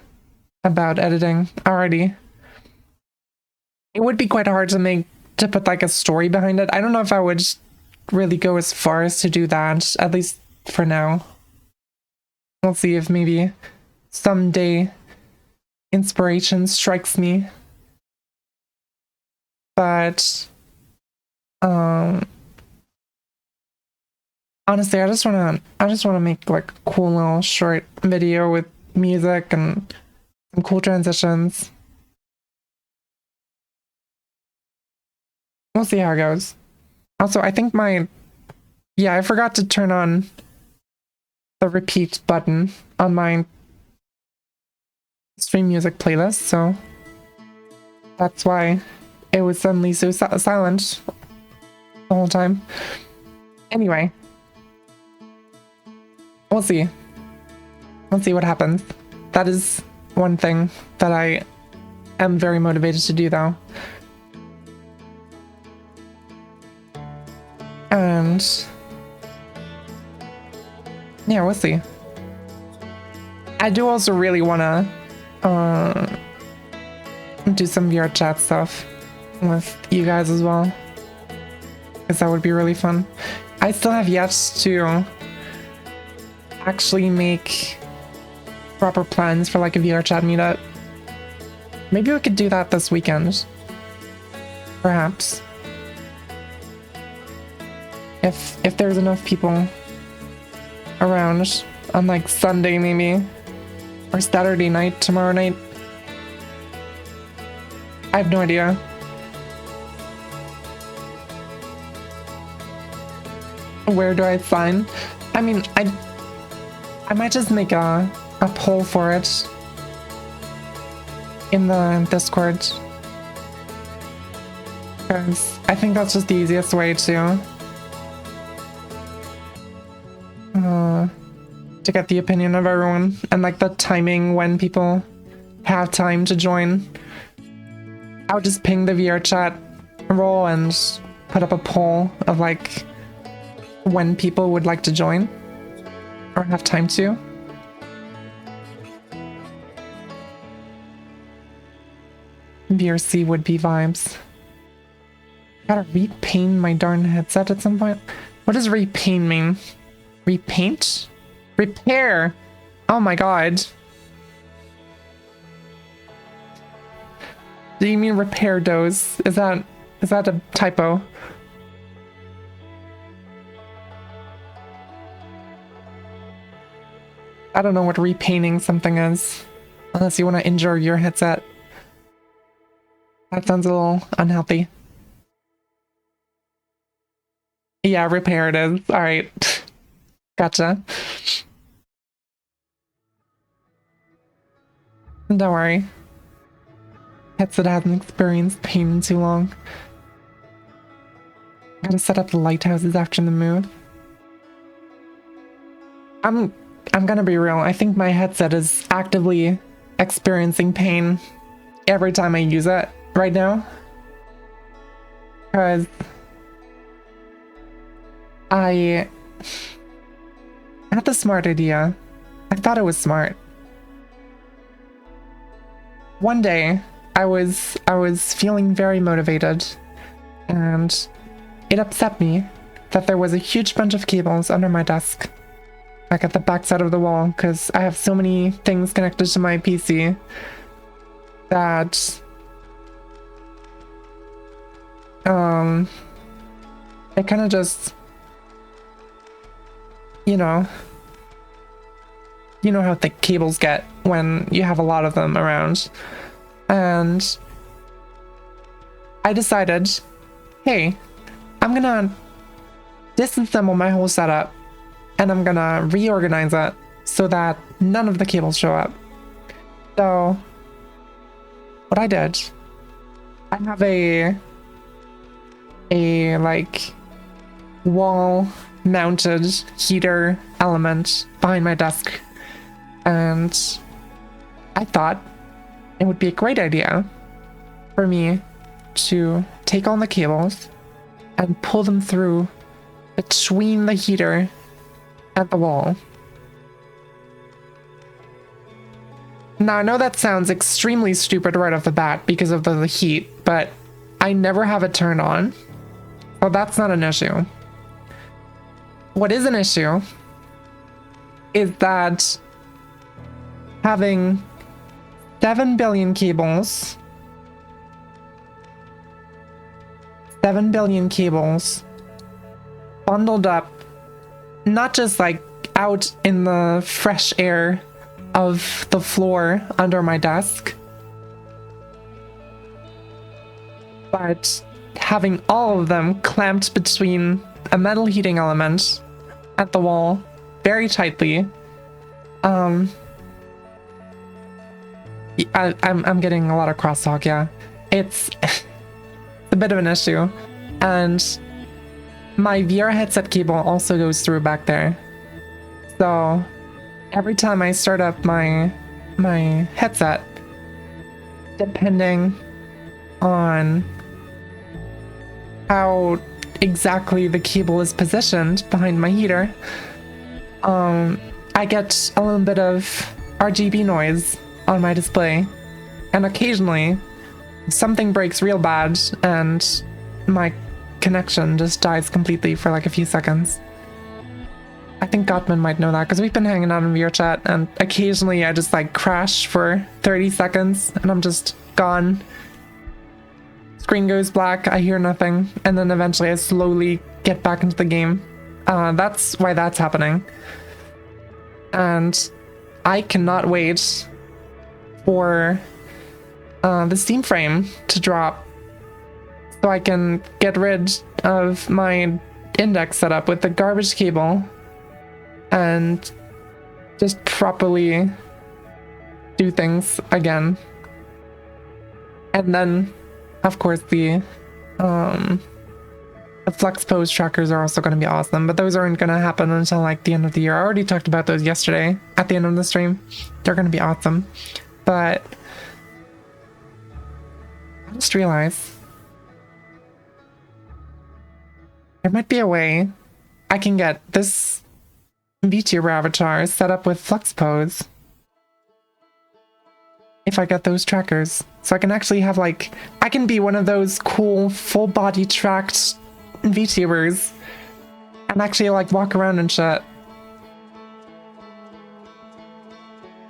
about editing already. It would be quite hard to put like a story behind it. I don't know if I would really go as far as to do that, at least for now. We'll see if maybe someday inspiration strikes me. But honestly, I just wanna make like a cool little short video with music and some cool transitions. We'll see how it goes. Also, I think I forgot to turn on the repeat button on my stream music playlist, so that's why it was suddenly so silent the whole time. Anyway, we'll see. We'll see what happens. That is one thing that I am very motivated to do, though. And yeah, we'll see. I do also really want to do some VR chat stuff with you guys as well, because that would be really fun. I still have yet to actually make proper plans for like a VR chat meetup. Maybe we could do that this weekend, perhaps, if there's enough people around on like Sunday maybe, or Saturday night, tomorrow night. I have no idea. Where do I sign? I mean, I might just make a poll for it in the Discord, because I think that's just the easiest way to get the opinion of everyone, and like the timing when people have time to join. I'll just ping the VR chat role and put up a poll of like when people would like to join or have time to. VRC would be vibes. Gotta repaint my darn headset at some point. What does repaint mean? Repaint? Repair! Oh my god. Do you mean repair dose? Is that a typo? I don't know what repainting something is, unless you want to injure your headset. That sounds a little unhealthy. Yeah, repair it is. Alright. Gotcha. Don't worry. headset hasn't experienced pain in too long. Gotta set up the lighthouses after the move. I'm gonna be real. I think my headset is actively experiencing pain every time I use it right now. Because I had the smart idea. I thought it was smart. One day, I was feeling very motivated, and it upset me that there was a huge bunch of cables under my desk, like at the back side of the wall, because I have so many things connected to my PC that it kind of just, you know how thick cables get when you have a lot of them around. And I decided, hey, I'm gonna disassemble my whole setup and I'm gonna reorganize it so that none of the cables show up. So what I did, I have a like wall mounted heater element behind my desk, and I thought it would be a great idea for me to take on the cables and pull them through between the heater and the wall. Now, I know that sounds extremely stupid right off the bat because of the heat, but I never have it turned on, so that's not an issue. What is an issue is that having 7 billion cables, 7 billion cables bundled up, not just like out in the fresh air of the floor under my desk, but having all of them clamped between a metal heating element at the wall very tightly. I'm getting a lot of crosstalk, yeah. It's a bit of an issue. And my VR headset cable also goes through back there. So every time I start up my headset, depending on how exactly the cable is positioned behind my heater, I get a little bit of RGB noise on my display, and occasionally something breaks real bad and my connection just dies completely for like a few seconds. I think Gottman might know that because we've been hanging out in VR chat, and occasionally I just like crash for 30 seconds and I'm just gone. Screen goes black, I hear nothing, and then eventually I slowly get back into the game. That's why that's happening. And I cannot wait for the Steam frame to drop so I can get rid of my index setup with the garbage cable and just properly do things again. And then, of course, the flex pose trackers are also going to be awesome, but those aren't going to happen until like the end of the year. I already talked about those yesterday at the end of the stream. They're going to be awesome. But I just realized there might be a way I can get this VTuber avatar set up with flex pose if I get those trackers. So I can actually have like, I can be one of those cool full body tracked VTubers and actually like walk around and shit.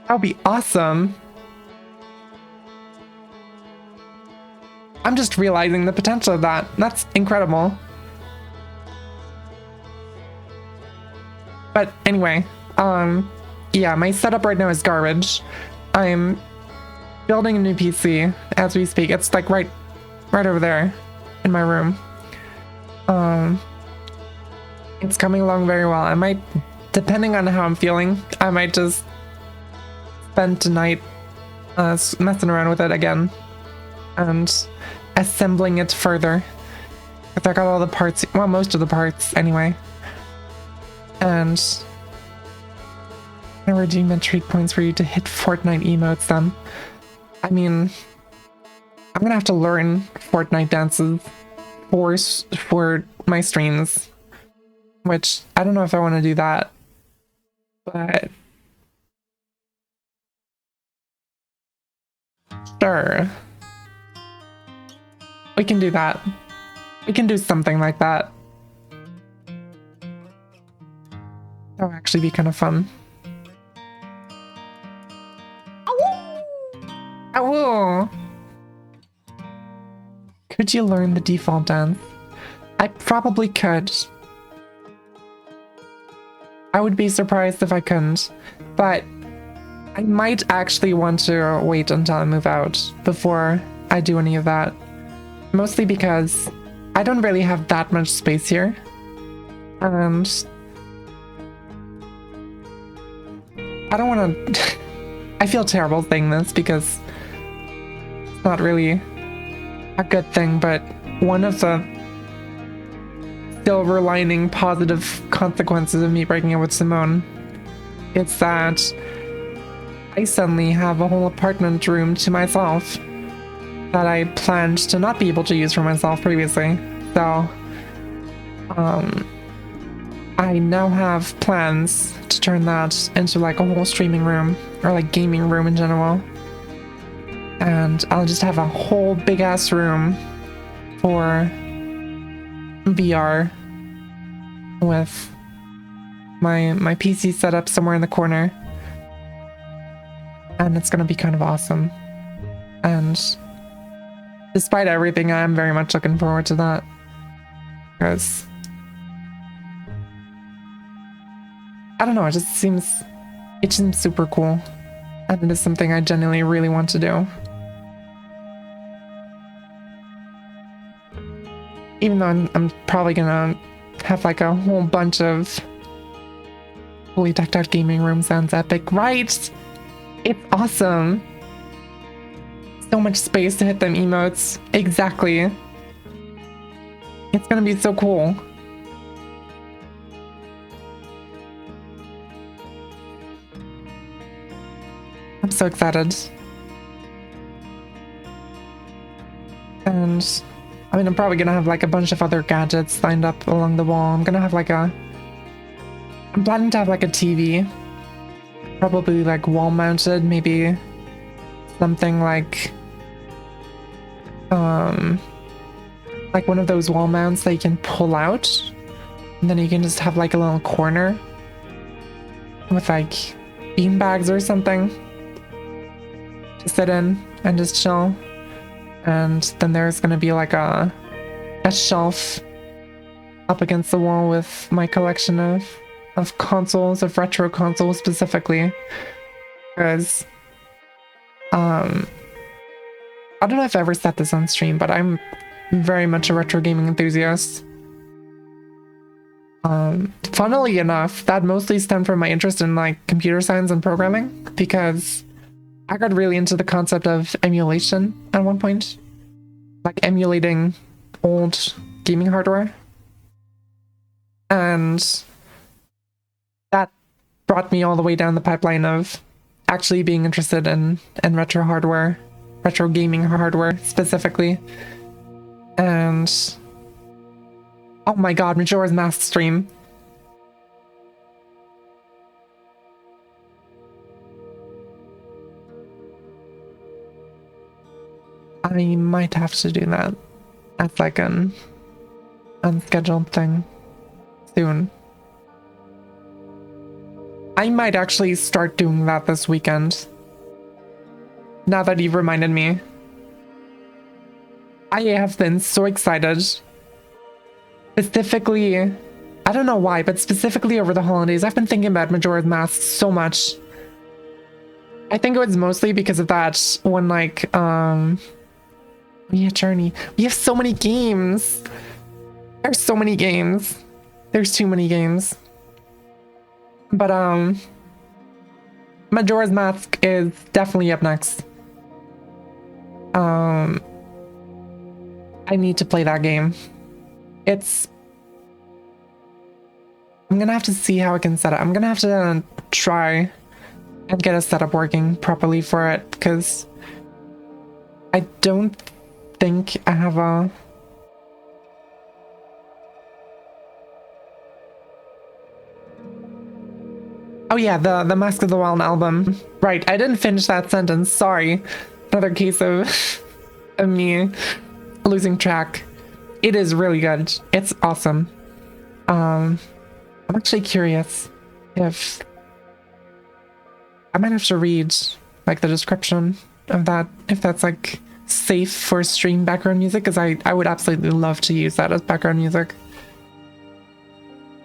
That would be awesome. I'm just realizing the potential of that. That's incredible. But anyway, yeah, my setup right now is garbage. I'm building a new PC as we speak. It's like right over there in my room. It's coming along very well. I might, depending on how I'm feeling, I might just spend tonight messing around with it again. and assembling it further. Because I got all the parts, well, most of the parts anyway. And I redeem entry points for you to hit Fortnite emotes then. I mean, I'm gonna have to learn Fortnite dances for my streams, which I don't know if I want to do that, but sure, we can do that. We can do something like that. That would actually be kind of fun. Ow! Could you learn the default dance? I probably could. I would be surprised if I couldn't, but I might actually want to wait until I move out before I do any of that. Mostly because I don't really have that much space here. And I don't want to... I feel terrible saying this because it's not really a good thing, but one of the silver lining positive consequences of me breaking up with Simone is that I suddenly have a whole apartment room to myself that I planned to not be able to use for myself previously. So, I now have plans to turn that into like a whole streaming room or like gaming room in general. And I'll just have a whole big ass room for VR with my PC set up somewhere in the corner. And it's gonna be kind of awesome. And despite everything, I am very much looking forward to that. Because I don't know, it seems super cool. And it is something I genuinely really want to do. Even though I'm probably gonna have like a whole bunch of fully decked out gaming room sounds epic, right? It's awesome. So much space to hit them emotes. Exactly. It's gonna be so cool. I'm so excited. And I mean, I'm probably gonna have like a bunch of other gadgets lined up along the wall. I'm planning to have like a TV. Probably like wall mounted, maybe something like one of those wall mounts that you can pull out. And then you can just have like a little corner with like bean bags or something to sit in and just chill. And then there's gonna be like a shelf up against the wall with my collection of consoles, of retro consoles specifically. Because I don't know if I ever said this on stream, but I'm very much a retro gaming enthusiast. Funnily enough, that mostly stemmed from my interest in like computer science and programming, because I got really into the concept of emulation at one point, like emulating old gaming hardware, and that brought me all the way down the pipeline of actually being interested in retro hardware, retro gaming hardware specifically. And oh my god, Majora's Mask stream. I might have to do that as like an unscheduled thing soon. I might actually start doing that this weekend. Now that you've reminded me. I have been so excited. Specifically, I don't know why, but specifically over the holidays, I've been thinking about Majora's Mask so much. I think it was mostly because of that when like, yeah, Journey. We have so many games. There's so many games. There's too many games. But, Majora's Mask is definitely up next. I need to play that game. I'm gonna have to see how I can set it. I'm gonna have to try and get a setup working properly for it, because I don't think I have a... Oh yeah, the Mask of the Wild album. Right, I didn't finish that sentence, sorry. Another case of me losing track. It is really good. It's awesome. I'm actually curious if I might have to read like the description of that, if that's like safe for stream background music, because I would absolutely love to use that as background music.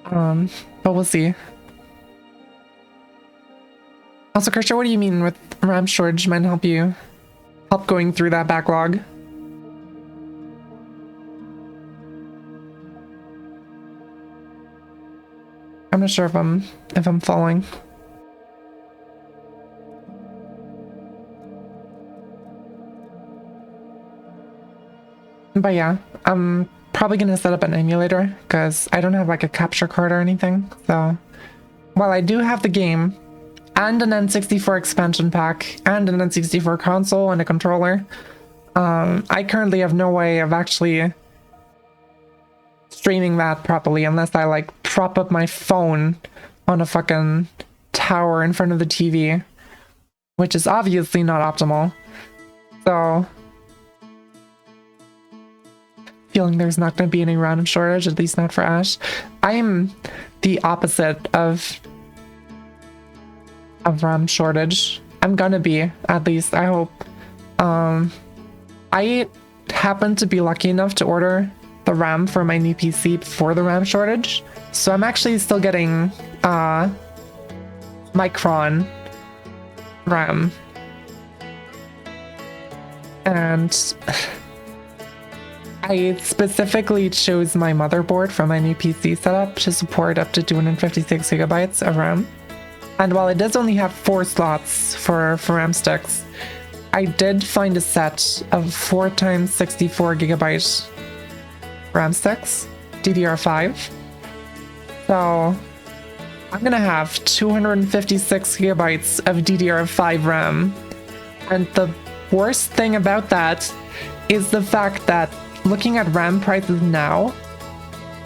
But we'll see. Also, Kirsha, what do you mean with RAM shortage might help going through that backlog? I'm not sure if I'm following. But yeah, I'm probably gonna set up an emulator because I don't have like a capture card or anything. So while I do have the game and an N64 expansion pack and an N64 console and a controller, I currently have no way of actually streaming that properly unless I like prop up my phone on a fucking tower in front of the TV, which is obviously not optimal. So feeling there's not going to be any random shortage, at least not for Ash. I'm the opposite of RAM shortage. I'm gonna be, at least I hope. I happen to be lucky enough to order the RAM for my new PC before the RAM shortage, so I'm actually still getting Micron RAM, and I specifically chose my motherboard for my new PC setup to support up to 256 gigabytes of RAM. And while it does only have 4 slots for RAM sticks, I did find a set of 4x 64 gigabyte RAM sticks, DDR5. So I'm gonna have 256 gigabytes of DDR5 RAM. And the worst thing about that is the fact that looking at RAM prices now,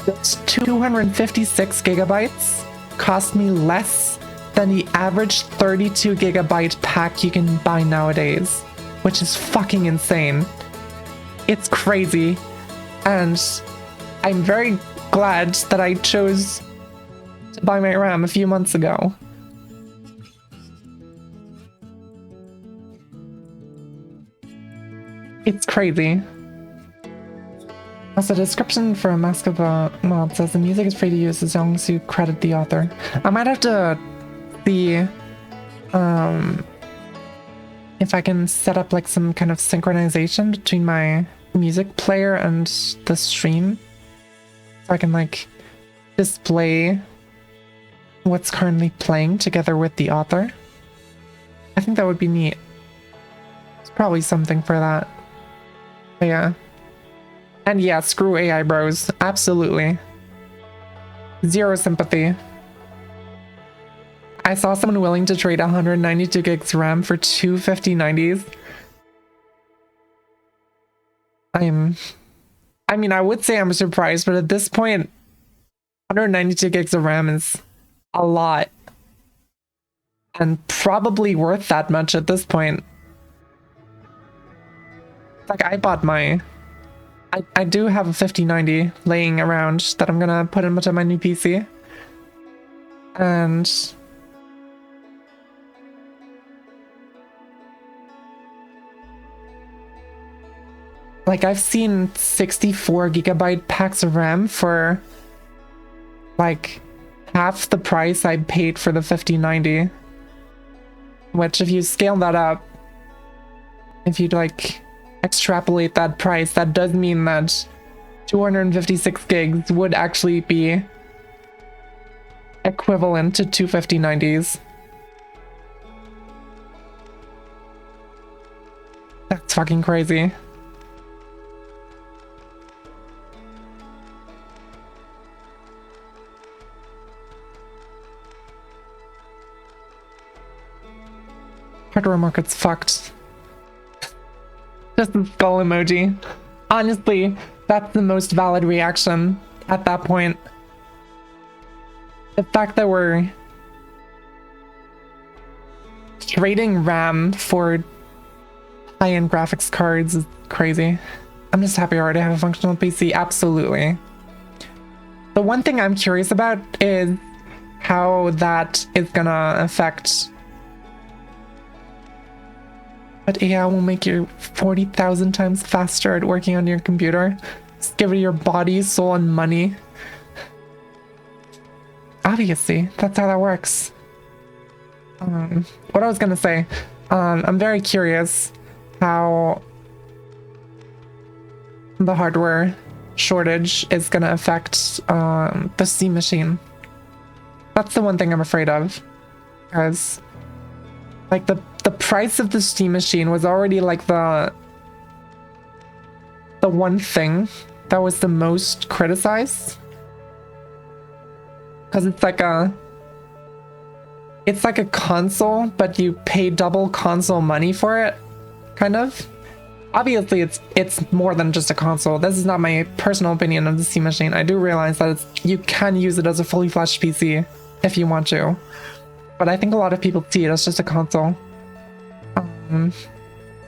those 256 gigabytes cost me less than the average 32 gigabyte pack you can buy nowadays, which is fucking insane. It's crazy, and I'm very glad that I chose to buy my RAM a few months ago. It's crazy. Also, the description for Mask of the Wild says the music is free to use as long as you credit the author. I might have to see if I can set up like some kind of synchronization between my music player and the stream, so I can like display what's currently playing together with the author. I think that would be neat. There's probably something for that. But yeah. And yeah, screw AI bros. Absolutely. Zero sympathy. I saw someone willing to trade 192 gigs RAM for two 5090s. I mean, I would say I'm surprised, but at this point, 192 gigs of RAM is a lot. And probably worth that much at this point. Like, I bought my... I do have a 5090 laying around that I'm gonna put into my new PC. And... like, I've seen 64 gigabyte packs of RAM for like half the price I paid for the 5090. Which, if you scale that up, if you'd like extrapolate that price, that does mean that 256 gigs would actually be equivalent to two 5090s. That's fucking crazy. hardware market's fucked. Just the skull emoji. Honestly, that's the most valid reaction at that point. The fact that we're trading RAM for high-end graphics cards is crazy. I'm just happy I already have a functional PC, absolutely. The one thing I'm curious about is how that is gonna affect. But AI will make you 40,000 times faster at working on your computer. Just give it your body, soul, and money. Obviously, that's how that works. What I was gonna say, I'm very curious how the hardware shortage is gonna affect the Steam machine. That's the one thing I'm afraid of, because like the price of the Steam machine was already like the one thing that was the most criticized, because it's like a console, but you pay double console money for it, kind of. Obviously, it's more than just a console. This is not my personal opinion of the Steam machine. I do realize that you can use it as a fully fledged PC if you want to, but I think a lot of people see it as just a console. And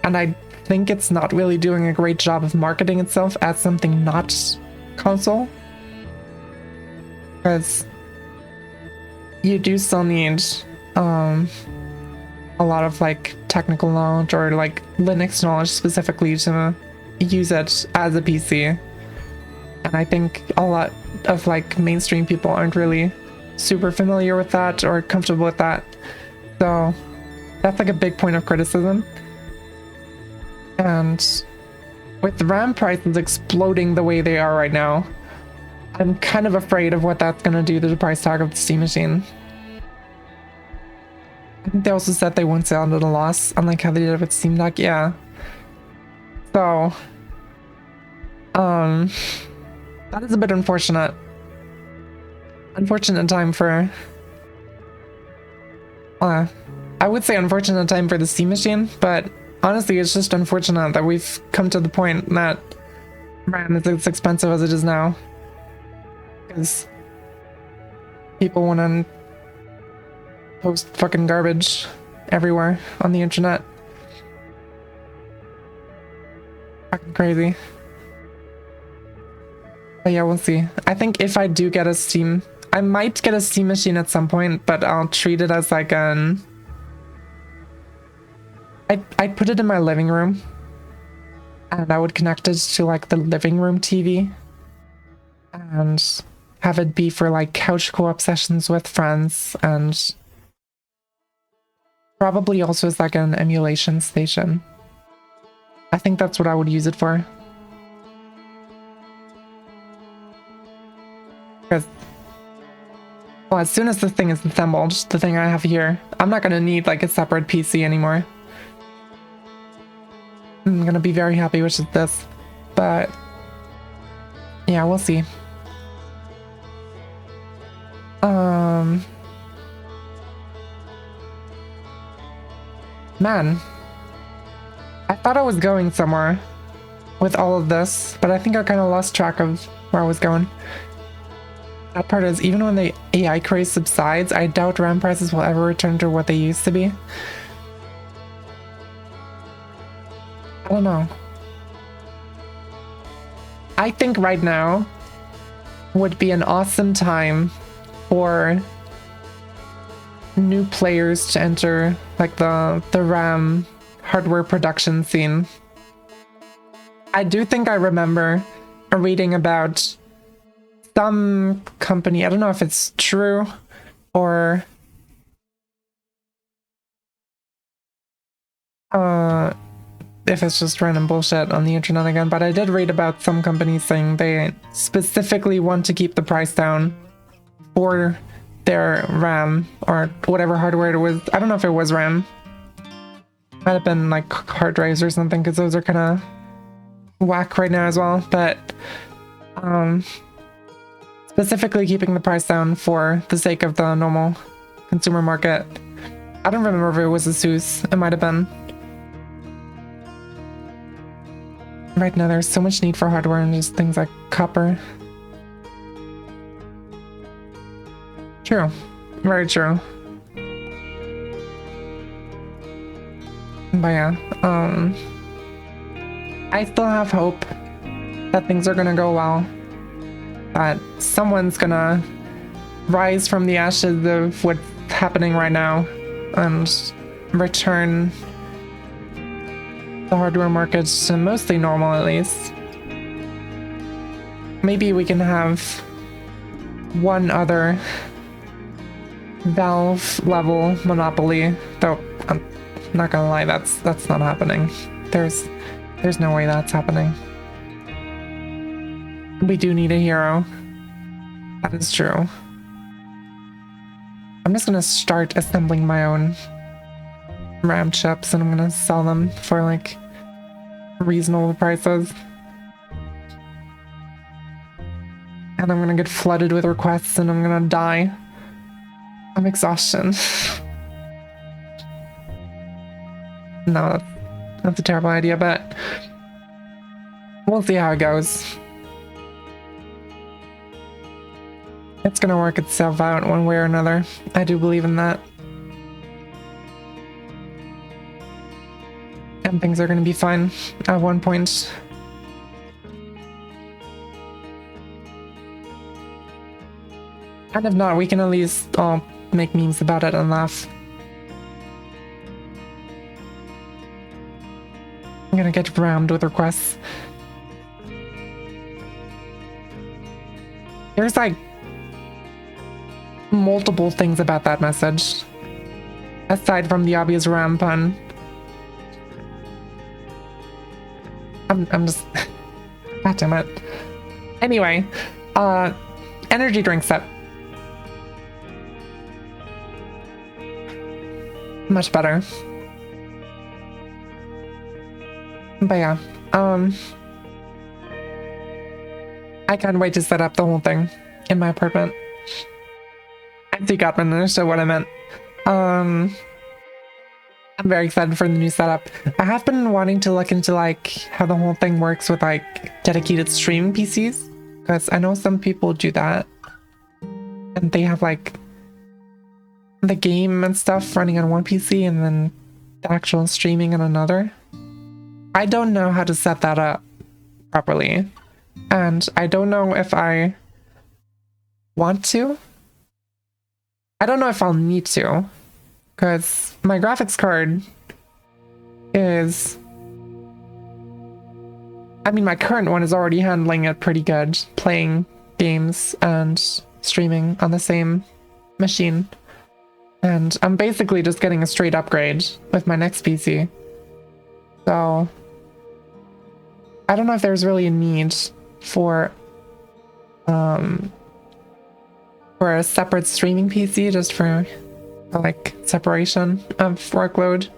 I think it's not really doing a great job of marketing itself as something not console, because you do still need a lot of like technical knowledge or like Linux knowledge specifically to use it as a PC. And I think a lot of like mainstream people aren't really super familiar with that or comfortable with that. So that's like a big point of criticism. And with the RAM prices exploding the way they are right now, I'm kind of afraid of what that's going to do to the price tag of the Steam machine. I think they also said they won't sell it at a loss, unlike how they did with Steam Deck, yeah. So, that is a bit unfortunate. Unfortunate time for, I would say unfortunate time for the Steam machine, but honestly, it's just unfortunate that we've come to the point that RAM is as expensive as it is now. Because people want to post fucking garbage everywhere on the internet. Fucking crazy. But yeah, we'll see. I think if I do get a Steam, I might get a Steam machine at some point, but I'll treat it as like an... I'd put it in my living room, and I would connect it to like the living room TV, and have it be for like couch co-op sessions with friends, and probably also as like an emulation station. I think that's what I would use it for. Because, well, as soon as the thing is assembled, the thing I have here, I'm not gonna need like a separate PC anymore. I'm gonna be very happy with just this, but yeah, we'll see. Man, I thought I was going somewhere with all of this, but I think I kind of lost track of where I was going. That part is, even when the AI craze subsides, I doubt RAM prices will ever return to what they used to be. I don't know. I think right now would be an awesome time for new players to enter like the RAM hardware production scene. I do think I remember reading about some company, I don't know if it's true or if it's just random bullshit on the internet again, but I did read about some companies saying they specifically want to keep the price down for their RAM or whatever hardware it was. I don't know if it was RAM. Might have been like hard drives or something, because those are kind of whack right now as well, but specifically keeping the price down for the sake of the normal consumer market. I don't remember if it was a Zeus. It might have been. Right now, there's so much need for hardware and just things like copper. True. Very true. But yeah, I still have hope that things are gonna go well. That someone's gonna rise from the ashes of what's happening right now and return the hardware market to mostly normal, at least. Maybe we can have one other Valve level monopoly, though I'm not gonna lie, that's not happening. There's no way that's happening. We do need a hero. That is true. I'm just gonna start assembling my own RAM chips and I'm gonna sell them for like reasonable prices. And I'm gonna get flooded with requests and I'm gonna die of exhaustion. No, that's a terrible idea, but we'll see how it goes. It's gonna work itself out one way or another. I do believe in that. And things are gonna be fine at one point. And if not, we can at least all make memes about it and laugh. I'm gonna get rammed with requests. There's like multiple things about that message. Aside from the obvious ram pun. I'm just... God damn it. Anyway, energy drink set. Much better. But yeah, I can't wait to set up the whole thing in my apartment. I think I understood what I meant. I'm very excited for the new setup. I have been wanting to look into like how the whole thing works with like dedicated streaming PCs, because I know some people do that and they have like the game and stuff running on one PC and then the actual streaming on another. I don't know how to set that up properly, and I don't know if I want to. I don't know if I'll need to, because my graphics card is... I mean, my current one is already handling it pretty good, playing games and streaming on the same machine. And I'm basically just getting a straight upgrade with my next PC. So I don't know if there's really a need for a separate streaming PC just for like separation of workload.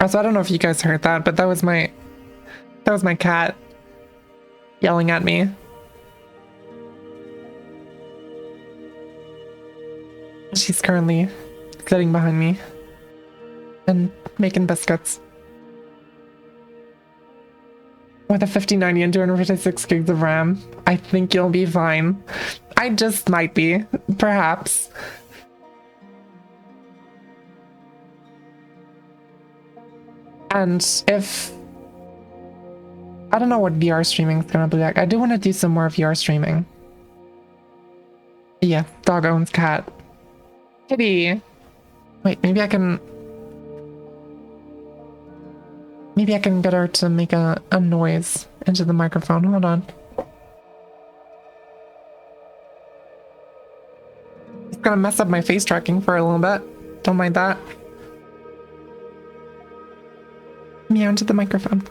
Also, I don't know if you guys heard that, but that was my cat yelling at me. She's currently sitting behind me and making biscuits. With a 5090 and 256 gigs of RAM, I think you'll be fine. I just might be, perhaps. And if... I don't know what VR streaming is gonna be like. I do want to do some more VR streaming. Yeah, dog owns cat. Kitty! Wait, maybe I can get her to make a noise into the microphone. Hold on. It's gonna mess up my face tracking for a little bit. Don't mind that. Meow into the microphone.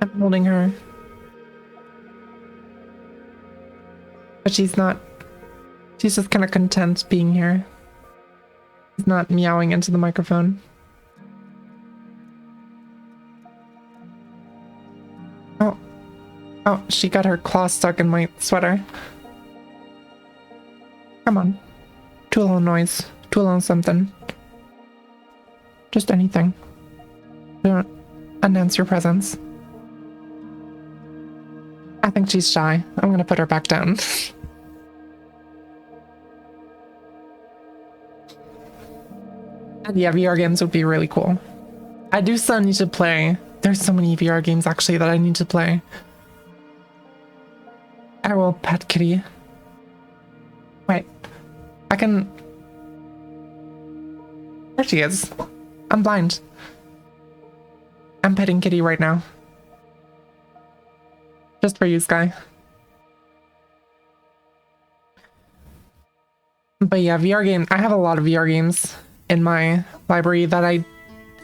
I'm holding her. But she's not. She's just kind of content being here. She's not meowing into the microphone. Oh, she got her claw stuck in my sweater. Come on. Do a little noise. to a little something. Just anything. Don't announce your presence. I think she's shy. I'm gonna put her back down. And yeah, VR games would be really cool. I do still need to play. There's so many VR games actually that I need to play. I will pet kitty. Wait. I can... There she is. I'm blind. I'm petting kitty right now. Just for you, Sky. But yeah, VR game. I have a lot of VR games in my library that I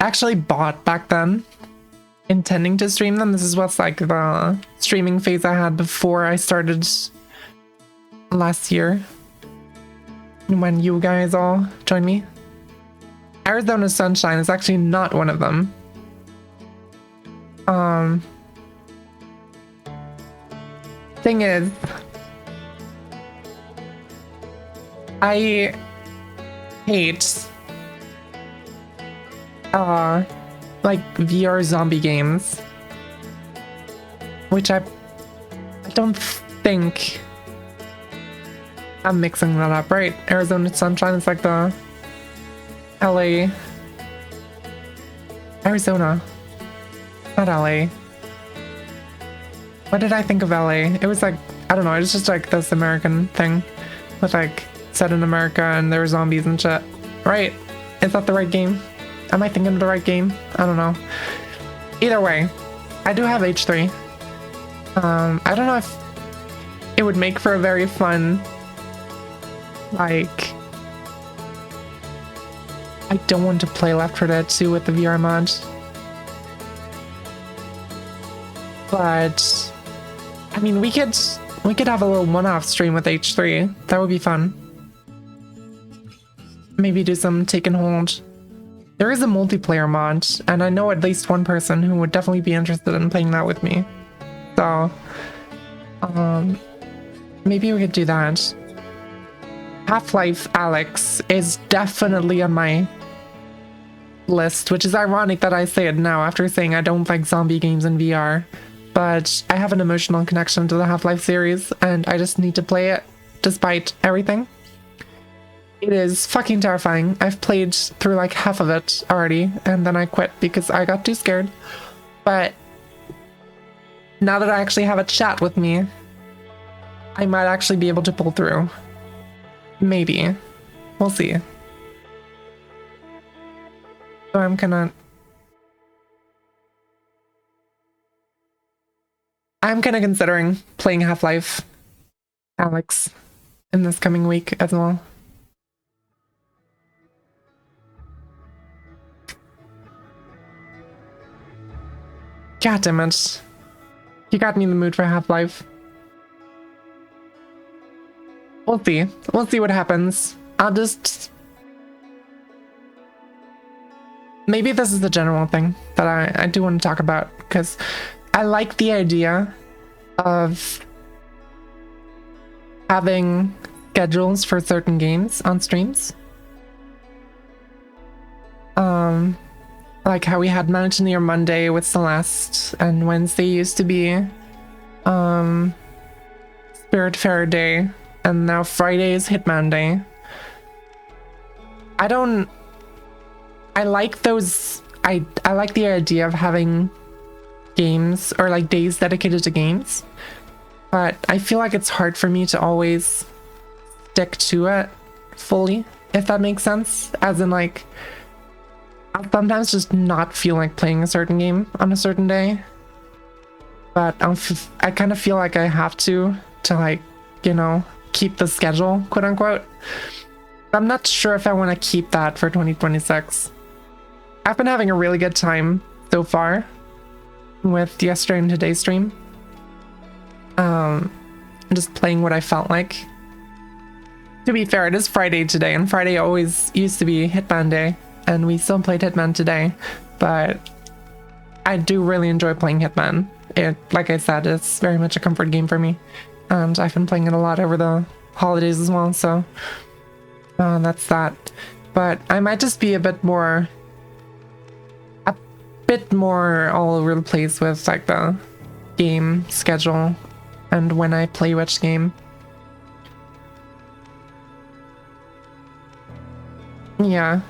actually bought back then, intending to stream them. This is what's like the streaming phase I had before I started last year, when you guys all joined me. Arizona Sunshine is actually not one of them. Thing is, I hate like VR zombie games, which I don't think I'm mixing that up, right? Arizona Sunshine is like the LA, Arizona, not LA. What did I think of LA? It was like, I don't know, it was just like this American thing with like set in America and there were zombies and shit, right? Is that the right game? Am I thinking of the right game? I don't know. Either way, I do have H3. I don't know if it would make for a very fun, like, I don't want to play Left 4 Dead 2 with the VR mod, but I mean, we could have a little one-off stream with H3. That would be fun. Maybe do some take and hold. There is a multiplayer mod, and I know at least one person who would definitely be interested in playing that with me. So, maybe we could do that. Half-Life Alyx is definitely on my list, which is ironic that I say it now after saying I don't like zombie games in VR. But I have an emotional connection to the Half-Life series, and I just need to play it despite everything. It is fucking terrifying. I've played through like half of it already, and then I quit because I got too scared. But now that I actually have a chat with me, I might actually be able to pull through. Maybe. We'll see. So I'm kind of considering playing Half-Life Alyx in this coming week as well. God damn it. You got me in the mood for Half-Life. We'll see. We'll see what happens. I'll just... Maybe this is the general thing that I do want to talk about, because I like the idea of having schedules for certain games on streams. Like how we had Mountaineer Monday with Celeste, and Wednesday used to be Spiritfarer Day, and now Friday is Hitman Day. I like those. I like the idea of having games or like days dedicated to games, but I feel like it's hard for me to always stick to it fully, if that makes sense. As in, like, I'll sometimes just not feel like playing a certain game on a certain day, but I kind of feel like I have to like, you know, keep the schedule, quote unquote. I'm not sure if I want to keep that for 2026. I've been having a really good time so far with yesterday and today's stream. Just playing what I felt like. To be fair, it is Friday today, and Friday always used to be Hitman Day, and we still played Hitman today, but I do really enjoy playing Hitman. It, like I said, it's very much a comfort game for me, and I've been playing it a lot over the holidays as well, so that's that. But I might just be a bit more all over the place with like the game schedule and when I play which game. Yeah.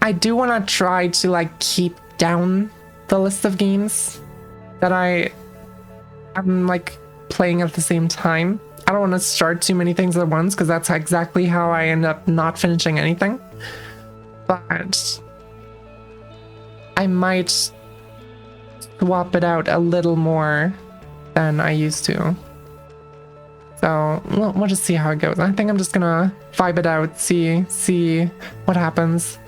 I do want to try to like keep down the list of games that I'm like playing at the same time. I don't want to start too many things at once because that's exactly how I end up not finishing anything. But I might swap it out a little more than I used to. So we'll just see how it goes. I think I'm just gonna vibe it out, see what happens.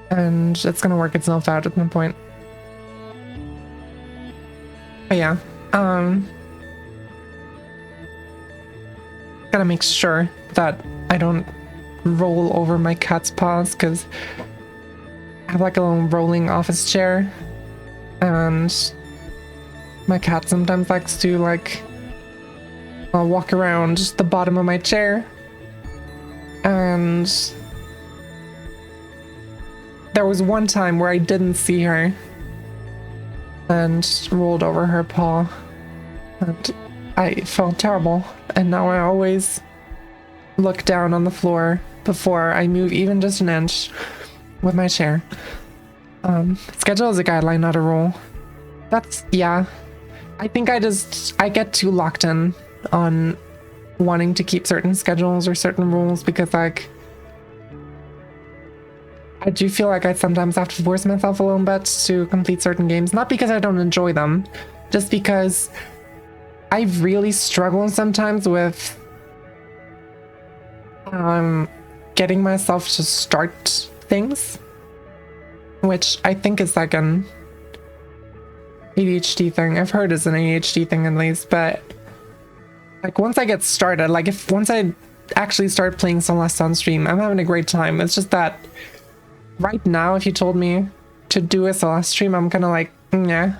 And it's gonna work itself out at one point. But yeah, gotta make sure that I don't roll over my cat's paws because I have like a little rolling office chair and my cat sometimes likes to like walk around the bottom of my chair, and there was one time where I didn't see her and rolled over her paw and I felt terrible, and now I always look down on the floor before I move even just an inch with my chair. Schedule is a guideline, not a rule. That's, yeah. I think I get too locked in on wanting to keep certain schedules or certain rules because like I do feel like I sometimes have to force myself a little bit to complete certain games, not because I don't enjoy them, just because I really struggle sometimes with getting myself to start things, which I think is like an ADHD thing. I've heard it's an ADHD thing at least, but like once I get started, like once I actually start playing Celeste on stream, I'm having a great time. It's just that right now, if you told me to do a Celeste stream, I'm kind of like, yeah.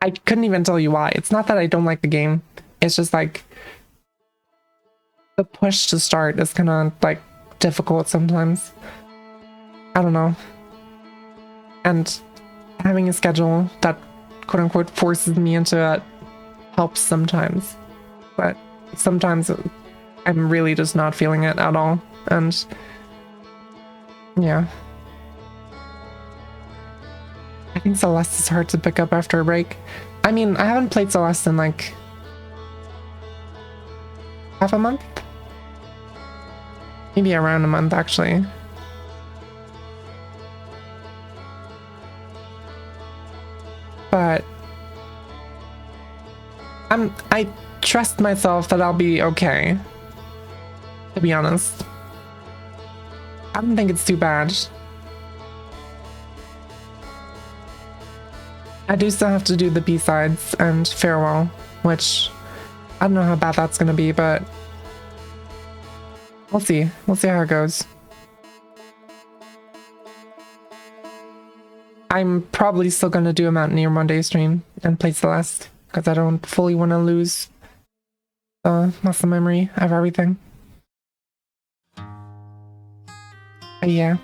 I couldn't even tell you why. It's not that I don't like the game. It's just like the push to start is kind of like difficult sometimes. I don't know. And having a schedule that quote unquote forces me into it helps sometimes, but sometimes I'm really just not feeling it at all. And yeah, I think Celeste is hard to pick up after a break. I mean, I haven't played Celeste in like half a month, maybe around a month actually. But I trust myself that I'll be okay, to be honest. I don't think it's too bad. I do still have to do the B-sides and farewell, which I don't know how bad that's gonna be, but we'll see. We'll see how it goes. I'm probably still gonna do a Mountaineer Monday stream and play Celeste, because I don't fully want to lose the muscle memory of everything. But yeah.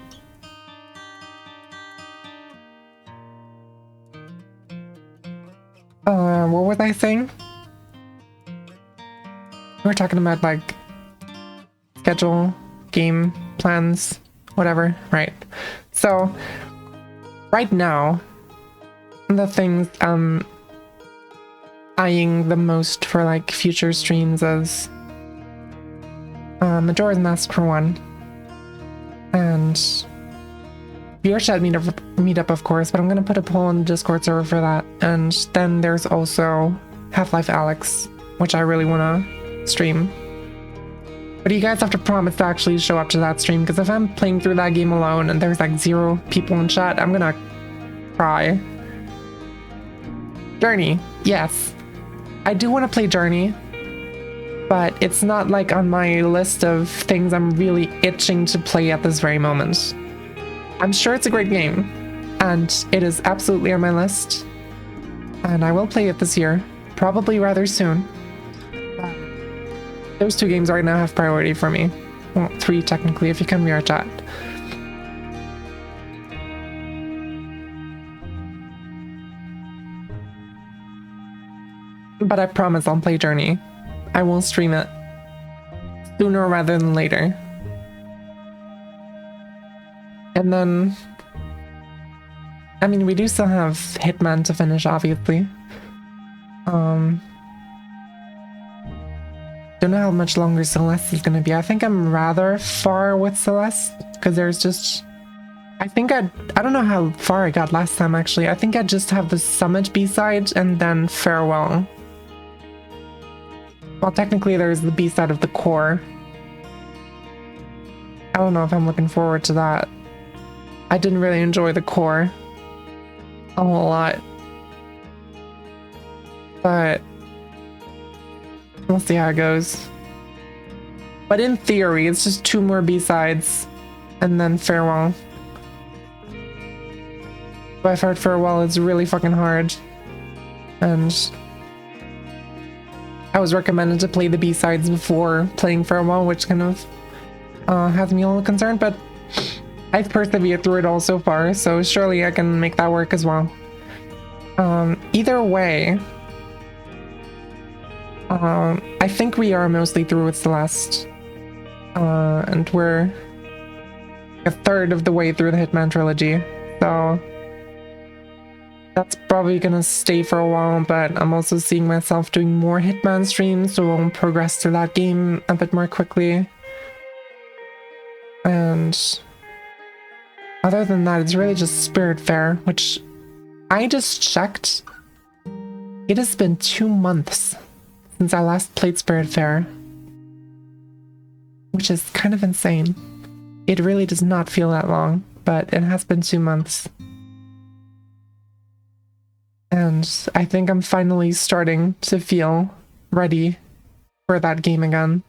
What was I saying? We were talking about like schedule, game plans, whatever, right? So right now, the things eyeing the most for like future streams is Majora's Mask for one, and VRChat meetup of course, but I'm gonna put a poll on the Discord server for that. And then there's also Half-Life Alyx, which I really wanna stream. But you guys have to promise to actually show up to that stream, because if I'm playing through that game alone and there's like 0 people in chat, I'm gonna cry. Journey, yes. I do want to play Journey, but it's not like on my list of things I'm really itching to play at this very moment. I'm sure it's a great game, and it is absolutely on my list, and I will play it this year, probably rather soon. Those two games right now have priority for me. Well, 3 technically if you can VR chat. But I promise I'll play Journey. I will stream it sooner rather than later. And then, I mean, we do still have Hitman to finish, obviously. Don't know how much longer Celeste is gonna be. I think I'm rather far with Celeste, because there's just... I don't know how far I got last time, actually. I think I just have the Summit B-side and then Farewell. Well, technically there's the B-side of the core. I don't know if I'm looking forward to that. I didn't really enjoy the core a whole lot. But we'll see how it goes. But in theory, it's just 2 more B-sides and then Farewell. But I've heard Farewell is really fucking hard. And I was recommended to play the B-sides before playing Farewell, which kind of has me a little concerned, but I've persevered through it all so far, so surely I can make that work as well. Either way, I think we are mostly through with Celeste, and we're a third of the way through the Hitman trilogy, so that's probably gonna stay for a while, but I'm also seeing myself doing more Hitman streams, so I'll progress through that game a bit more quickly. And other than that, it's really just Spirit Fair, which I just checked. It has been 2 months since I last played Spirit Fair, which is kind of insane. It really does not feel that long, but it has been 2 months. And I think I'm finally starting to feel ready for that game again.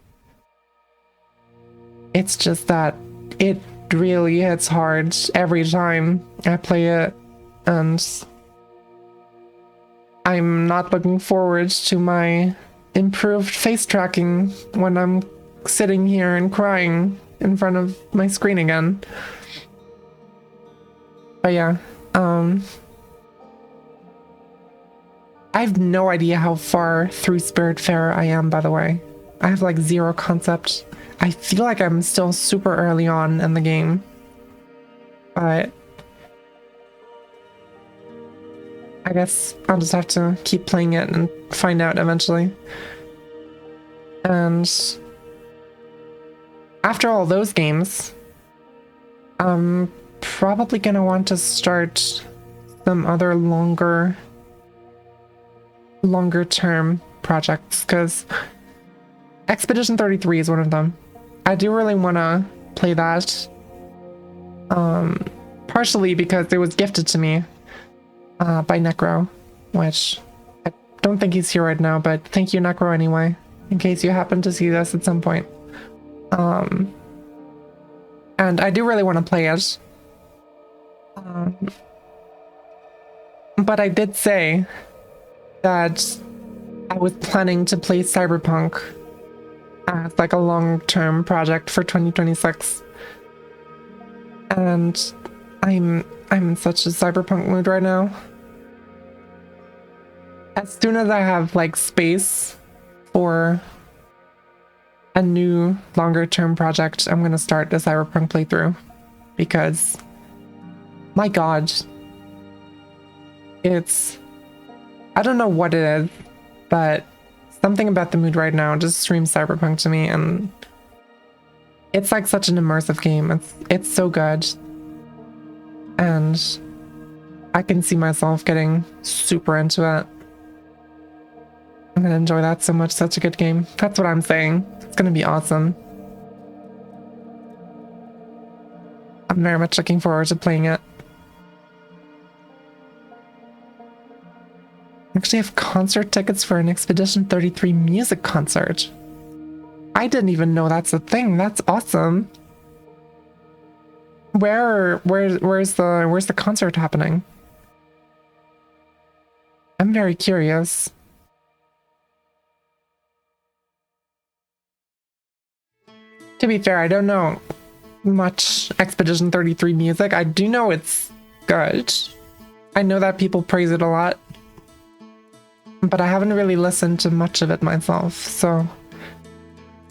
It's just that it really hits hard every time I play it, and I'm not looking forward to my improved face tracking when I'm sitting here and crying in front of my screen again. But yeah, I have no idea how far through Spirit Fair I am, by the way. I have like 0 concept. I feel like I'm still super early on in the game, but I guess I'll just have to keep playing it and find out eventually. And after all those games, I'm probably gonna want to start some other longer term projects, because Expedition 33 is one of them. I do really want to play that, partially because it was gifted to me by Necro, which I don't think he's here right now, but thank you, Necro, anyway, in case you happen to see this at some point. And I do really want to play it. But I did say that I was planning to play Cyberpunk as like a long-term project for 2026. And I'm in such a Cyberpunk mood right now. As soon as I have like space for a new longer-term project, I'm gonna start the Cyberpunk playthrough, because my god, I don't know what it is, but something about the mood right now just screams Cyberpunk to me, and it's like such an immersive game. It's so good, and I can see myself getting super into it. I'm gonna enjoy that so much. Such a good game. That's what I'm saying. It's gonna be awesome. I'm very much looking forward to playing it. I actually have concert tickets for an Expedition 33 music concert. I didn't even know that's a thing. That's awesome. Where's the concert happening? I'm very curious. be fair, I don't know much Expedition 33 music. I do know it's good. I know that people praise it a lot, but I haven't really listened to much of it myself, so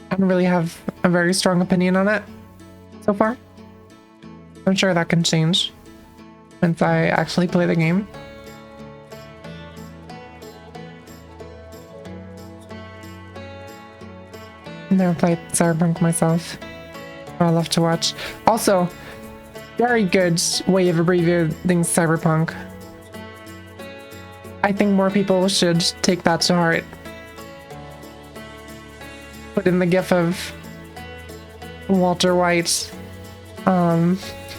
I don't really have a very strong opinion on it so far. I'm sure that can change once I actually play the game. Never played Cyberpunk myself. I love to watch. Also, very good way of abbreviating Cyberpunk. I think more people should take that to heart. Put in the gif of Walter White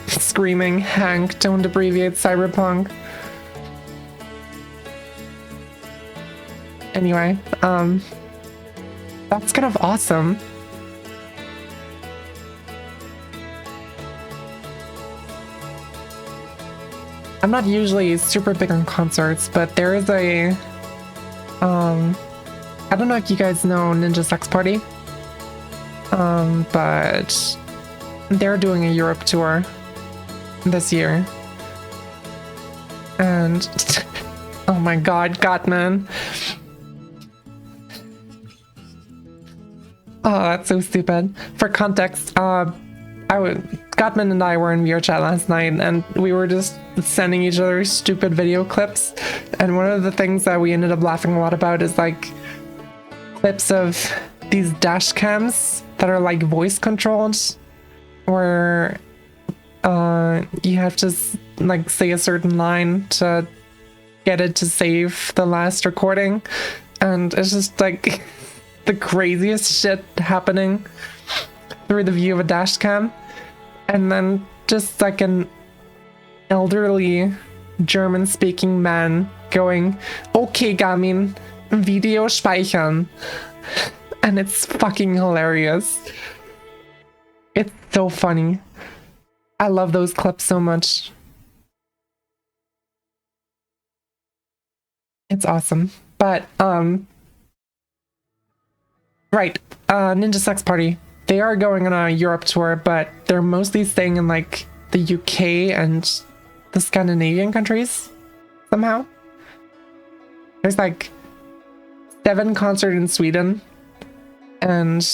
screaming, Hank, don't abbreviate Cyberpunk. Anyway, that's kind of awesome. I'm not usually super big on concerts, but there is a, I don't know if you guys know Ninja Sex Party, but they're doing a Europe tour this year. And, oh my god, Gottman. Oh, that's so stupid. For context, Gottman and I were in VR chat last night, and we were just sending each other stupid video clips. And one of the things that we ended up laughing a lot about is like clips of these dash cams that are like voice controlled, where you have to like say a certain line to get it to save the last recording, and it's just like the craziest shit happening through the view of a dash cam. And then just like an elderly German speaking man going, okay, Garmin, Video speichern. And it's fucking hilarious. It's so funny. I love those clips so much. It's awesome. But, right, Ninja Sex Party. They are going on a Europe tour, but they're mostly staying in like the UK and the Scandinavian countries somehow. There's like 7 concerts in Sweden and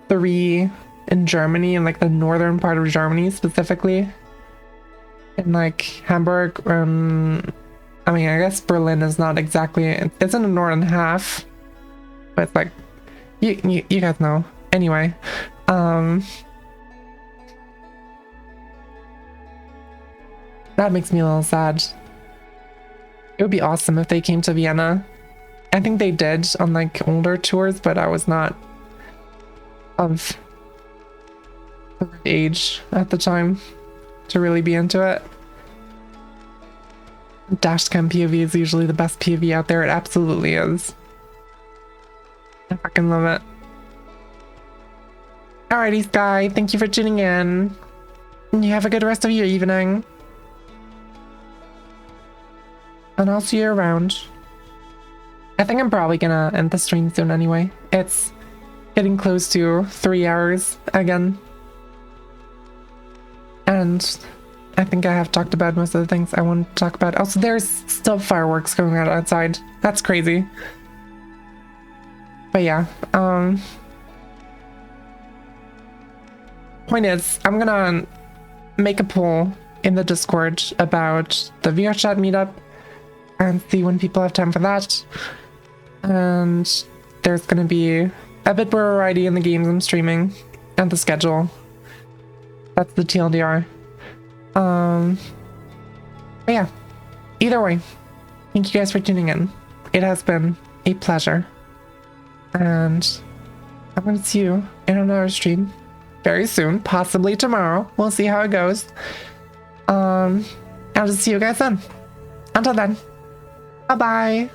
3 in Germany, in like the northern part of Germany specifically. In like Hamburg, I mean, I guess Berlin is not exactly, it's in the northern half, but it's like, you guys know. Anyway, that makes me a little sad. It would be awesome if they came to Vienna. I think they did on like older tours, but I was not of age at the time to really be into it. Dashcam POV is usually the best POV out there. It absolutely is. I fucking love it. Alrighty, Sky, thank you for tuning in. You have a good rest of your evening. And I'll see you around. I think I'm probably gonna end the stream soon anyway. It's getting close to 3 hours again. And I think I have talked about most of the things I want to talk about. Also, there's still fireworks going on outside. That's crazy. But yeah, point is, I'm gonna make a poll in the Discord about the VR chat meetup and see when people have time for that. And there's gonna be a bit more variety in the games I'm streaming and the schedule. That's the TLDR. But yeah, either way, thank you guys for tuning in. It has been a pleasure. And I'm gonna see you in another stream very soon, possibly tomorrow. We'll see how it goes. I'll just see you guys then. Until then, bye-bye.